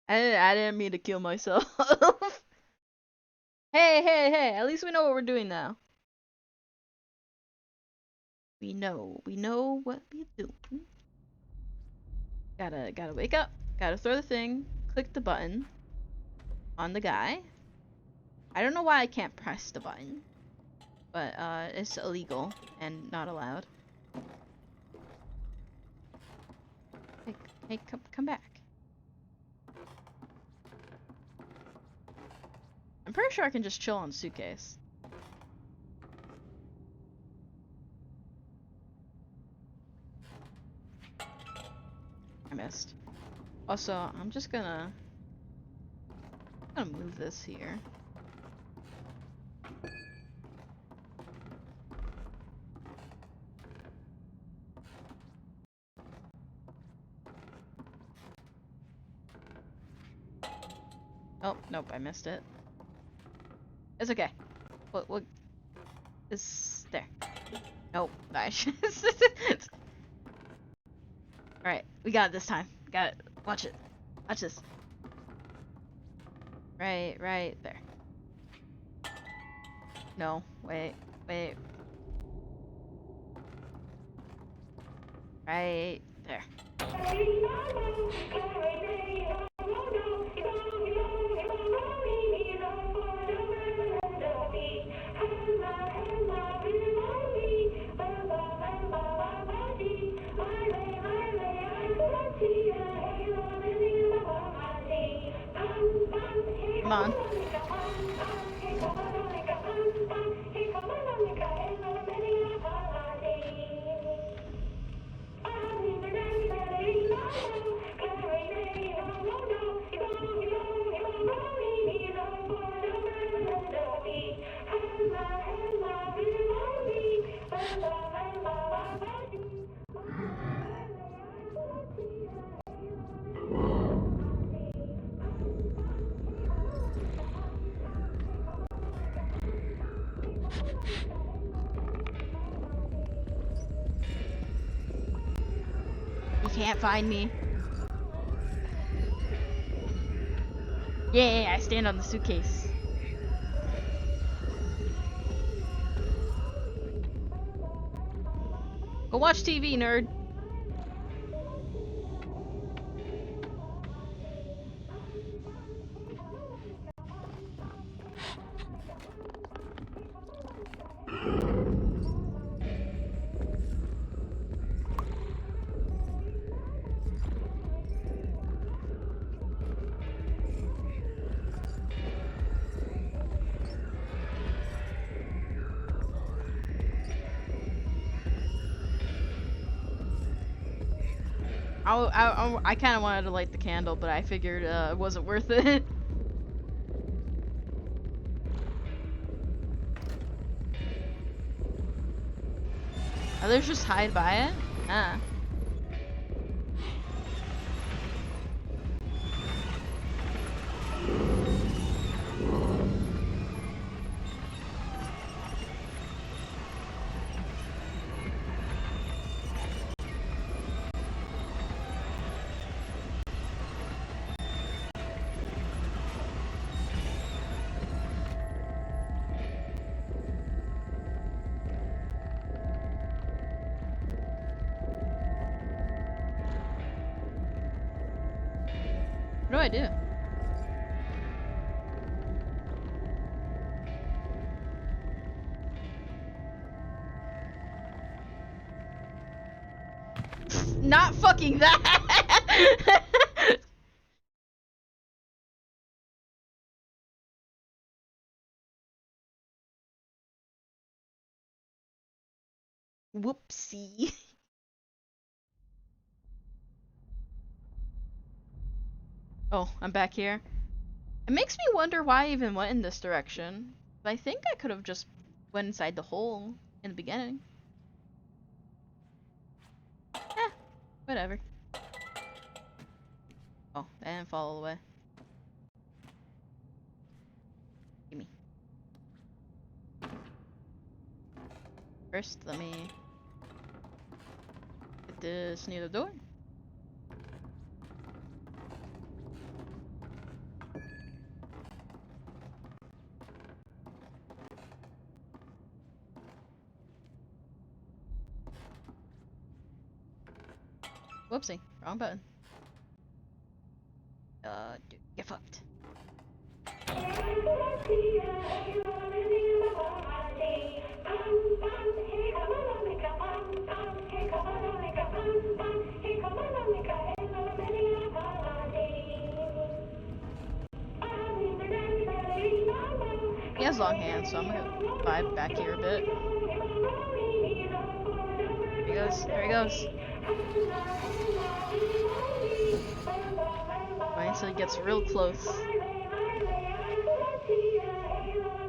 I didn't mean to kill myself. Hey, at least we know what we're doing now. We know what we're doing. Gotta wake up, gotta throw the thing, click the button on the guy. I don't know why I can't press the button, but it's illegal and not allowed. Hey, come back. I'm pretty sure I can just chill on the suitcase. I missed. Also, I'm just gonna move this here. Oh, nope, I missed it. It's okay. What is there? Nope, nice. Alright, we got it this time. Got it. Watch it. Watch this. Right there. No, wait. Right there. Come on. You can't find me. Yeah, I stand on the suitcase. Go watch TV, nerd. I kind of wanted to light the candle, but I figured it wasn't worth it. Others just hide by it? Ah. What do I do? Not fucking that! Whoopsie. Oh, I'm back here. It makes me wonder why I even went in this direction. I think I could have just went inside the hole in the beginning. Eh, whatever. Oh, I didn't fall all the way. Gimme. First, let me get this near the door. Whoopsie, wrong button. Dude, get fucked. He has long hands, so I'm gonna vibe back here a bit. There he goes, there he goes. Wait until he gets real close.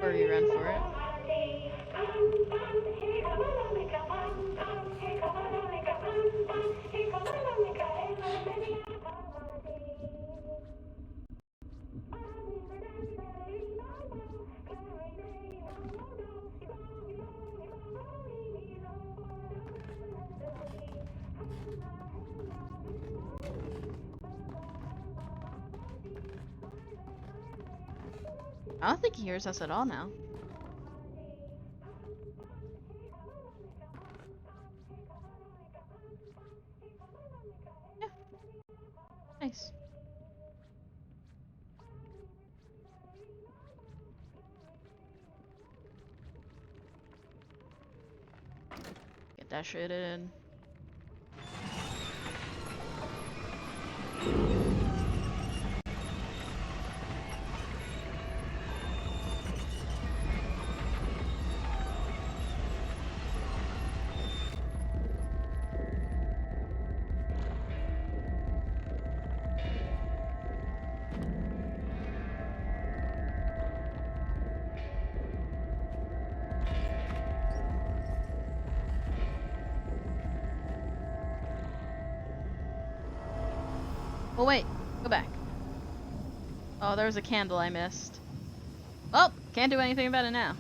Or you run for it. I don't think he hears us at all now. Yeah. Nice. Get that shit in. Oh wait, go back. Oh, there was a candle I missed. Well, can't do anything about it now.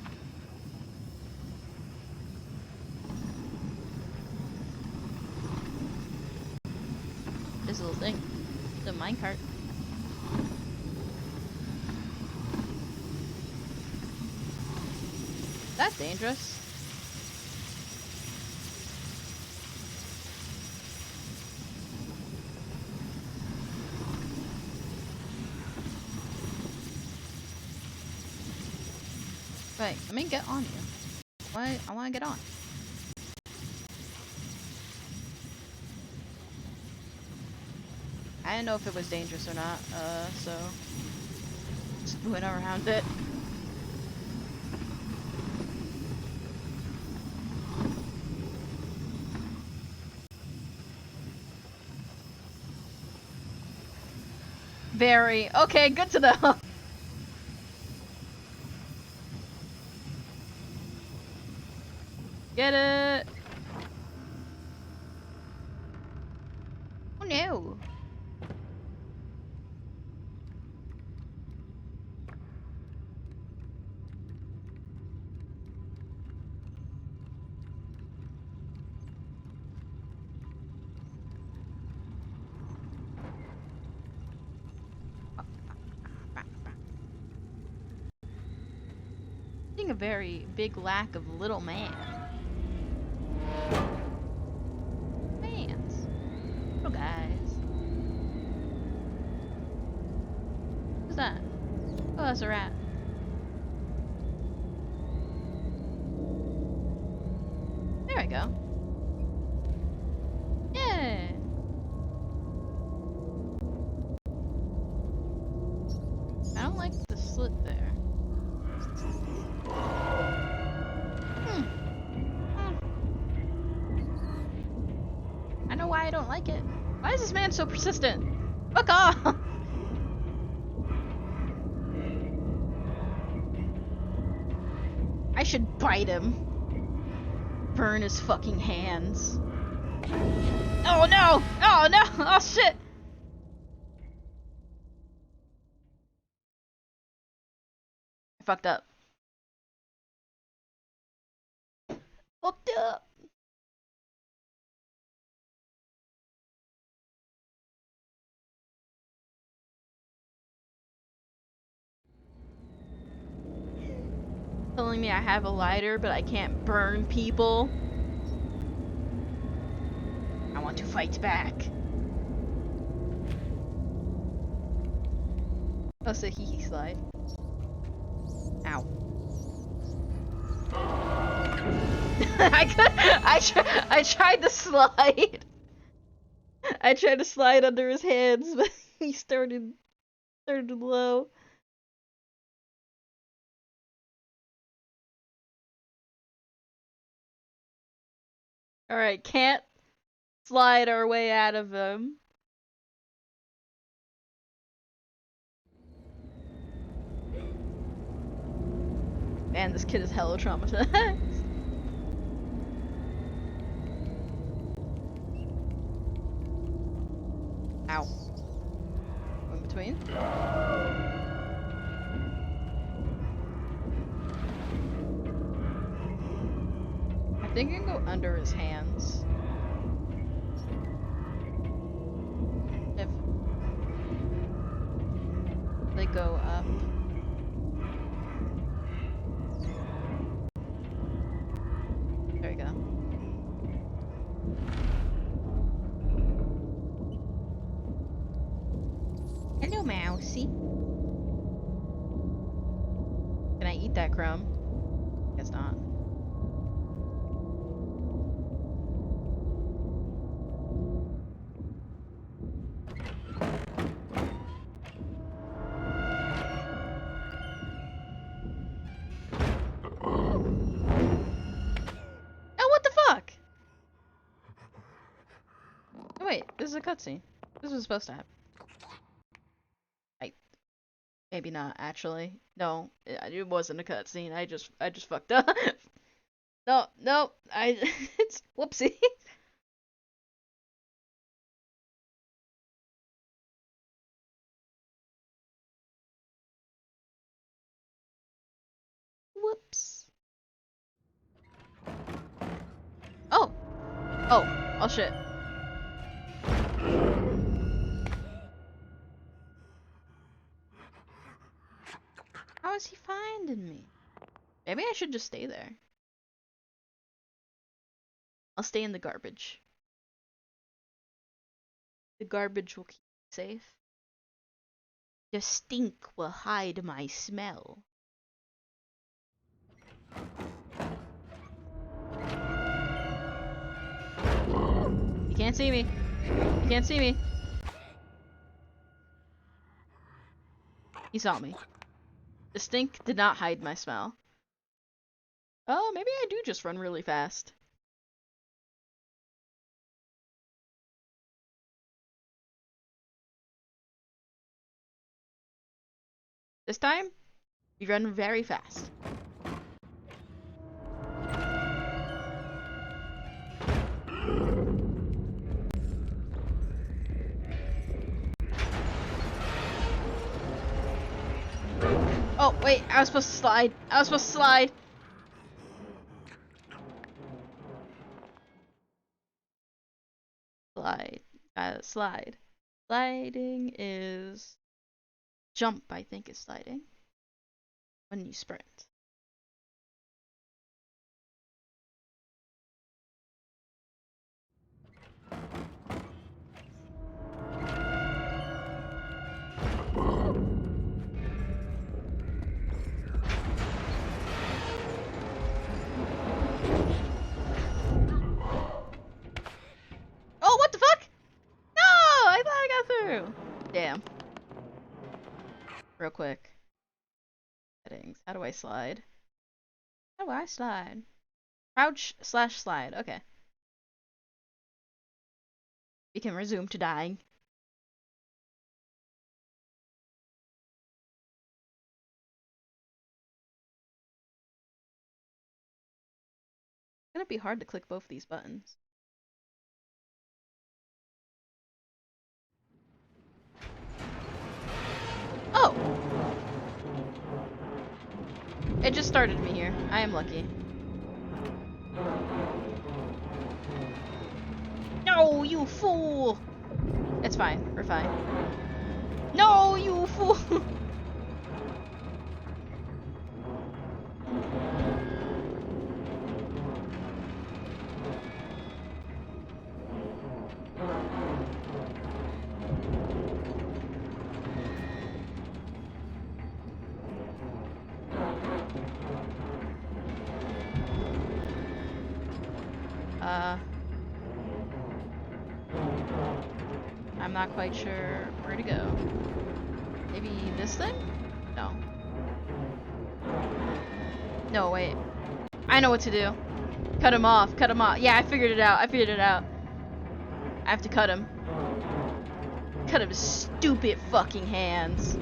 This little thing. The minecart. That's dangerous. Wait, let me get on you. Why? I want to get on. I didn't know if it was dangerous or not, so just went around it. Very. Okay, good to know. Get it. Oh no. Seeing a very big lack of little man. Mans. Little guys. Who's that? Oh, that's a rat. There we go. Yeah. I don't like the slit there. I know why I don't like it. Why is this man so persistent? Fuck off! I should bite him. Burn his fucking hands. Oh no! Oh no! Oh shit! I fucked up. Fucked up! Telling me I have a lighter, but I can't burn people. I want to fight back. Oh, so hee slide. Ow. I tried to slide. I tried to slide under his hands, but he started low. Alright, can't slide our way out of him. Man, this kid is hella traumatized. Ow. In between. I think I can go under his hands. If they go up. There we go. Hello, mousey. Can I eat that crumb? Guess not. Oh, what the fuck? Oh, wait, this is a cutscene. This was supposed to happen. Maybe not, actually. No, it wasn't a cutscene. I just fucked up. No, it's whoopsie. Whoops. Oh, oh shit. How is he finding me? Maybe I should just stay there. I'll stay in the garbage. The garbage will keep me safe. The stink will hide my smell. You can't see me. You can't see me. He saw me. The stink did not hide my smell. Oh, maybe I do just run really fast. This time, we run very fast. Oh, wait, I was supposed to slide. I was supposed to slide. Slide. Slide. Sliding is... Jump, I think, is sliding. When you sprint. Oh, what the fuck? No! I thought I got through. Damn. Real quick. Settings. How do I slide? How do I slide? Crouch / slide. Okay. We can resume to dying. shouldn't be hard to click both these buttons. Oh! It just started me here. I am lucky. No, you fool! It's fine. We're fine. No, you fool! I'm not quite sure where to go. Maybe this thing? No. No, wait. I know what to do. Cut him off. Cut him off. Yeah, I figured it out. I figured it out. I have to cut him. Cut him his stupid fucking hands.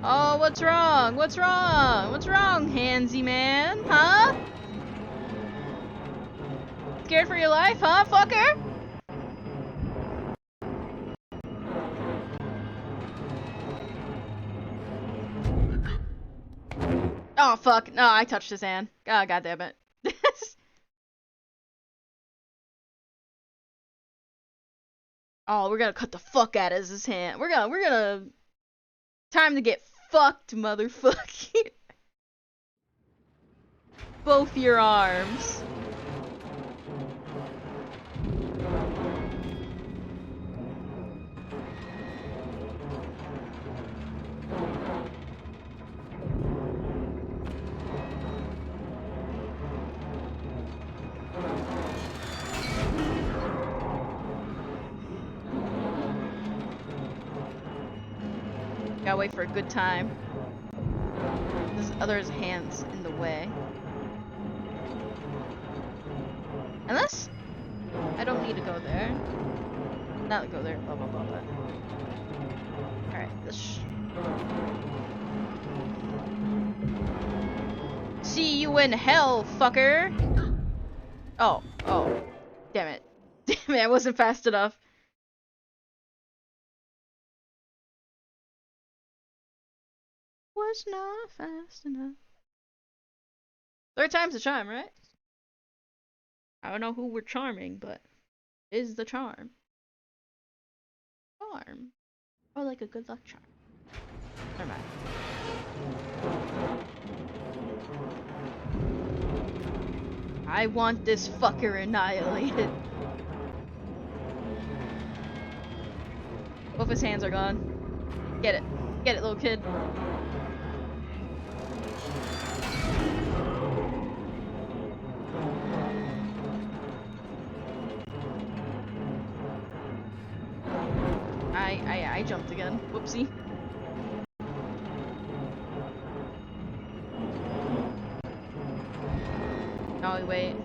Oh, what's wrong? What's wrong? What's wrong, handsy man? Huh? Scared for your life, huh, fucker? Oh, fuck. No, I touched his hand. Oh, God damn it. Oh, we're gonna cut the fuck out of his hand. We're gonna... Time to get fucked, motherfucker. Both your arms. Gotta wait for a good time. This other's hand's in the way. Unless I don't need to go there. Not go there, blah blah blah blah. Alright, this see you in hell, fucker! Oh, damn it. Damn it, I wasn't fast enough. Was not fast enough. Third time's the charm, right? I don't know who we're charming, but is the charm. Charm. Or like a good luck charm. Never mind. I want this fucker annihilated. Both his hands are gone. Get it. Get it, little kid. I jumped again. Whoopsie. Oh, wait.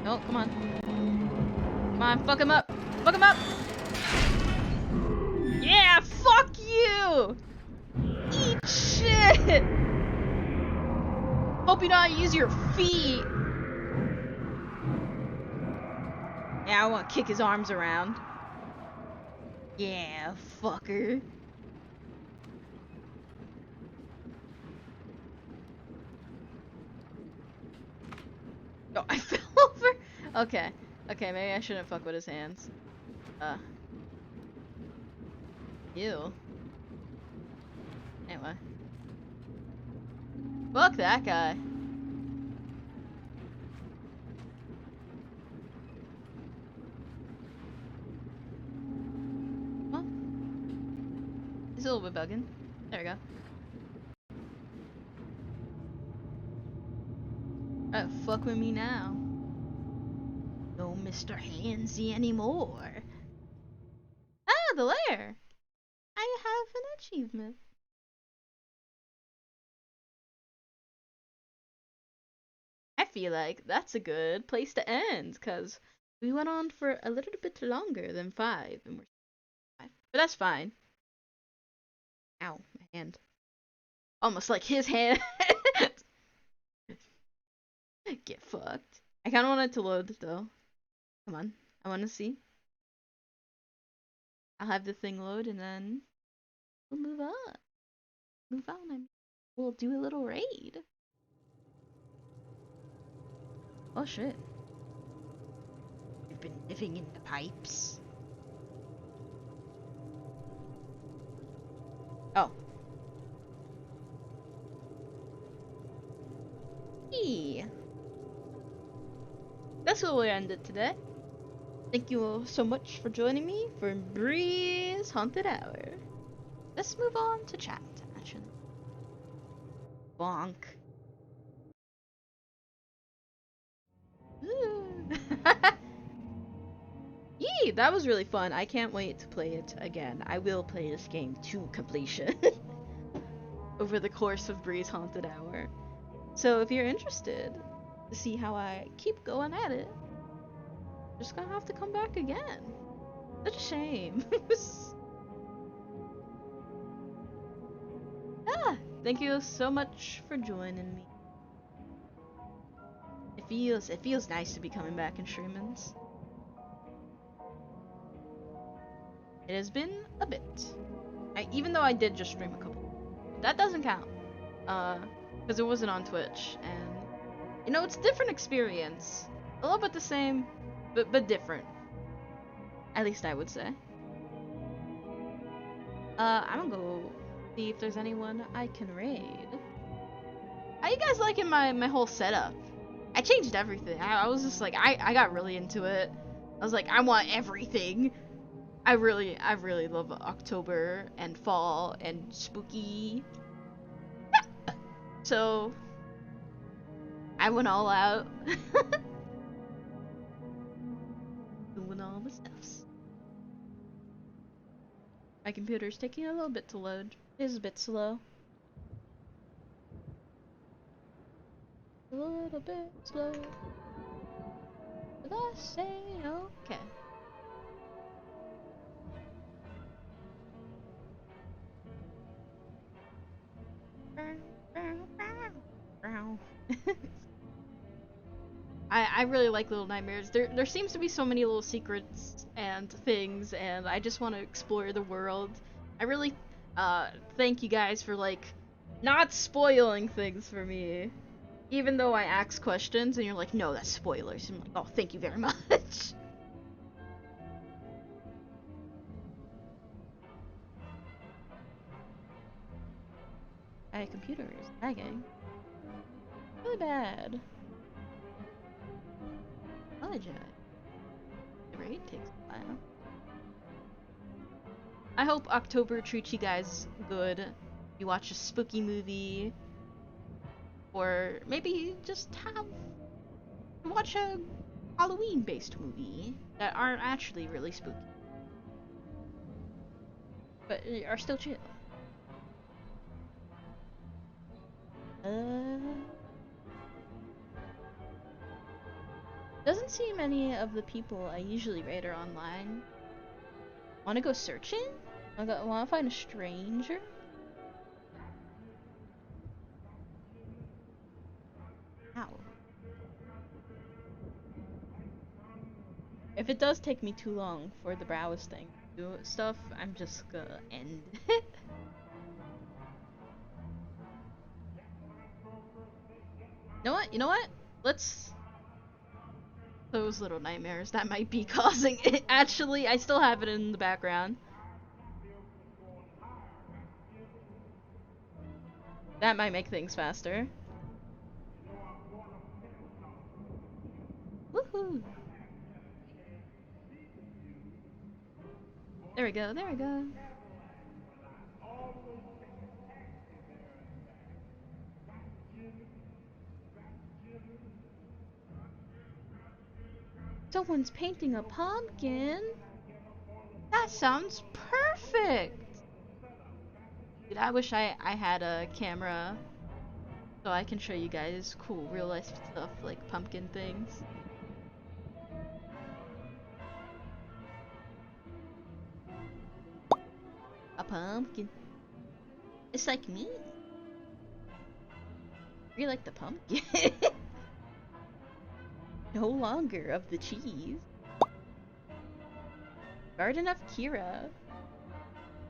No, come on. Come on, fuck him up. Fuck him up. Yeah, fuck you. Eat shit. Hope you know how to use your feet. Yeah, I want to kick his arms around. Yeah, fucker. Oh, I fell over. Okay. Okay, maybe I shouldn't fuck with his hands. Ew. Anyway. Fuck that guy. Well, he's a little bit bugging. There we go. Oh, fuck with me now. No Mr. Handsy anymore. Ah, the lair. I have an achievement. feel like that's a good place to end because we went on for a little bit longer than 5, and we're 5. But that's fine. Ow, my hand. Almost like his hand. Get fucked. I kind of want it to load though. Come on, I want to see. I'll have the thing load and then we'll move on. Move on. We'll do a little raid. Oh shit. We've been living in the pipes. Oh. Hey. That's where we'll end it today. Thank you all so much for joining me for Brie's Haunted Hour. Let's move on to chat, actually. Bonk. Yee, that was really fun. I can't wait to play it again. I will play this game to completion over the course of Brie's Haunted Hour. So if you're interested to see how I keep going at it, just gonna have to come back again. Such a shame. Thank you so much for joining me. It feels nice to be coming back in streamings. It has been a bit. Even though I did just stream a couple. That doesn't count. Because it wasn't on Twitch, and you know, it's a different experience. A little bit the same, but different. At least I would say. I'm gonna go see if there's anyone I can raid. How you guys liking my whole setup? I changed everything. I was just like, I got really into it. I was like, I want everything. I really love October and fall and spooky. So I went all out. Doing all the stuffs. My computer's taking a little bit to load. It is a bit slow. A little bit slow. Did I say okay? I really like Little Nightmares. There seems to be so many little secrets and things, and I just want to explore the world. I really thank you guys for like not spoiling things for me. Even though I ask questions and you're like, no, that's spoilers. I'm like, oh, thank you very much. My computer is lagging. Really bad. Apologize. The raid takes a while. I hope October treats you guys good. You watch a spooky movie. Or maybe just watch a Halloween-based movie that aren't actually really spooky. But are still chill. Doesn't seem any of the people I usually raid are online. Wanna go searching? Wanna find a stranger? Ow. If it does take me too long for the browse thing to do stuff, I'm just gonna end it. You know what? Let's... Those little nightmares that might be causing it. Actually, I still have it in the background. That might make things faster. Woohoo! There we go, there we go. Someone's painting a pumpkin? That sounds perfect! Dude, I wish I had a camera So I can show you guys cool real life stuff like pumpkin things. A pumpkin. It's like me. You like the pumpkin. No longer of the cheese. Garden of Kira.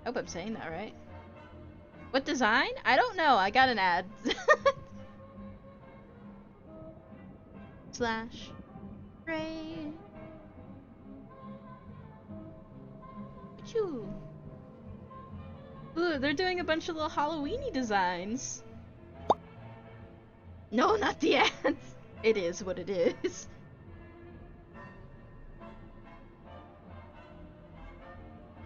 Hope I'm saying that right. What design? I don't know. I got an ad. Slash. Ray. Achoo. Ooh, they're doing a bunch of little Halloweeny designs. No, not the ads. It is what it is.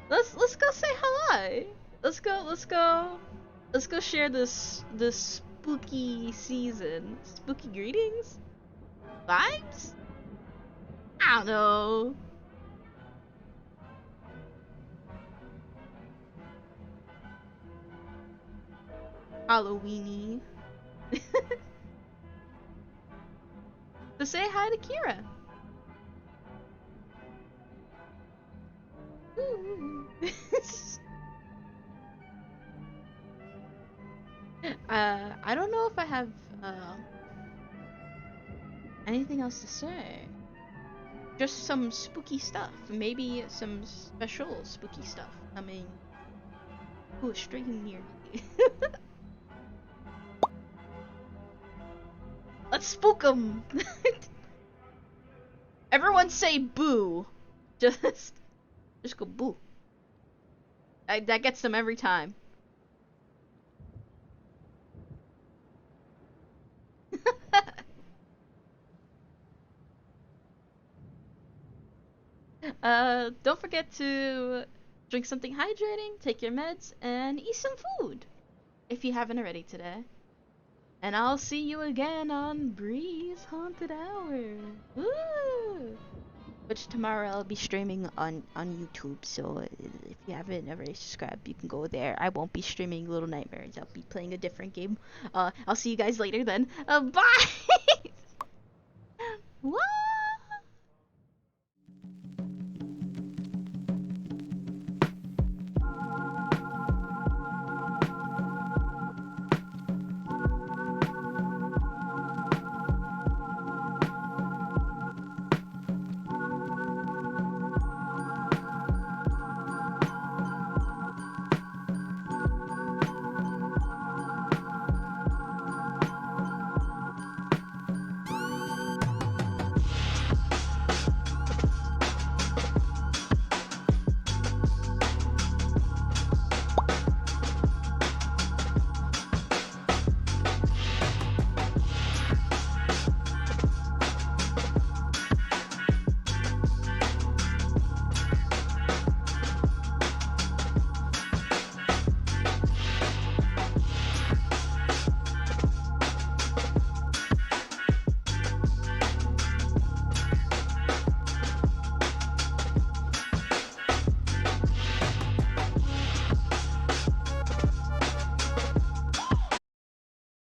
Let's go say hi. Let's go share this spooky season. Spooky greetings? Vibes? I don't know. Halloweeny. To say hi to Kira. I don't know if I have anything else to say. Just some spooky stuff. Maybe some special spooky stuff coming to a stream near you. Let's spook them! Everyone say boo! Just go boo. That gets them every time. Don't forget to drink something hydrating, take your meds, and eat some food if you haven't already today. And I'll see you again on Brie's Haunted Hour. Woo! Which tomorrow I'll be streaming on YouTube, so if you haven't already subscribed, you can go there. I won't be streaming Little Nightmares. I'll be playing a different game. I'll see you guys later then. Bye! What?